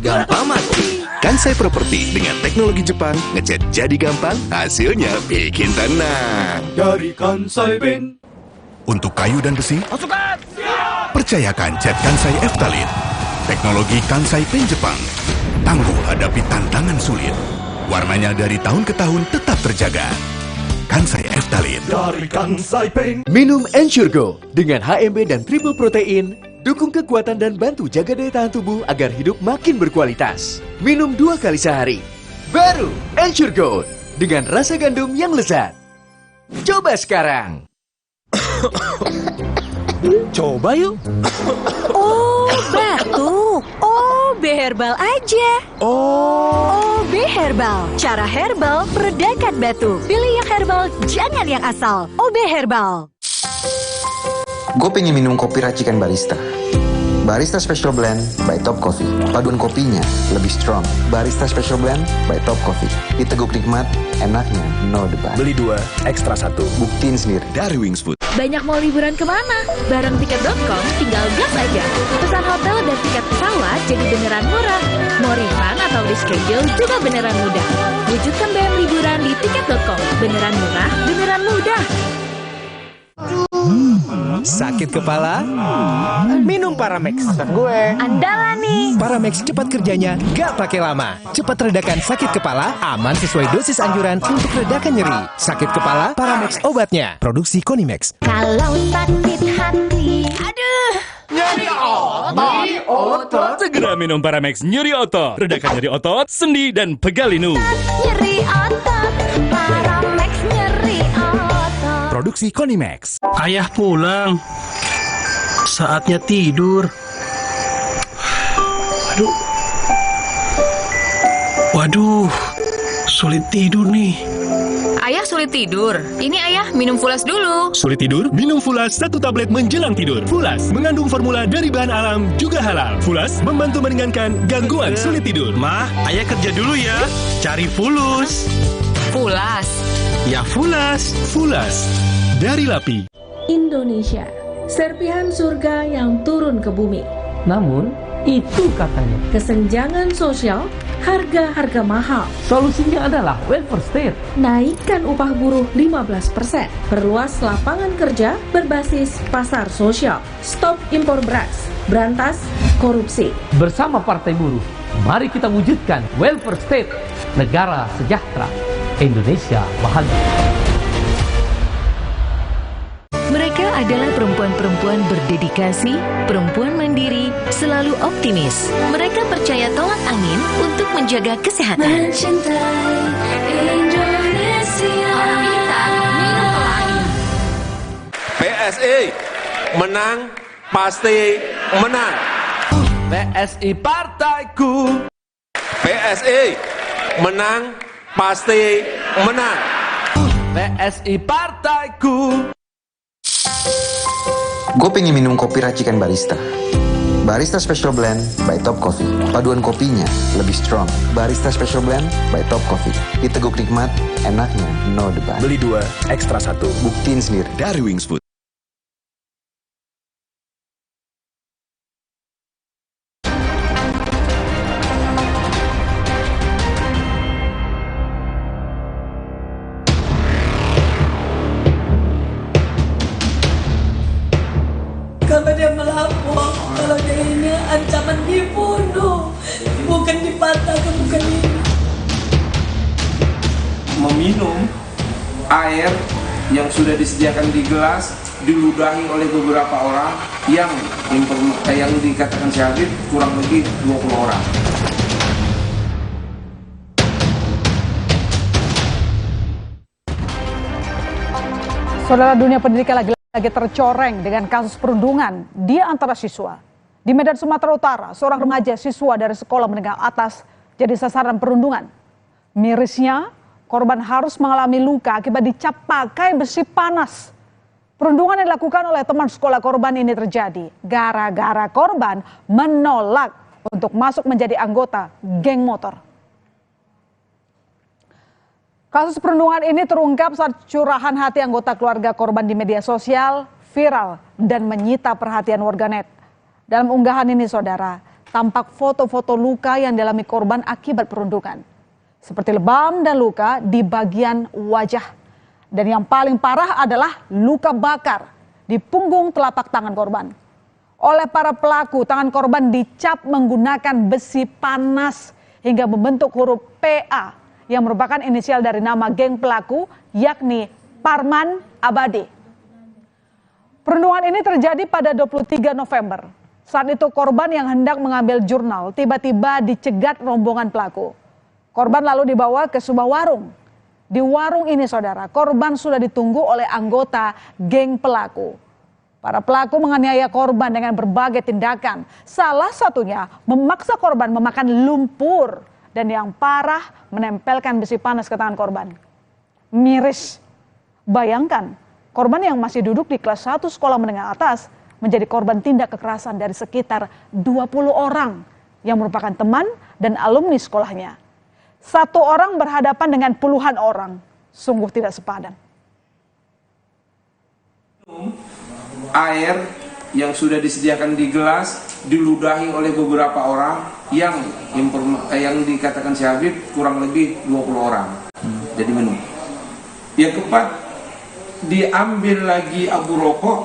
gampang mati. Kansai Property dengan teknologi Jepang, ngecat jadi gampang, hasilnya bikin tenang. Dari Kansai Ben. Untuk kayu dan besi, Pasukan! percayakan cat Kansai Eftalin. Teknologi Kansai Pen Jepang. Tangguh hadapi tantangan sulit. Warnanya dari tahun ke tahun tetap terjaga. Kansai Eftalin. Dari Kansai Ben. Minum Ensure Go dengan HMB dan triple protein, dukung kekuatan dan bantu jaga daya tahan tubuh agar hidup makin berkualitas. Minum 2 kali sehari. Baru Ensure Go dengan rasa gandum yang lezat. Coba sekarang. Coba yuk. Oh, batuk. OB Herbal aja. OB Herbal. Cara herbal meredakan batuk. Pilih yang herbal, jangan yang asal. OB Herbal. Gue pengen minum kopi racikan barista. Barista Special Blend by Top Coffee. Paduan kopinya lebih strong. Barista Special Blend by Top Coffee. Diteguk nikmat, enaknya no debat. Beli 2, ekstra 1. Buktiin sendiri. Dari Wings Food. Banyak mau liburan kemana? Bareng tiket.com tinggal gas aja. Pesan hotel dan tiket pesawat jadi beneran murah. Mau refund atau reschedule juga beneran mudah. Wujudkan bayang liburan di tiket.com. Beneran murah, beneran mudah. Sakit kepala? Minum Paramex. Gue andalan nih. Paramex cepat kerjanya, gak pakai lama. Cepat redakan sakit kepala, aman sesuai dosis anjuran untuk redakan nyeri. Sakit kepala, Paramex obatnya. Produksi Konimex. Kalau sakit hati, aduh, Nyeri otot. Segera minum Paramex nyeri otot. Redakan nyeri otot, sendi, dan pegalinu. nyeri otot, Paramex nyeri otot. Produksi Konimex. Ayah pulang. Saatnya tidur. Waduh, sulit tidur nih. Ayah sulit tidur. Ini ayah minum Fulas dulu. Sulit tidur? Minum Fulas 1 tablet menjelang tidur. Fulas mengandung formula dari bahan alam juga halal. Fulas membantu meringankan gangguan sulit tidur. Mah, ayah kerja dulu ya. Cari Fulus. Fulas. Ya Fulas. Fulas dari Lapi. Indonesia, serpihan surga yang turun ke bumi. Namun, itu katanya kesenjangan sosial, harga-harga mahal. Solusinya adalah welfare state. Naikkan upah buruh 15%. Perluas lapangan kerja berbasis pasar sosial. Stop impor beras. Berantas korupsi. Bersama Partai Buruh, mari kita wujudkan welfare state. Negara sejahtera. Indonesia bahagia. Mereka adalah perempuan-perempuan berdedikasi, perempuan mandiri, selalu optimis. Mereka percaya tolak angin untuk menjaga kesehatan. Mencintai Indonesia. PSI menang pasti menang. PSI partaiku. PSI menang pasti menang. PSI partaiku. Gue pengen minum kopi racikan barista. Barista Special Blend by Top Coffee. Paduan kopinya lebih strong. Barista Special Blend by Top Coffee. Diteguk nikmat, enaknya no debat. Beli 2, ekstra 1. Buktiin sendiri. Dari Wings Food. Kalau dia melapor, kalau dia ini ancaman dibunuh, bukan dipatahkan, bukan ini. Meminum air yang sudah disediakan di gelas diludahi oleh beberapa orang yang dikatakan syahid kurang lebih 20 orang. Saudara, dunia pendidikan lagi tercoreng dengan kasus perundungan di antara siswa. Di Medan, Sumatera Utara, seorang remaja siswa dari sekolah menengah atas jadi sasaran perundungan. Mirisnya, korban harus mengalami luka akibat dicap pakai besi panas. Perundungan yang dilakukan oleh teman sekolah korban ini terjadi gara-gara korban menolak untuk masuk menjadi anggota geng motor. Kasus perundungan ini terungkap saat curahan hati anggota keluarga korban di media sosial viral dan menyita perhatian warganet. Dalam unggahan ini, saudara, tampak foto-foto luka yang dialami korban akibat perundungan. Seperti lebam dan luka di bagian wajah. Dan yang paling parah adalah luka bakar di punggung telapak tangan korban. Oleh para pelaku, tangan korban dicap menggunakan besi panas hingga membentuk huruf PA yang merupakan inisial dari nama geng pelaku, yakni Parman Abadi. Perundungan ini terjadi pada 23 November. Saat itu korban yang hendak mengambil jurnal tiba-tiba dicegat rombongan pelaku. Korban lalu dibawa ke sebuah warung. Di warung ini saudara, korban sudah ditunggu oleh anggota geng pelaku. Para pelaku menganiaya korban dengan berbagai tindakan. Salah satunya memaksa korban memakan lumpur. Dan yang parah menempelkan besi panas ke tangan korban. Miris. Bayangkan, korban yang masih duduk di kelas 1 sekolah menengah atas menjadi korban tindak kekerasan dari sekitar 20 orang yang merupakan teman dan alumni sekolahnya. Satu orang berhadapan dengan puluhan orang. Sungguh tidak sepadan. Air yang sudah disediakan di gelas diludahi oleh beberapa orang yang dikatakan si Habib kurang lebih 20 orang. Jadi minum. Yang keempat, diambil lagi abu rokok,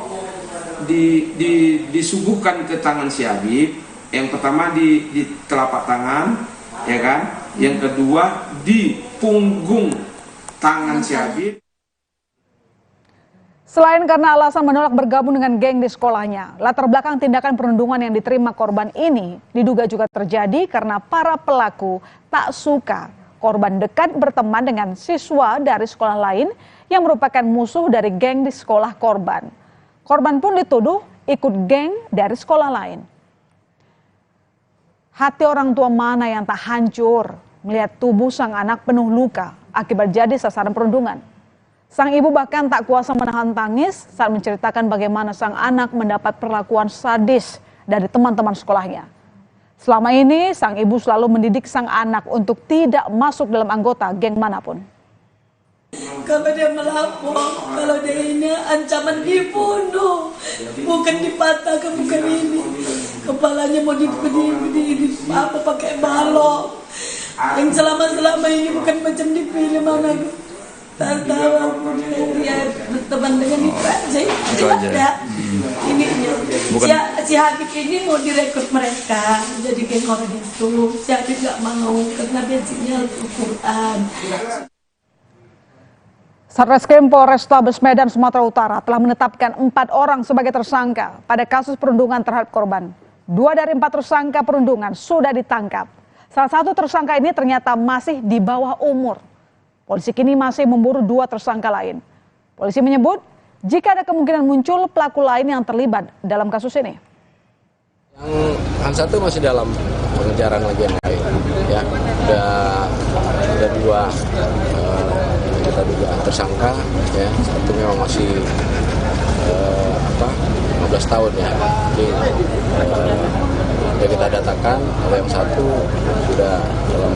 disuguhkan ke tangan si Habib. Yang pertama di telapak tangan, ya kan? Yang kedua di punggung tangan si Habib. Selain karena alasan menolak bergabung dengan geng di sekolahnya, latar belakang tindakan perundungan yang diterima korban ini diduga juga terjadi karena para pelaku tak suka korban dekat berteman dengan siswa dari sekolah lain yang merupakan musuh dari geng di sekolah korban. Korban pun dituduh ikut geng dari sekolah lain. Hati orang tua mana yang tak hancur melihat tubuh sang anak penuh luka akibat jadi sasaran perundungan. Sang ibu bahkan tak kuasa menahan tangis saat menceritakan bagaimana sang anak mendapat perlakuan sadis dari teman-teman sekolahnya. Selama ini, sang ibu selalu mendidik sang anak untuk tidak masuk dalam anggota geng manapun. Kalau dia melapor, kalau dia ini ancaman dibunuh, bukan dipatahkan, bukan ini. Kepalanya mau apa pakai balok. Yang selama ini bukan macam di film mana. Tahu ya berteman dengan itu aja. Ada ininya. Si Habib ini mau direkrut mereka jadi geng orang itu. Si Habib nggak mau karena basicnya Al-Quran. Satreskrim Polrestabes Medan Sumatera Utara telah menetapkan 4 orang sebagai tersangka pada kasus perundungan terhadap korban. 2 dari 4 tersangka perundungan sudah ditangkap. Salah satu tersangka ini ternyata masih di bawah umur. Polisi kini masih memburu 2 tersangka lain. Polisi menyebut jika ada kemungkinan muncul pelaku lain yang terlibat dalam kasus ini. Yang satu masih dalam pengejaran lagi yang lain. Ya, udah 2 kita duga tersangka. Ya, satu memang masih 15 tahun ya. Jadi kita datakan kalau yang satu sudah dalam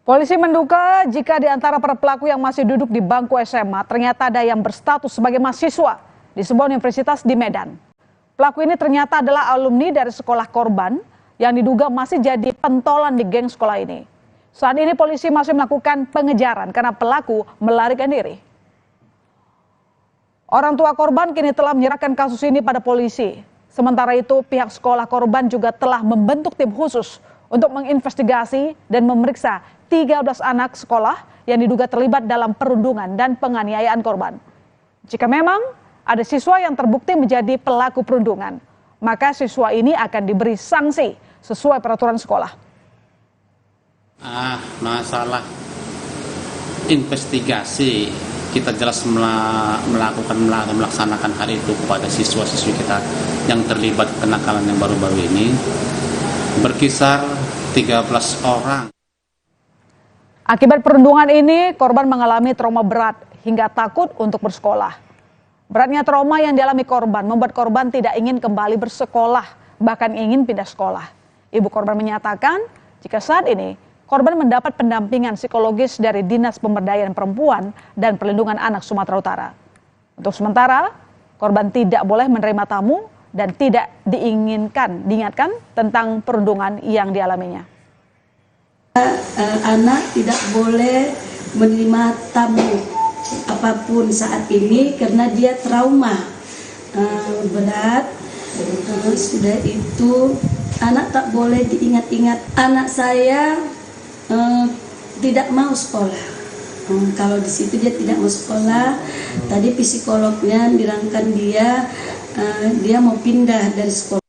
Polisi menduga jika di antara para pelaku yang masih duduk di bangku SMA ternyata ada yang berstatus sebagai mahasiswa di sebuah universitas di Medan. Pelaku ini ternyata adalah alumni dari sekolah korban yang diduga masih jadi pentolan di geng sekolah ini. Saat ini polisi masih melakukan pengejaran karena pelaku melarikan diri. Orang tua korban kini telah menyerahkan kasus ini pada polisi. Sementara itu pihak sekolah korban juga telah membentuk tim khusus untuk menginvestigasi dan memeriksa 13 anak sekolah yang diduga terlibat dalam perundungan dan penganiayaan korban. Jika memang ada siswa yang terbukti menjadi pelaku perundungan, maka siswa ini akan diberi sanksi sesuai peraturan sekolah. Masalah investigasi kita jelas melaksanakan hal itu kepada siswa-siswi kita yang terlibat kenakalan yang baru-baru ini berkisar 13 orang. Akibat perundungan ini, korban mengalami trauma berat hingga takut untuk bersekolah. Beratnya trauma yang dialami korban membuat korban tidak ingin kembali bersekolah, bahkan ingin pindah sekolah. Ibu korban menyatakan, jika saat ini korban mendapat pendampingan psikologis dari Dinas Pemberdayaan Perempuan dan Perlindungan Anak Sumatera Utara. Untuk sementara, Korban tidak boleh menerima tamu dan tidak diingatkan tentang perundungan yang dialaminya. Anak tidak boleh menerima tamu apapun saat ini karena dia trauma berat. Sudah itu anak tak boleh diingat-ingat. Anak saya tidak mau sekolah. Kalau di situ dia tidak mau sekolah. Tadi psikolognya bilangkan dia mau pindah dari sekolah.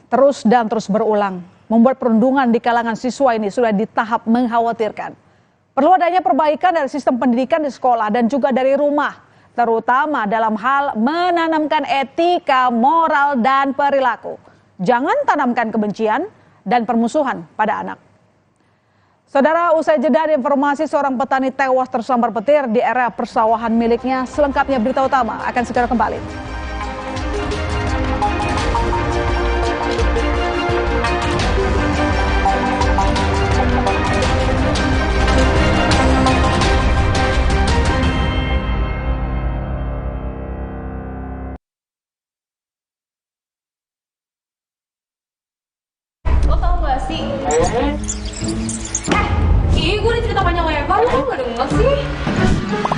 Terus dan terus berulang, membuat perundungan di kalangan siswa ini sudah di tahap mengkhawatirkan. Perlu adanya perbaikan dari sistem pendidikan di sekolah dan juga dari rumah, terutama dalam hal menanamkan etika, moral, dan perilaku. Jangan tanamkan kebencian dan permusuhan pada anak. Saudara, usai jeda informasi seorang petani tewas tersambar petir di area persawahan miliknya. Selengkapnya berita utama akan segera kembali. Lo tau gak sih? Ih, gue udah cerita panjang lebar, lo gak denger sih?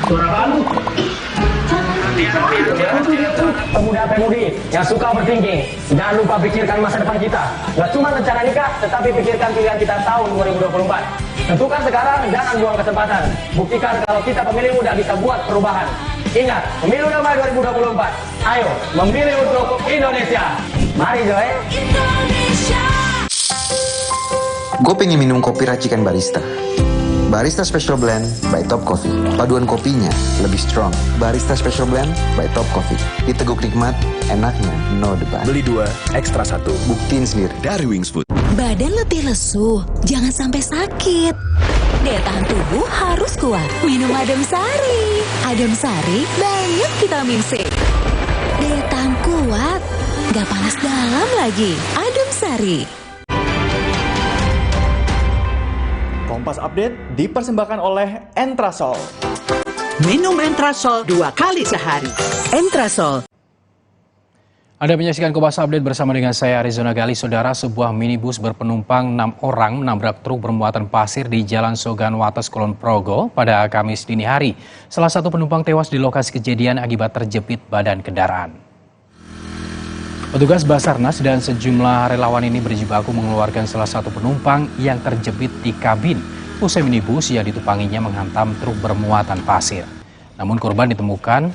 Suara kamu. Pemuda-pemudi yang suka berthinking, jangan lupa pikirkan masa depan kita. Gak cuma rencana nikah, tetapi pikirkan pilihan kita tahun 2024. Tentukan sekarang, jangan buang kesempatan. Buktikan kalau kita pemilih muda bisa buat perubahan. Ingat, pemilu damai 2024. Ayo, memilih untuk Indonesia. Mari Joy. Gue pengen minum kopi racikan barista. Barista Special Blend by Top Coffee. Paduan kopinya lebih strong. Barista Special Blend by Top Coffee. Diteguk nikmat, enaknya no debat. Beli 2, ekstra 1. Buktiin sendiri. Dari Wings Food. Badan letih lesu, jangan sampai sakit. Daya tahan tubuh harus kuat. Minum Adem Sari. Adem Sari banyak vitamin C. Daya tahan kuat, gak panas dalam lagi. Adem Sari. Kompas Update dipersembahkan oleh Entrasol. Minum Entrasol 2 kali sehari. Entrasol. Anda menyaksikan Kompas Update bersama dengan saya Arizona Gali. Saudara, sebuah minibus berpenumpang 6 orang menabrak truk bermuatan pasir di Jalan Sogan Wates, Kulon Progo pada Kamis dini hari. Salah satu penumpang tewas di lokasi kejadian akibat terjepit badan kendaraan. Petugas Basarnas dan sejumlah relawan ini berjibaku mengeluarkan salah satu penumpang yang terjepit di kabin usai minibus yang ditumpanginya menghantam truk bermuatan pasir. Namun korban ditemukan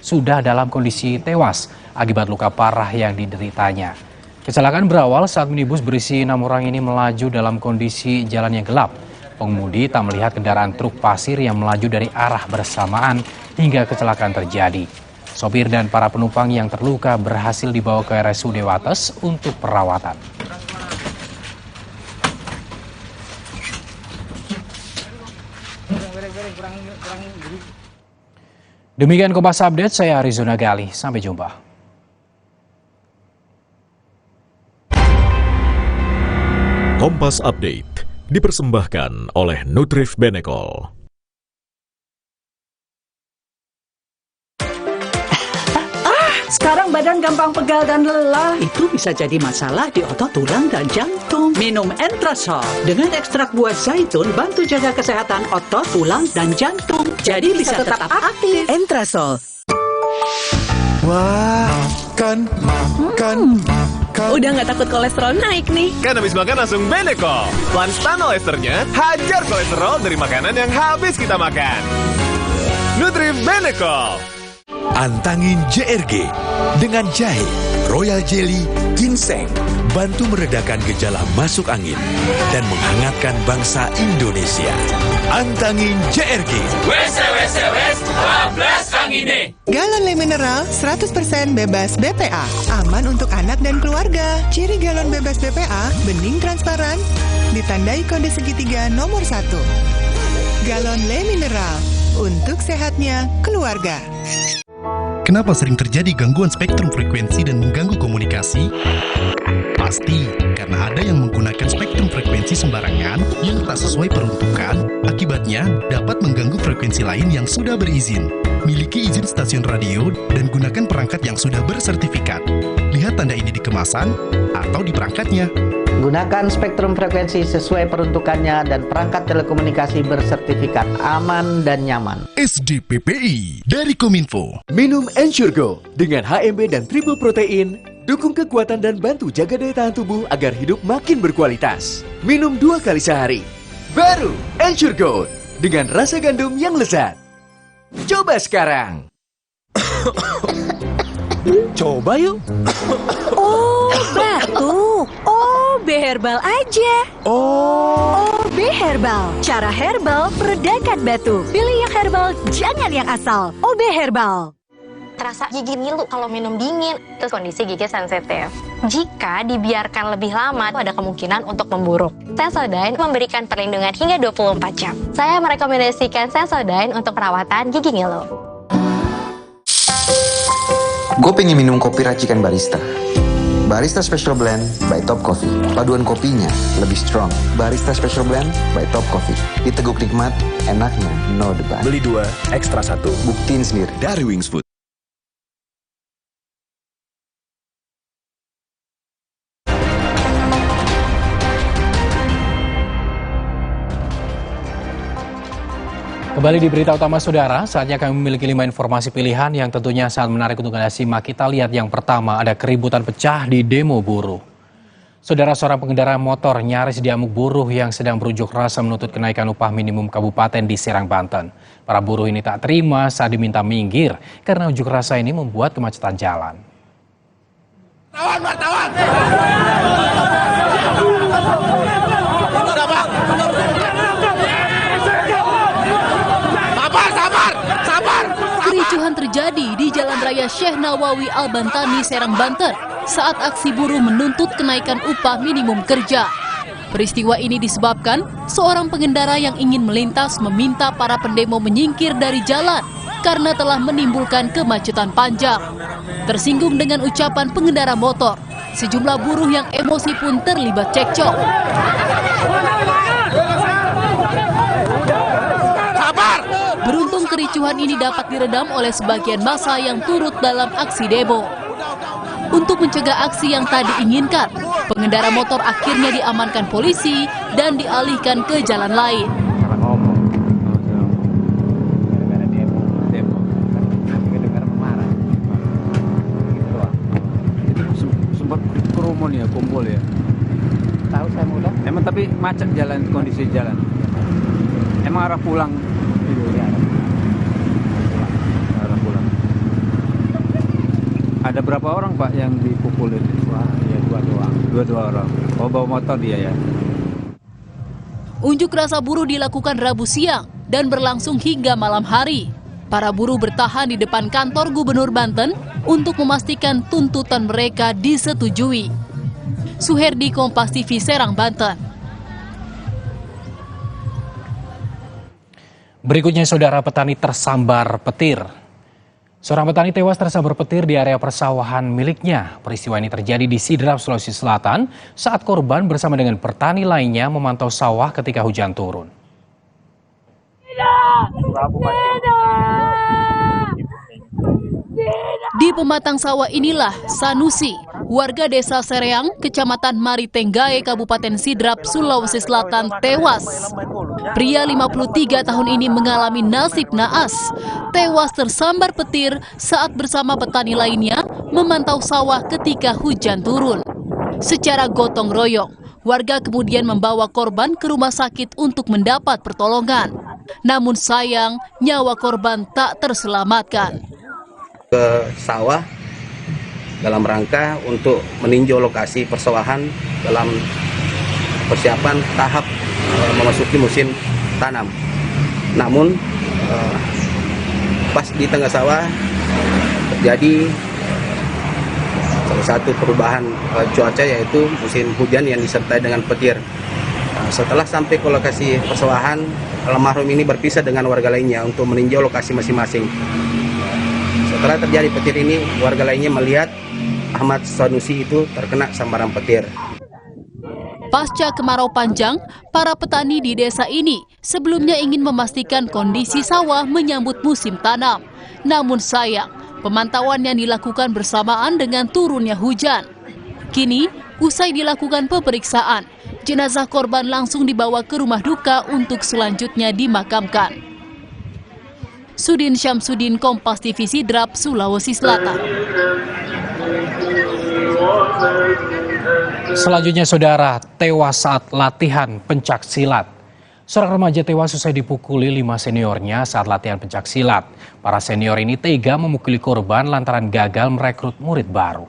sudah dalam kondisi tewas akibat luka parah yang dideritanya. Kecelakaan berawal saat minibus berisi 6 orang ini melaju dalam kondisi jalan yang gelap. Pengemudi tak melihat kendaraan truk pasir yang melaju dari arah bersamaan hingga kecelakaan terjadi. Sopir dan para penumpang yang terluka berhasil dibawa ke RSUD Wates untuk perawatan. Demikian Kompas Update, saya Arizona Gali. Sampai jumpa. Kompas Update dipersembahkan oleh Nutrif Benecol. Sekarang badan gampang pegal dan lelah. Itu bisa jadi masalah di otot, tulang, dan jantung. Minum Entrasol. Dengan ekstrak buah zaitun, bantu jaga kesehatan otot, tulang, dan jantung. Jadi bisa tetap aktif. Entrasol. Wah, makan. Udah nggak takut kolesterol naik nih. Kan habis makan langsung Benecol. Lanstan esternya hajar kolesterol dari makanan yang habis kita makan. Nutrif Benecol. Antangin JRG dengan jahe, royal jelly, ginseng, bantu meredakan gejala masuk angin dan menghangatkan bangsa Indonesia. Antangin JRG. Wes, bablas angine. Galon Le Mineral 100% bebas BPA, aman untuk anak dan keluarga. Ciri galon bebas BPA, bening transparan, ditandai kode segitiga nomor 1. Galon Le Mineral, untuk sehatnya keluarga. Kenapa sering terjadi gangguan spektrum frekuensi dan mengganggu komunikasi? Pasti karena ada yang menggunakan spektrum frekuensi sembarangan yang tak sesuai peruntukan, akibatnya dapat mengganggu frekuensi lain yang sudah berizin. Miliki izin stasiun radio dan gunakan perangkat yang sudah bersertifikat. Lihat tanda ini di kemasan atau di perangkatnya. Gunakan spektrum frekuensi sesuai peruntukannya dan perangkat telekomunikasi bersertifikat aman dan nyaman. SDPPI dari Kominfo. Minum Ensure Go dengan HMB dan triple protein, dukung kekuatan dan bantu jaga daya tahan tubuh agar hidup makin berkualitas. Minum 2 kali sehari. Baru Ensure Go dengan rasa gandum yang lezat. Coba sekarang. Coba yuk. Oh, batuk. OB Herbal aja. OB Herbal. Cara herbal meredakan batuk. Pilih yang herbal, jangan yang asal. OB Herbal. Terasa gigi ngilu kalau minum dingin. Terus kondisi gigi sensitif. Jika dibiarkan lebih lama, ada kemungkinan untuk memburuk. Sensodyne memberikan perlindungan hingga 24 jam. Saya merekomendasikan Sensodyne untuk perawatan gigi ngilu. Gue pengen minum kopi racikan barista. Barista Special Blend by Top Coffee. Paduan kopinya lebih strong. Barista Special Blend by Top Coffee. Diteguk nikmat, enaknya no debat. Beli 2, ekstra 1. Buktiin sendiri. Dari Wings Food. Kembali di berita utama saudara, saatnya kami memiliki 5 informasi pilihan yang tentunya sangat menarik untuk Anda simak. Kita lihat yang pertama, ada keributan pecah di demo buruh. Saudara, seorang pengendara motor nyaris diamuk buruh yang sedang berunjuk rasa menuntut kenaikan upah minimum kabupaten di Serang, Banten. Para buruh ini tak terima saat diminta minggir karena unjuk rasa ini membuat kemacetan jalan. Wartawan! Kericuhan terjadi di Jalan Raya Syekh Nawawi Al-Bantani, Serang, Banten saat aksi buruh menuntut kenaikan upah minimum kerja. Peristiwa ini disebabkan seorang pengendara yang ingin melintas meminta para pendemo menyingkir dari jalan karena telah menimbulkan kemacetan panjang. Tersinggung dengan ucapan pengendara motor, sejumlah buruh yang emosi pun terlibat cekcok. Beruntung kericuhan ini dapat diredam oleh sebagian massa yang turut dalam aksi demo. Untuk mencegah aksi yang tak diinginkan, pengendara motor akhirnya diamankan polisi dan dialihkan ke jalan lain. Sempat kerumun ya, kumpul ya. Tahu saya mudah. Emang tapi macet jalan, kondisi jalan. Emang arah pulang. Ada berapa orang Pak yang dipukulin? Wah, ya dua doang. Dua orang. Oh, bawa motor dia ya. Unjuk rasa buruh dilakukan Rabu siang dan berlangsung hingga malam hari. Para buruh bertahan di depan kantor Gubernur Banten untuk memastikan tuntutan mereka disetujui. Suherdi, Kompas TV, Serang, Banten. Berikutnya, saudara, petani tersambar petir. Seorang petani tewas tersambar petir di area persawahan miliknya. Peristiwa ini terjadi di Sidrap, Sulawesi Selatan saat korban bersama dengan petani lainnya memantau sawah ketika hujan turun. Di pematang sawah inilah Sanusi, warga desa Sereang, Kecamatan Maritenggae, Kabupaten Sidrap, Sulawesi Selatan, tewas. Pria 53 tahun ini mengalami nasib naas, tewas tersambar petir saat bersama petani lainnya memantau sawah ketika hujan turun. Secara gotong royong, warga kemudian membawa korban ke rumah sakit untuk mendapat pertolongan. Namun sayang, nyawa korban tak terselamatkan. Ke sawah dalam rangka untuk meninjau lokasi persawahan dalam persiapan tahap memasuki musim tanam. Namun pas di tengah sawah terjadi salah satu perubahan cuaca, yaitu musim hujan yang disertai dengan petir. Setelah sampai ke lokasi persawahan, almarhum ini berpisah dengan warga lainnya untuk meninjau lokasi masing-masing. Setelah terjadi petir ini, warga lainnya melihat Ahmad Sanusi itu terkena sambaran petir. Pasca kemarau panjang, para petani di desa ini sebelumnya ingin memastikan kondisi sawah menyambut musim tanam. Namun sayang, pemantauan yang dilakukan bersamaan dengan turunnya hujan. Kini, usai dilakukan pemeriksaan, jenazah korban langsung dibawa ke rumah duka untuk selanjutnya dimakamkan. Sudin Syamsuddin, Kompas TV Sidrap, Sulawesi Selatan. Selanjutnya, saudara, tewas saat latihan pencak silat. Seorang remaja tewas usai dipukuli 5 seniornya saat latihan pencak silat. Para senior ini tega memukuli korban lantaran gagal merekrut murid baru.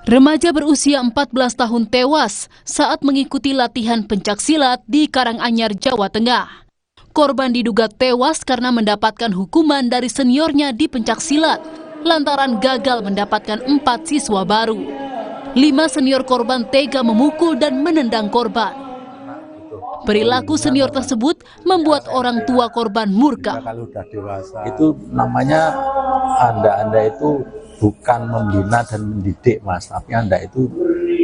Remaja berusia 14 tahun tewas saat mengikuti latihan pencak silat di Karanganyar, Jawa Tengah. Korban diduga tewas karena mendapatkan hukuman dari seniornya di pencak silat lantaran gagal mendapatkan 4 siswa baru. 5 senior korban tega memukul dan menendang korban. Perilaku senior tersebut membuat orang tua korban murka. Kalau udah dewasa, itu namanya Anda itu bukan membina dan mendidik, Mas, tapi Anda itu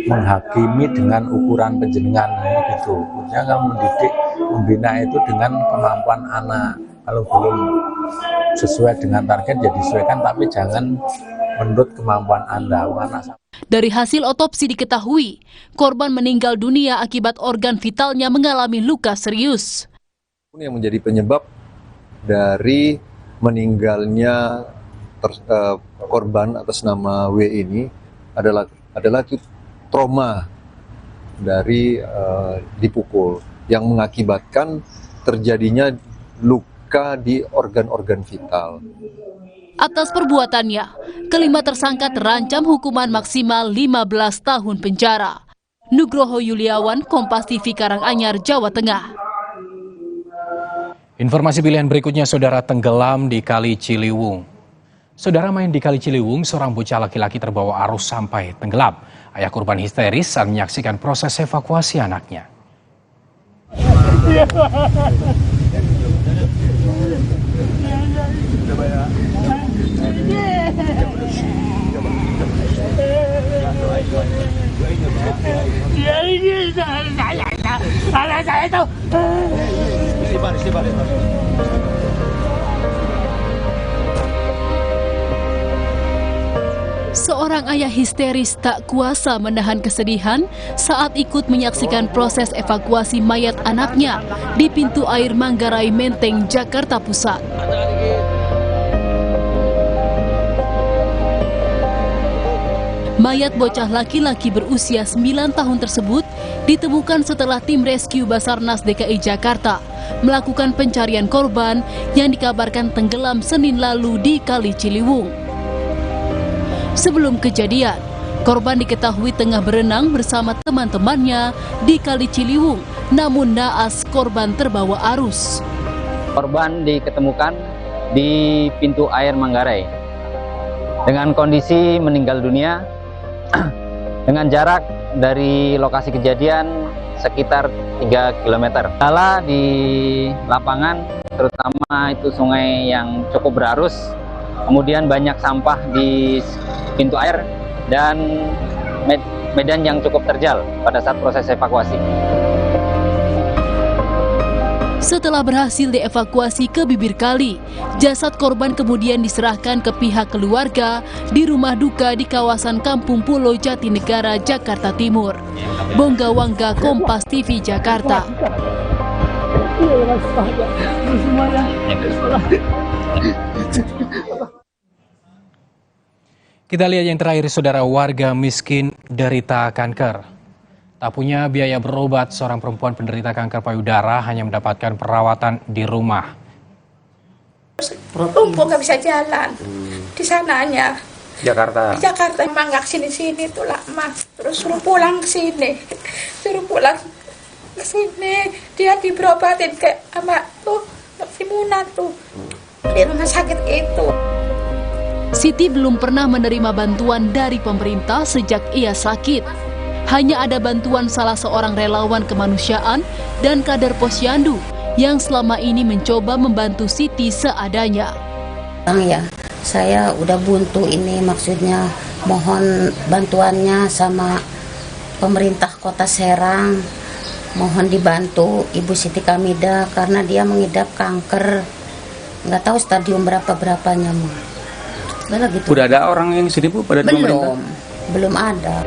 menghakimi dengan ukuran penjenengan gitu. Maksudnya kalau mendidik, membina itu dengan kemampuan anak. Kalau belum sesuai dengan target ya disesuaikan, tapi jangan menurut kemampuan Anda. Dari hasil otopsi diketahui, korban meninggal dunia akibat organ vitalnya mengalami luka serius. Yang menjadi penyebab dari meninggalnya korban atas nama W ini adalah trauma dari dipukul yang mengakibatkan terjadinya luka di organ-organ vital. Atas perbuatannya, kelima tersangka terancam hukuman maksimal 15 tahun penjara. Nugroho Yuliawan, Kompas TV Karanganyar, Jawa Tengah. Informasi pilihan berikutnya, saudara, tenggelam di Kali Ciliwung. Saudara, main di Kali Ciliwung, seorang bocah laki-laki terbawa arus sampai tenggelam. Ayah korban histeris saat menyaksikan proses evakuasi anaknya. Seorang ayah histeris tak kuasa menahan kesedihan saat ikut menyaksikan proses evakuasi mayat anaknya di pintu air Manggarai Menteng, Jakarta Pusat. Mayat bocah laki-laki berusia 9 tahun tersebut ditemukan setelah tim rescue Basarnas DKI Jakarta melakukan pencarian korban yang dikabarkan tenggelam Senin lalu di Kali Ciliwung. Sebelum kejadian, korban diketahui tengah berenang bersama teman-temannya di Kali Ciliwung, namun naas korban terbawa arus. Korban diketemukan di pintu air Manggarai dengan kondisi meninggal dunia dengan jarak dari lokasi kejadian sekitar 3 km. Kendala di lapangan, terutama itu sungai yang cukup berarus, kemudian banyak sampah di pintu air dan medan yang cukup terjal pada saat proses evakuasi. Setelah berhasil dievakuasi ke bibir kali, jasad korban kemudian diserahkan ke pihak keluarga di rumah duka di kawasan Kampung Pulo Jatinegara, Jakarta Timur. Bongga Wangga, Kompas TV Jakarta. Kita lihat yang terakhir, saudara. Warga miskin derita kanker. Tak punya biaya berobat, seorang perempuan penderita kanker payudara hanya mendapatkan perawatan di rumah. Lumpuh, nggak bisa jalan. Di sananya. Jakarta. Di Jakarta, emang nggak kesini-sini tuh lah, Mas. Terus suruh pulang ke sini. Suruh pulang ke sini. Dia diberobatin ke sama tuh, si Muna tuh. Di rumah sakit itu. Siti belum pernah menerima bantuan dari pemerintah sejak ia sakit. Hanya ada bantuan salah seorang relawan kemanusiaan dan kader Posyandu yang selama ini mencoba membantu Siti seadanya. Ya, saya udah buntu ini, maksudnya mohon bantuannya sama pemerintah Kota Serang. Mohon dibantu Ibu Siti Kamida karena dia mengidap kanker. Nggak tahu stadium berapanya, Bu. Gitu. Udah ada orang yang sini, Bu, pada pemerintah? Belum ada.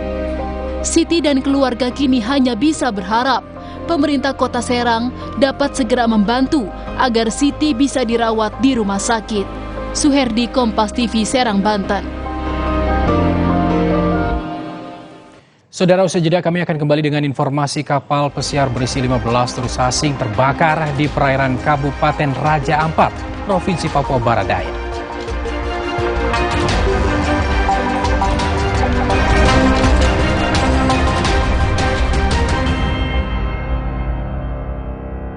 Siti dan keluarga kini hanya bisa berharap pemerintah Kota Serang dapat segera membantu agar Siti bisa dirawat di rumah sakit. Suherdi, Kompas TV, Serang, Banten. Saudara, usai jeda kami akan kembali dengan informasi kapal pesiar berisi 15 turis asing terbakar di perairan Kabupaten Raja Ampat, Provinsi Papua Barat Daya.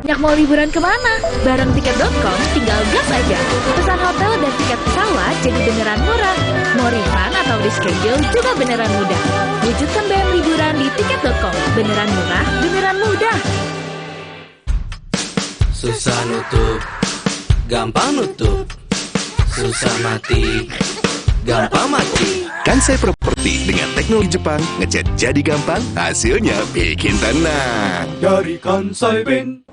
Banyak mau liburan kemana? Bareng Tiket.com tinggal gas aja. Pesan hotel dan tiket pesawat jadi beneran murah. Mau refund atau reschedule juga beneran mudah. Wujudkan bayang liburan di Tiket.com. Beneran murah, beneran mudah. Susah nutup, gampang nutup. Susah mati, gampang mati. Kansai Properti dengan teknologi Jepang, ngecat jadi gampang, hasilnya bikin tenang. Dari Kansai Ben.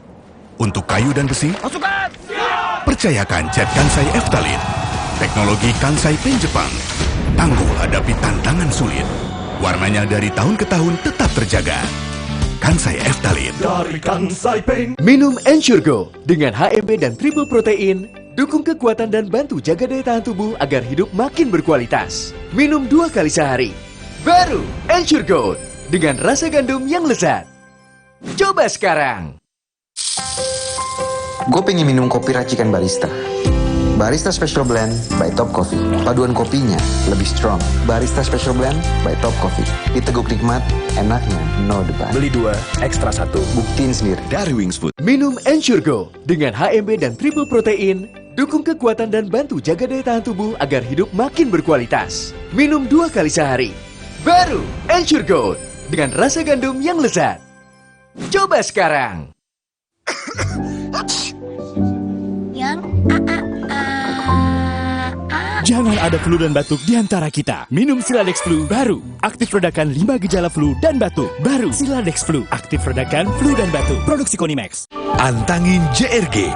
Untuk kayu dan besi, percayakan cat Kansai Eftalin. Teknologi Kansai Pen Jepang, tangguh hadapi tantangan sulit. Warnanya dari tahun ke tahun tetap terjaga. Kansai Eftalin. Dari Kansai Pen. Minum Ensure Go dengan HMB dan triple protein. Dukung kekuatan dan bantu jaga daya tahan tubuh agar hidup makin berkualitas. Minum 2 kali sehari. Baru Ensure Go dengan rasa gandum yang lezat. Coba sekarang. Gue pengen minum kopi racikan barista. Barista Special Blend by Top Coffee. Paduan kopinya lebih strong. Barista Special Blend by Top Coffee. Diteguk nikmat, enaknya no debat. Beli 2, ekstra 1. Buktiin sendiri. Dari Wings Food. Minum Ensure Go dengan HMB dan triple protein. Dukung kekuatan dan bantu jaga daya tahan tubuh agar hidup makin berkualitas. Minum 2 kali sehari. Baru Ensure Go dengan rasa gandum yang lezat. Coba sekarang. Jangan ada flu dan batuk di antara kita. Minum Siladex Flu baru. Aktif redakan 5 gejala flu dan batuk. Baru Siladex Flu. Aktif redakan flu dan batuk. Produksi Konimax. Antangin JRG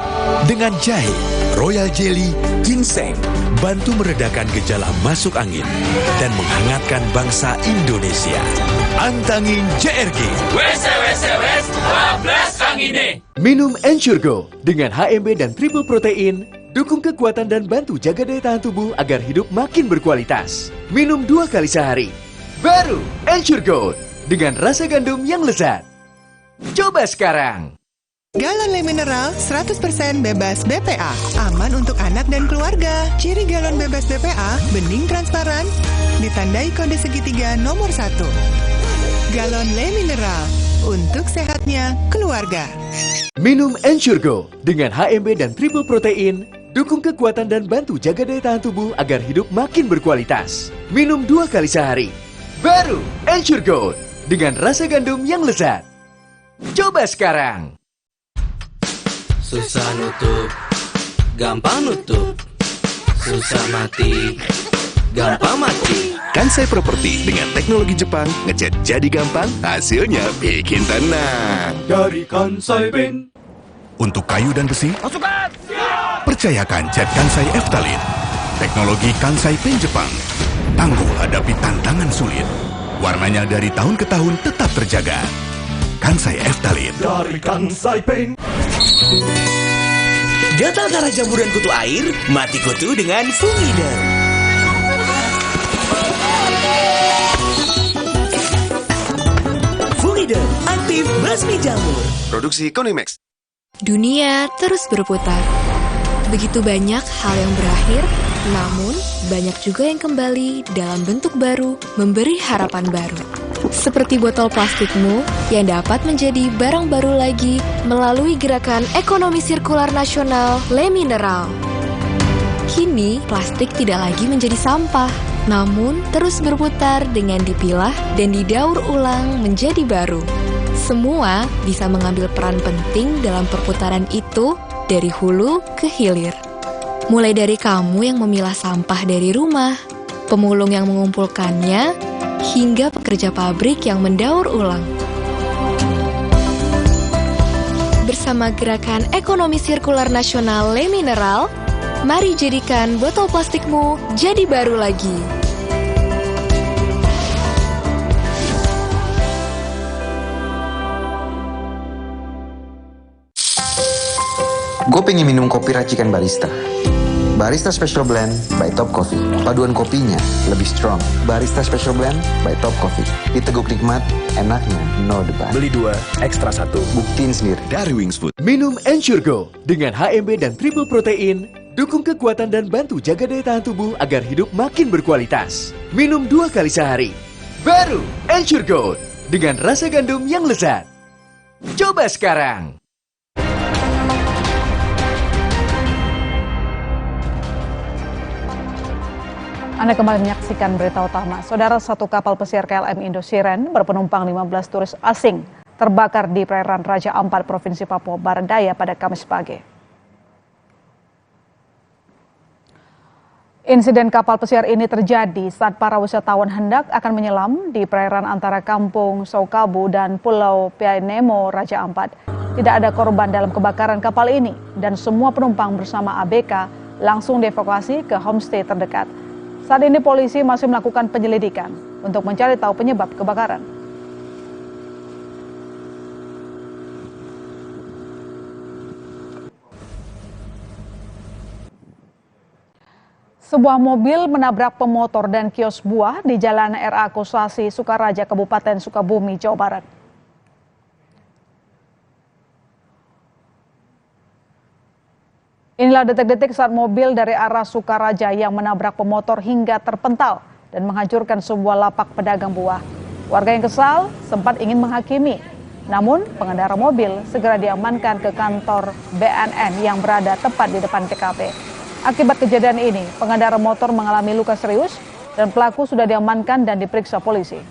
dengan jahe, royal jelly, ginseng. Bantu meredakan gejala masuk angin dan menghangatkan bangsa Indonesia. Antangin JRG. Wes, bablas angine. Minum Ensure Go dengan HMB dan triple protein. Dukung kekuatan dan bantu jaga daya tahan tubuh agar hidup makin berkualitas. Minum 2 kali sehari. Baru Ensure Go dengan rasa gandum yang lezat. Coba sekarang. Galon Le Mineral 100% bebas BPA. Aman untuk anak dan keluarga. Ciri galon bebas BPA, bening transparan, ditandai kode segitiga nomor 1. Galon Le Mineral, untuk sehatnya keluarga. Minum Ensure Go dengan HMB dan triple protein. Dukung kekuatan dan bantu jaga daya tahan tubuh agar hidup makin berkualitas. Minum 2 kali sehari. Baru Ensure Go dengan rasa gandum yang lezat. Coba sekarang. Susah nutup, gampang nutup. Susah mati, gampang mati. Kansai Properti dengan teknologi Jepang, ngecat jadi gampang, hasilnya bikin tenang. Dari Kansai Ben. Untuk kayu dan besi, percayakan cat Kansai Eftalin. Teknologi Kansai Pen Jepang, tangguh hadapi tantangan sulit. Warnanya dari tahun ke tahun tetap terjaga. Kansai Eftalin. Dari Kansai Pen. Gatal karena jamburan kutu air, mati kutu dengan Fungider. Fungider, aktif basmi jamur. Produksi Konimax. Dunia terus berputar. Begitu banyak hal yang berakhir, namun banyak juga yang kembali dalam bentuk baru, memberi harapan baru. Seperti botol plastikmu yang dapat menjadi barang baru lagi melalui gerakan ekonomi sirkular nasional Le Mineral. Kini, plastik tidak lagi menjadi sampah, namun terus berputar dengan dipilah dan didaur ulang menjadi baru. Semua bisa mengambil peran penting dalam perputaran itu dari hulu ke hilir. Mulai dari kamu yang memilah sampah dari rumah, pemulung yang mengumpulkannya, hingga pekerja pabrik yang mendaur ulang. Bersama Gerakan Ekonomi Sirkular Nasional Le Mineral, mari jadikan botol plastikmu jadi baru lagi. Gue pengen minum kopi racikan barista. Barista Special Blend by Top Coffee. Paduan kopinya lebih strong. Barista Special Blend by Top Coffee. Diteguk nikmat, enaknya no debat. Beli 2, ekstra 1. Buktiin sendiri. Dari Wings Food. Minum Ensure Go dengan HMB dan triple protein. Dukung kekuatan dan bantu jaga daya tahan tubuh agar hidup makin berkualitas. Minum 2 kali sehari. Baru Ensure Go dengan rasa gandum yang lezat. Coba sekarang. Anda kembali menyaksikan berita utama. Saudara, satu kapal pesiar KLM Indosiren berpenumpang 15 turis asing terbakar di perairan Raja Ampat, Provinsi Papua Barat Daya pada Kamis pagi. Insiden kapal pesiar ini terjadi saat para wisatawan hendak akan menyelam di perairan antara Kampung Saukabu dan Pulau Pianemo, Raja Ampat. Tidak ada korban dalam kebakaran kapal ini dan semua penumpang bersama ABK langsung dievakuasi ke homestay terdekat. Saat ini polisi masih melakukan penyelidikan untuk mencari tahu penyebab kebakaran. Sebuah mobil menabrak pemotor dan kios buah di Jalan RA Kosasi, Sukaraja, Kabupaten Sukabumi, Jawa Barat. Inilah detik-detik saat mobil dari arah Sukaraja yang menabrak pemotor hingga terpental dan menghancurkan sebuah lapak pedagang buah. Warga yang kesal sempat ingin menghakimi, namun pengendara mobil segera diamankan ke kantor BNN yang berada tepat di depan TKP. Akibat kejadian ini, pengendara motor mengalami luka serius dan pelaku sudah diamankan dan diperiksa polisi.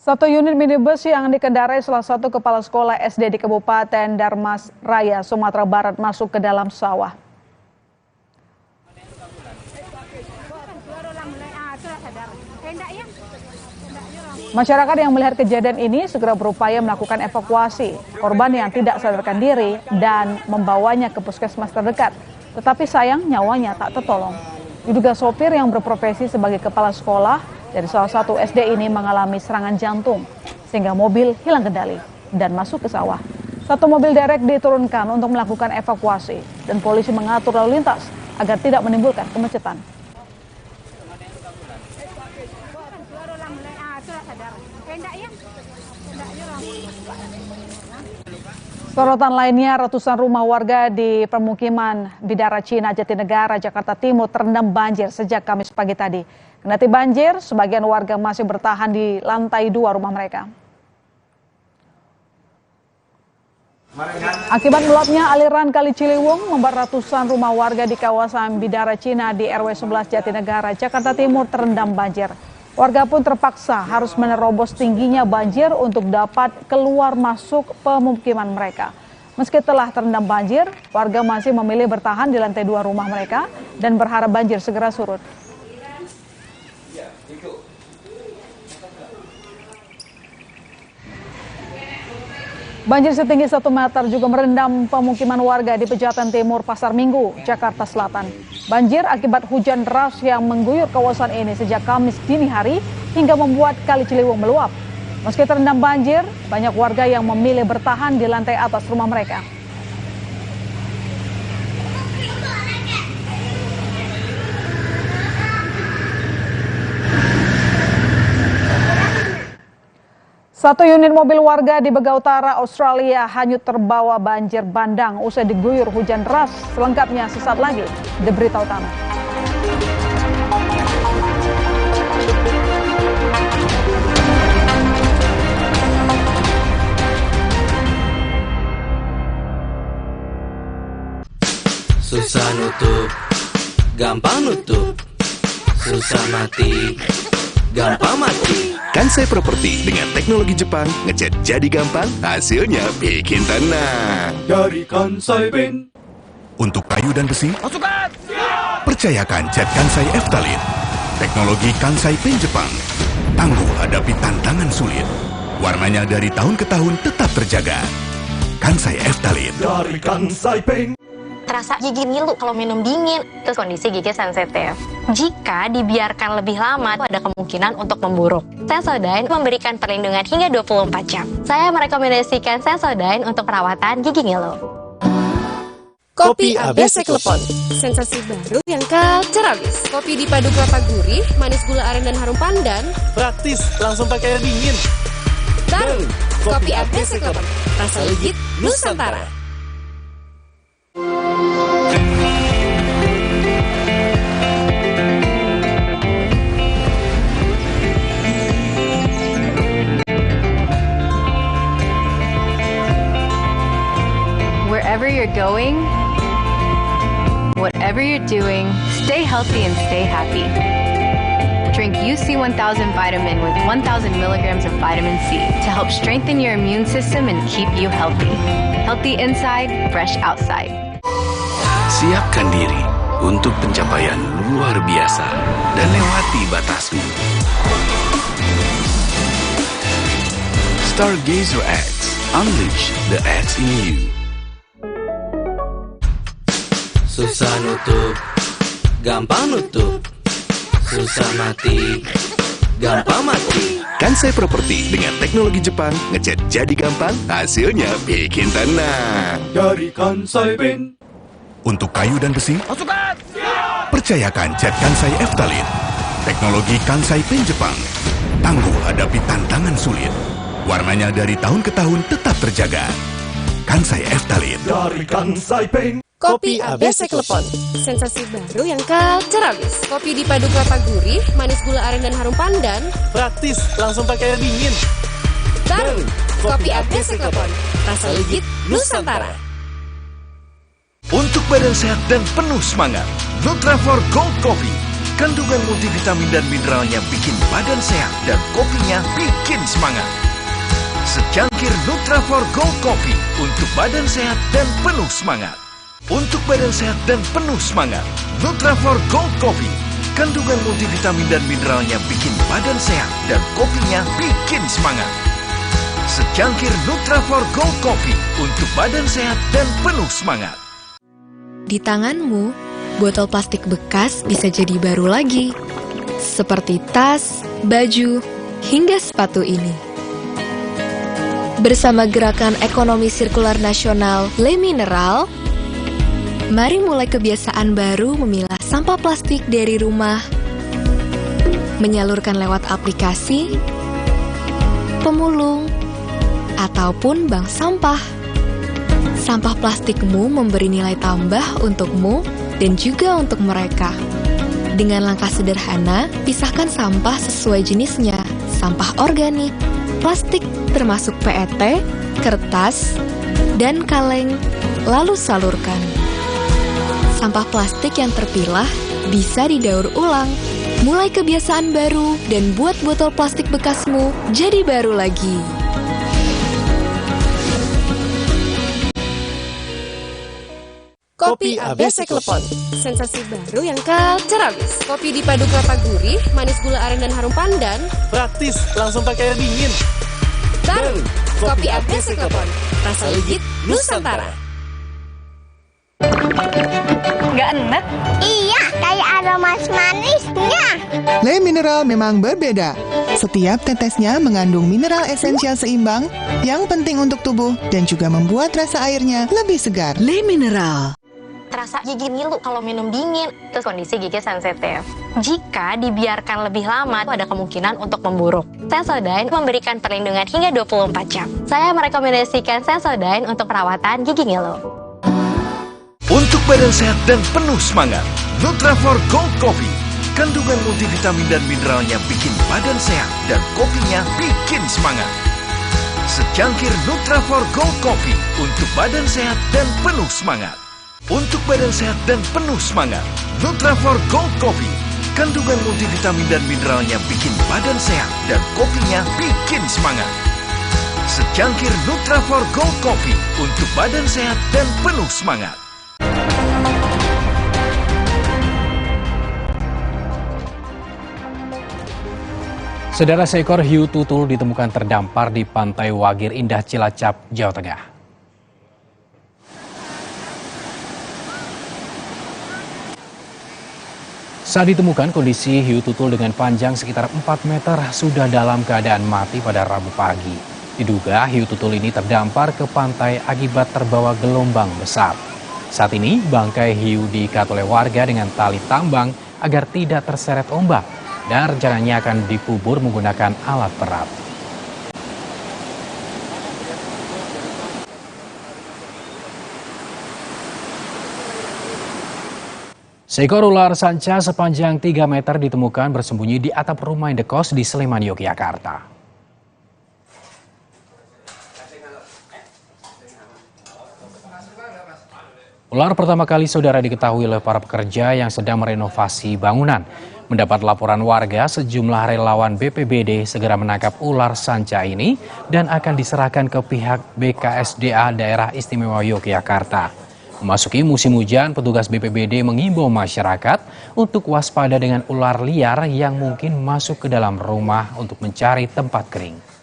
Satu unit minibus yang dikendarai salah satu kepala sekolah SD di Kabupaten Darmas Raya, Sumatera Barat masuk ke dalam sawah. Masyarakat yang melihat kejadian ini segera berupaya melakukan evakuasi korban yang tidak sadarkan diri dan membawanya ke puskesmas terdekat. Tetapi sayang nyawanya tak tertolong. Diduga sopir yang berprofesi sebagai kepala sekolah dari salah satu SD ini mengalami serangan jantung sehingga mobil hilang kendali dan masuk ke sawah. Satu mobil derek diturunkan untuk melakukan evakuasi dan polisi mengatur lalu lintas agar tidak menimbulkan kemacetan. Sorotan lainnya, ratusan rumah warga di permukiman Bidara Cina, Jatinegara, Jakarta Timur terendam banjir sejak Kamis pagi tadi. Kendati banjir, sebagian warga masih bertahan di lantai 2 rumah mereka. Akibat meluapnya aliran Kali Ciliwung membuat ratusan rumah warga di kawasan Bidara Cina di RW 11 Jatinegara, Jakarta Timur terendam banjir. Warga pun terpaksa harus menerobos tingginya banjir untuk dapat keluar masuk pemukiman mereka. Meski telah terendam banjir, warga masih memilih bertahan di lantai 2 rumah mereka dan berharap banjir segera surut. Banjir setinggi 1 meter juga merendam pemukiman warga di Pejaten Timur, Pasar Minggu, Jakarta Selatan. Banjir akibat hujan deras yang mengguyur kawasan ini sejak Kamis dini hari hingga membuat Kali Ciliwung meluap. Meski terendam banjir, banyak warga yang memilih bertahan di lantai atas rumah mereka. Satu unit mobil warga di Bega Utara, Australia hanyut terbawa banjir bandang usai diguyur hujan deras. Selengkapnya sesaat lagi di Berita Utama. Susah nutup, gampang nutup. Susah mati, gampang mati. Kansai Property dengan teknologi Jepang, ngecat jadi gampang, hasilnya bikin tenang. Dari Kansai Paint. Untuk kayu dan besi, Pasukan! percayakan cat Kansai Eftalin. Teknologi Kansai Paint Jepang. Tangguh hadapi tantangan sulit. Warnanya dari tahun ke tahun tetap terjaga. Kansai Eftalin. Dari Kansai Paint. Terasa gigi ngilu kalau minum dingin, terus kondisi gigi sensitif. Jika dibiarkan lebih lama, ada kemungkinan untuk memburuk. Sensodyne memberikan perlindungan hingga 24 jam. Saya merekomendasikan Sensodyne untuk perawatan gigi ngilu. Kopi ABC Klepon, sensasi baru yang culture abis. Kopi dipadu kelapa gurih, manis gula aren dan harum pandan. Praktis, langsung pakai air dingin. Baru, kopi ABC Klepon, rasa legit Nusantara. Wherever you're going, whatever you're doing, stay healthy and stay happy. Drink UC 1000 vitamin with 1000 milligrams of vitamin C to help strengthen your immune system and keep you healthy. Healthy inside, fresh outside. Siapkan diri untuk pencapaian luar biasa dan lewati batasmu. Stargazer X, unleash the X in you. Susah nutup, gampang nutup. Susah mati, gampang mati. Kansai Property dengan teknologi Jepang, ngecat jadi gampang, hasilnya bikin tenang. Dari Kansai Paint. Untuk kayu dan besi, Pasukan! percayakan cat Kansai Eftalin. Teknologi Kansai Paint Jepang. Tangguh hadapi tantangan sulit. Warnanya dari tahun ke tahun tetap terjaga. Kansai Eftalin. Dari Kansai Paint. Kopi ABC Klepon, sensasi baru yang culture abis. Kopi dipadu kelapa gurih, manis gula aren dan harum pandan. Praktis, langsung pakai air dingin. Baru, kopi ABC Klepon, rasa legit Nusantara. Untuk badan sehat dan penuh semangat, Nutrafort Gold Coffee. Kandungan multivitamin dan mineralnya bikin badan sehat dan kopinya bikin semangat. Secangkir Nutrafort Gold Coffee untuk badan sehat dan penuh semangat. Untuk badan sehat dan penuh semangat, Nutrafort Gold Coffee. Kandungan multivitamin dan mineralnya bikin badan sehat dan kopinya bikin semangat. Secangkir Nutrafort Gold Coffee untuk badan sehat dan penuh semangat. Di tanganmu, botol plastik bekas bisa jadi baru lagi. Seperti tas, baju, hingga sepatu ini. Bersama Gerakan Ekonomi Sirkular Nasional Le Mineral, mari mulai kebiasaan baru memilah sampah plastik dari rumah, menyalurkan lewat aplikasi, pemulung, ataupun bank sampah. Sampah plastikmu memberi nilai tambah untukmu dan juga untuk mereka. Dengan langkah sederhana, pisahkan sampah sesuai jenisnya, sampah organik, plastik termasuk PET, kertas, dan kaleng, lalu salurkan. Sampah plastik yang terpilah bisa didaur ulang. Mulai kebiasaan baru dan buat botol plastik bekasmu jadi baru lagi. Kopi ABC Klepon, sensasi baru yang culture abis. Kopi dipadu kelapa gurih, manis gula aren dan harum pandan. Praktis, langsung pakai air dingin. Baru, kopi ABC Klepon, rasa legit Nusantara. Nggak enak? Iya, kayak aroma manisnya. Le Mineral memang berbeda. Setiap tetesnya mengandung mineral esensial seimbang yang penting untuk tubuh dan juga membuat rasa airnya lebih segar. Le Mineral. Terasa gigi ngilu kalau minum dingin, terus kondisi gigi sensitif. Jika dibiarkan lebih lama, ada kemungkinan untuk memburuk. Sensodyne memberikan perlindungan hingga 24 jam. Saya merekomendasikan Sensodyne untuk perawatan gigi ngilu. Untuk badan sehat dan penuh semangat, Nutrafort Gold Coffee. Kandungan multivitamin dan mineralnya bikin badan sehat dan kopinya bikin semangat. Secangkir Nutrafort Gold Coffee untuk badan sehat dan penuh semangat. untuk badan sehat dan penuh semangat. Nutrafol Gold Coffee. Kandungan multivitamin dan mineralnya bikin badan sehat dan kopinya bikin semangat. Secangkir Nutrafol Gold Coffee untuk badan sehat dan penuh semangat. Saudara, seekor hiu tutul ditemukan terdampar di Pantai Wagir Indah, Cilacap, Jawa Tengah. Saat ditemukan, kondisi hiu tutul dengan panjang sekitar 4 meter sudah dalam keadaan mati pada Rabu pagi. Diduga hiu tutul ini terdampar ke pantai akibat terbawa gelombang besar. Saat ini, bangkai hiu diikat oleh warga dengan tali tambang agar tidak terseret ombak dan rencananya akan dikubur menggunakan alat berat. Seekor ular sanca sepanjang 3 meter ditemukan bersembunyi di atap rumah indekos di Sleman, Yogyakarta. Ular pertama kali saudara diketahui oleh para pekerja yang sedang merenovasi bangunan. Mendapat laporan warga, sejumlah relawan BPBD segera menangkap ular sanca ini dan akan diserahkan ke pihak BKSDA Daerah Istimewa Yogyakarta. Memasuki musim hujan, petugas BPBD mengimbau masyarakat untuk waspada dengan ular liar yang mungkin masuk ke dalam rumah untuk mencari tempat kering.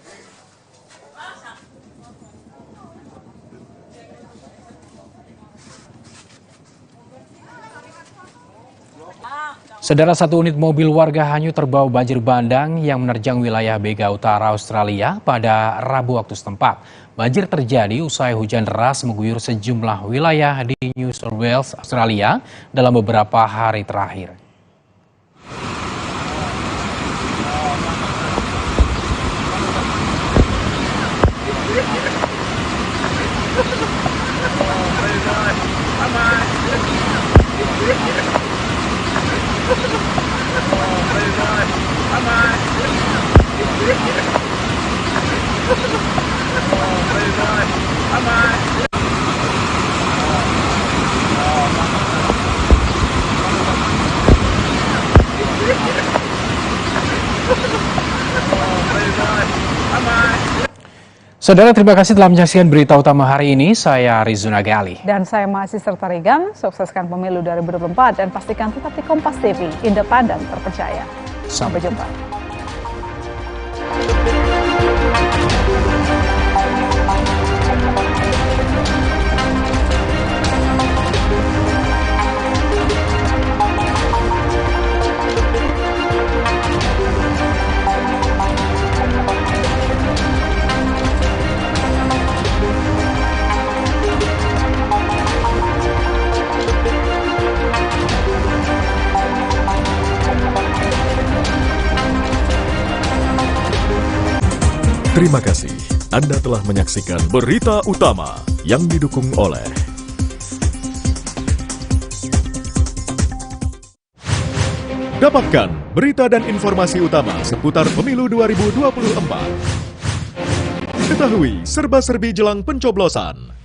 Saudara, satu unit mobil warga hanyut terbawa banjir bandang yang menerjang wilayah Bega Utara, Australia pada Rabu waktu setempat. Banjir terjadi usai hujan deras mengguyur sejumlah wilayah di New South Wales, Australia dalam beberapa hari terakhir. Saudara, terima kasih telah menyaksikan berita utama hari ini. Saya Rizuna Gali. Dan saya masih serta Regan. Sukseskan pemilu 2024 dan pastikan tetap di Kompas TV, independen, terpercaya. Sampai jumpa. Terima kasih Anda telah menyaksikan Berita Utama yang didukung oleh Dapatkan berita dan informasi utama seputar pemilu 2024. Ketahui serba-serbi jelang pencoblosan.